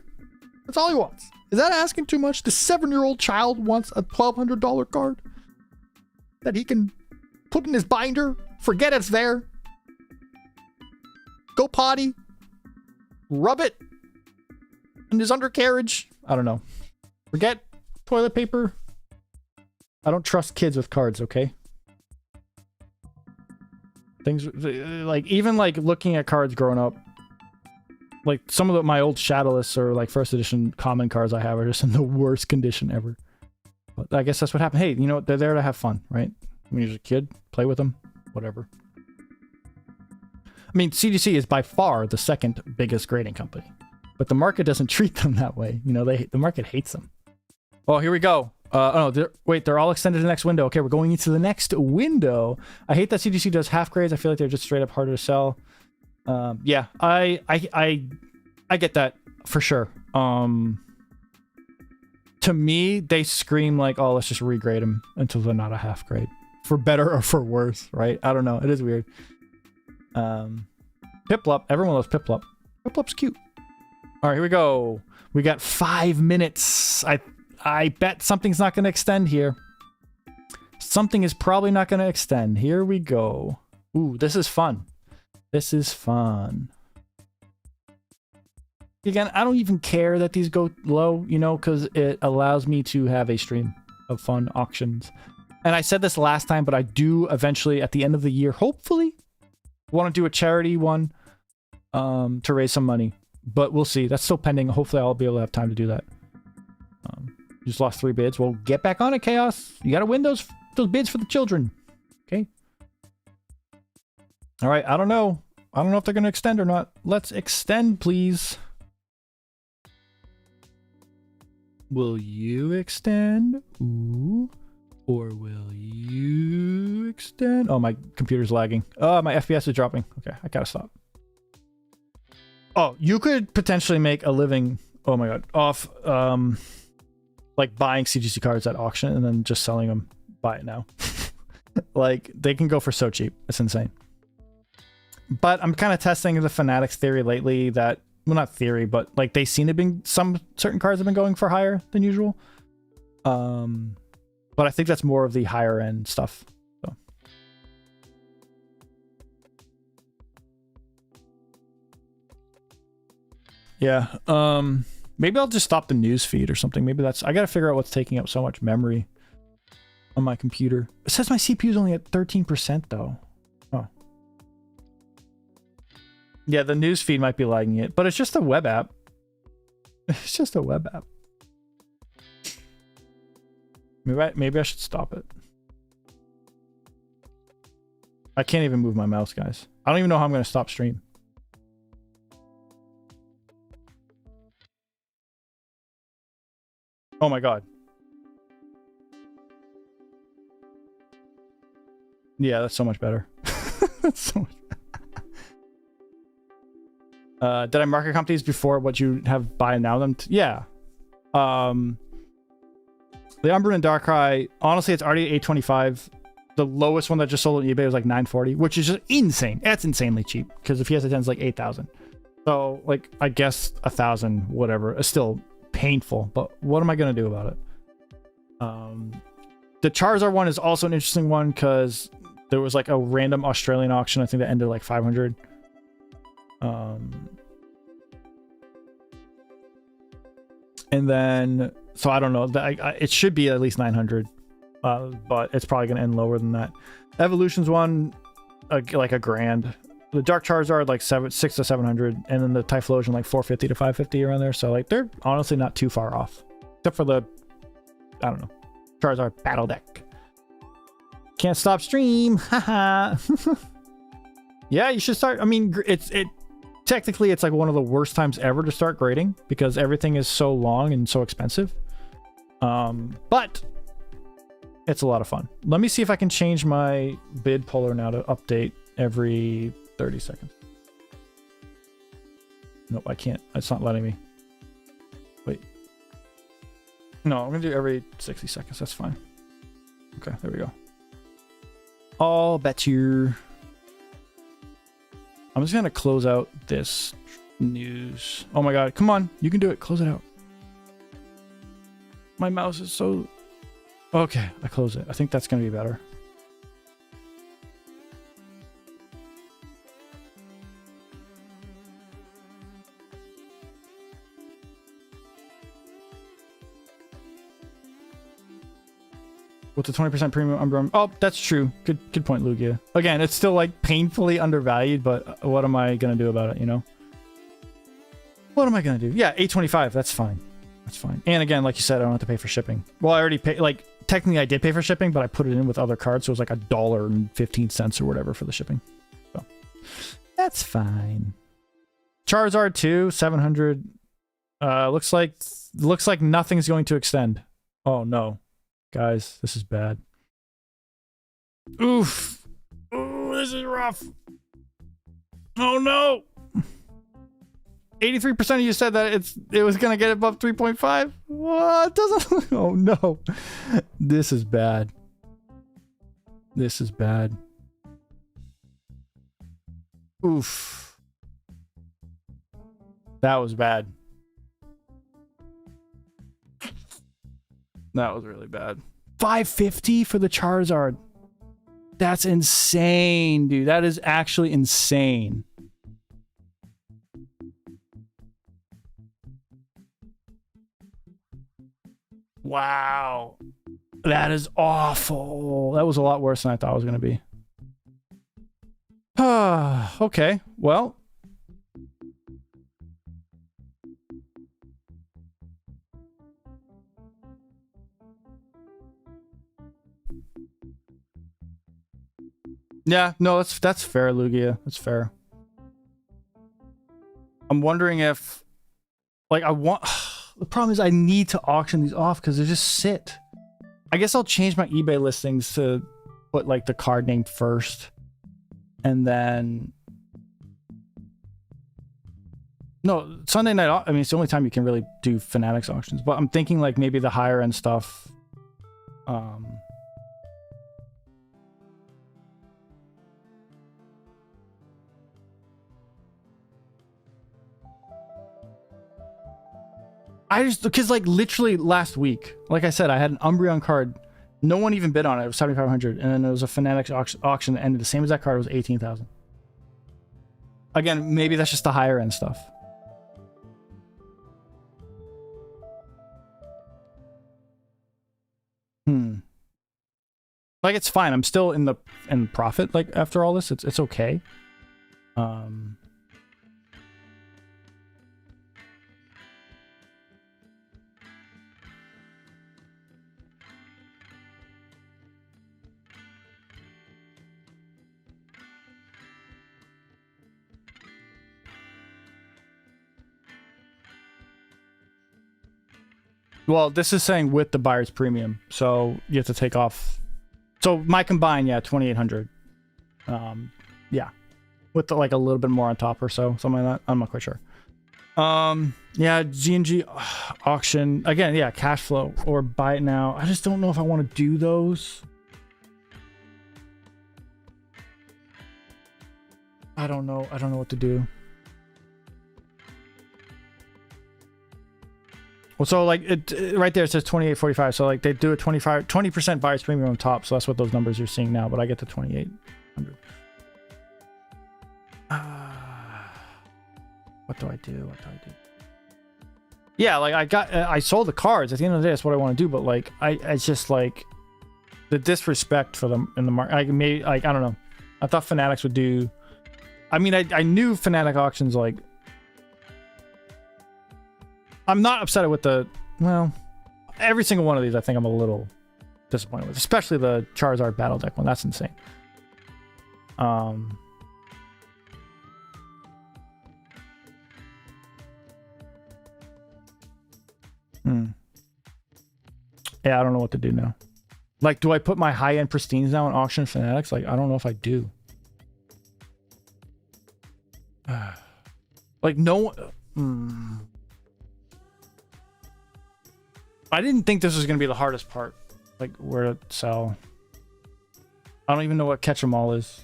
that's all he wants. Is that asking too much? The 7-year-old child wants a $1,200 card that he can put in his binder, forget it's there, go potty, rub it in his undercarriage. I don't know. Forget toilet paper. I don't trust kids with cards, okay? Things like even like looking at cards growing up, like some of my old Shadowless or like first edition common cards I have are just in the worst condition ever. But I guess that's what happened. Hey, you know what? They're there to have fun, right? When you're a kid, play with them, whatever. I mean, CGC is by far the second biggest grading company, but the market doesn't treat them that way. You know, the market hates them. Oh, here we go. Oh, they're all extended to the next window. Okay, we're going into the next window. I hate that CGC does half grades. I feel like they're just straight up harder to sell. Yeah, I get that for sure. To me, they scream like, oh, let's just regrade them until they're not a half grade, for better or for worse, right? I don't know. It is weird. Piplup. Everyone loves Piplup. Piplup's cute. All right, here we go. We got 5 minutes. I bet something's not going to extend here. Something is probably not going to extend. Here we go. Ooh, this is fun. This is fun. Again, I don't even care that these go low, you know, because it allows me to have a stream of fun auctions. And I said this last time, but I do eventually, at the end of the year, hopefully, want to do a charity one to raise some money. But we'll see. That's still pending. Hopefully, I'll be able to have time to do that. Just lost 3 bids. Well, get back on it, Chaos. You got to win those bids for the children. Okay. All right. I don't know. I don't know if they're going to extend or not. Let's extend, please. Will you extend? Ooh. Or will you extend? Oh, my computer's lagging. Oh, my FPS is dropping. Okay, I gotta stop. Oh, you could potentially make a living, oh my god, off like buying CGC cards at auction and then just selling them. Buy it now. Like, they can go for so cheap. It's insane. But I'm kind of testing the Fanatics theory lately that, well, not theory, but like they seem to be, some certain cards have been going for higher than usual. But I think that's more of the higher end stuff. So. Yeah. Maybe I'll just stop the news feed or something. Maybe that's, I gotta figure out what's taking up so much memory on my computer. It says my CPU is only at 13% though. Oh. Yeah, the news feed might be lagging it, but it's just a web app. It's just a web app. Maybe I should stop it. I can't even move my mouse, guys. I don't even know how I'm going to stop stream. Oh my god. Yeah, that's so much better. That's so much better. Did I market companies before what you have buy now them? Yeah. The Umbran and Darkrai, honestly, it's already 825. The lowest one that just sold on eBay was like 940, which is just insane. That's insanely cheap because if he has a 10, it's like 8,000. So, like, I guess 1,000, whatever, is still painful. But what am I going to do about it? The Charizard one is also an interesting one because there was like a random Australian auction, I think that ended like 500. And then, so I don't know, it should be at least 900, but it's probably going to end lower than that. Evolutions one, like a grand. The Dark Charizard like 600 to 700, and then the Typhlosion like 450 to 550 around there. So like they're honestly not too far off, except for the, I don't know, Charizard Battle Deck. Can't stop stream, haha. Yeah, you should start. I mean, technically it's like one of the worst times ever to start grading because everything is so long and so expensive. But it's a lot of fun. Let me see if I can change my bid puller now to update every 30 seconds. Nope, I can't. It's not letting me. Wait. No, I'm gonna do every 60 seconds. That's fine. Okay, there we go. I'll bet you. I'm just gonna close out this news. Oh my god, come on, you can do it. Close it out. My mouse is so... Okay, I close it. I think that's gonna be better. with the 20% premium Umbreon. Oh, that's true. Good point, Lugia. Again, it's still like painfully undervalued, but what am I gonna do about it? You know. What am I gonna do? Yeah, $8.25. That's fine. That's fine. And again, like you said, I don't have to pay for shipping. Well, I already paid. Like technically, I did pay for shipping, but I put it in with other cards, so it was like $1.15 or whatever for the shipping. So that's fine. Charizard 2, 700. Looks like nothing's going to extend. Oh no, guys, this is bad. Oof. Ooh, this is rough. Oh no. 83% of you said that it was gonna get above 3.5. What? Doesn't? Oh no, this is bad. This is bad. Oof. That was bad. That was really bad. 550 for the Charizard. That's insane, dude. That is actually insane. Wow. That is awful. That was a lot worse than I thought it was going to be. Okay. Well. Yeah, no, that's fair, Lugia. That's fair. I'm wondering if, like, the problem is I need to auction these off because they just sit. I guess I'll change my eBay listings to put like the card name first, and then no, Sunday night. I mean, it's the only time you can really do Fanatics auctions. But I'm thinking like maybe the higher end stuff. I just, because like literally last week, like I said, I had an Umbreon card. No one even bid on it. It was 7,500. And then there was a Fanatics auction that ended the same as that card. It was 18,000. Again, maybe that's just the higher end stuff. Like it's fine. I'm still in profit. Like after all this, it's okay. Well, this is saying with the buyer's premium, so you have to take off. So my combined, yeah, 2,800. Yeah, with like a little bit more on top or so, something like that. I'm not quite sure. Yeah, G&G auction again. Yeah, cash flow or buy it now. I just don't know if I want to do those. I don't know. I don't know what to do. Well, so like it right there, it says 28.45. So like they do a 20% buyer's premium on top. So that's what those numbers you're seeing now. But I get the 2,800. What do I do? What do I do? Yeah, like I sold the cards. At the end of the day, that's what I want to do. But like it's just like the disrespect for them in the market. I don't know. I thought Fanatics would do. I mean, I knew Fanatic auctions like. I'm not upset with well, every single one of these I think I'm a little disappointed with, especially the Charizard Battle Deck one. That's insane. Yeah, I don't know what to do now. Like, do I put my high-end Pristines now in auction Fanatics? Like, I don't know if I do. Like, no one... I didn't think this was going to be the hardest part. Like, where to sell. I don't even know what Catch 'em All is.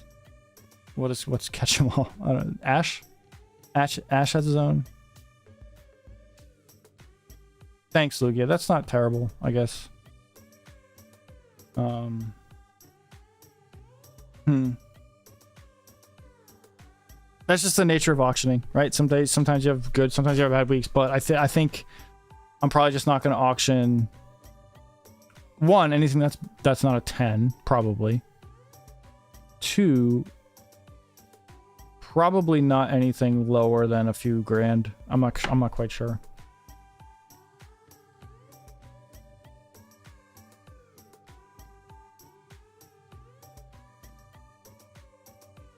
What's Catch 'em All? I don't know. Ash has his own. Thanks, Lugia. That's not terrible, I guess. That's just the nature of auctioning, right? Some days, sometimes you have good, sometimes you have bad weeks. But I think I'm probably just not going to auction one, anything that's not a 10, probably. Two, probably not anything lower than a few grand. I'm not quite sure.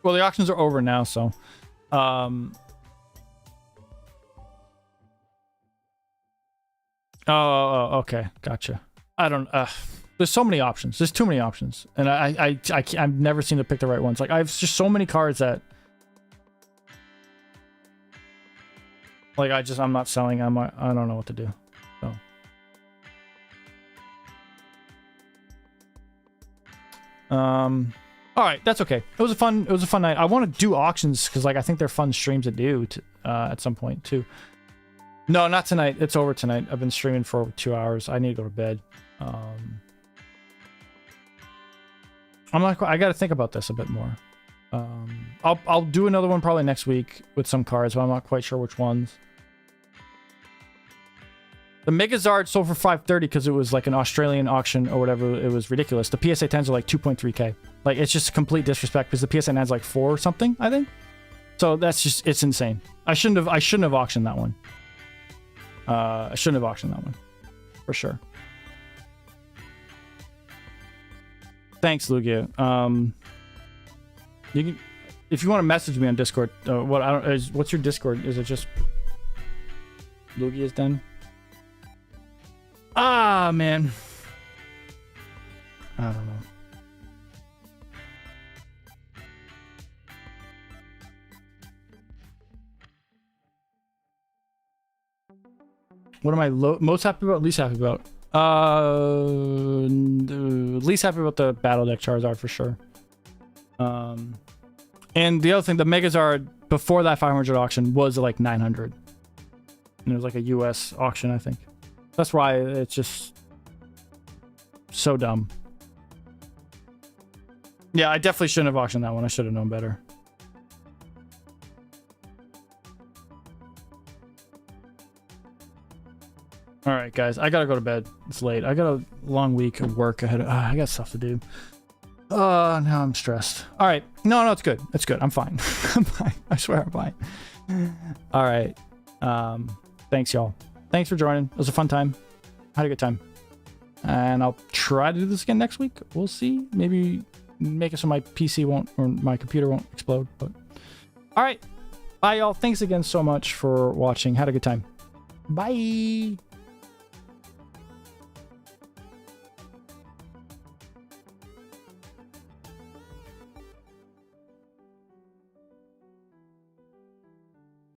Well, the auctions are over now, so Oh, okay, gotcha. I don't. There's so many options. There's too many options, and I've never seen to pick the right ones. Like I've just so many cards that, like I'm not selling. I don't know what to do. So. All right, that's okay. It was a fun night. I want to do auctions because like I think they're fun streams to do at some point too. No, not tonight. It's over tonight. I've been streaming for over 2 hours. I need to go to bed. I'm not. I got to think about this a bit more. I'll do another one probably next week with some cards, but I'm not quite sure which ones. The Megazard sold for $530 because it was like an Australian auction or whatever. It was ridiculous. The PSA 10s are like 2.3K. Like it's just complete disrespect because the PSA 9's like 4 or something, I think. So that's just, it's insane. I shouldn't have auctioned that one. I shouldn't have auctioned that one for sure. Thanks, Lugia. You can, if you want to message me on Discord, what's your Discord? Is it just Lugia's Den? Ah, man. I don't know. What am I most happy about? Least happy about? Least happy about the Battle Deck Charizard for sure. And the other thing, the Megazard before that 500 auction was like 900. And it was like a US auction, I think. That's why it's just so dumb. Yeah, I definitely shouldn't have auctioned that one. I should have known better. All right, guys, I gotta go to bed. It's late. I got a long week of work ahead. I got stuff to do. Now I'm stressed. All right, no, it's good. It's good. I'm fine. I'm fine. I swear I'm fine. All right. Thanks, y'all. Thanks for joining. It was a fun time. Had a good time. And I'll try to do this again next week. We'll see. Maybe make it so my PC won't, or my computer won't explode. But all right. Bye, y'all. Thanks again so much for watching. Had a good time. Bye.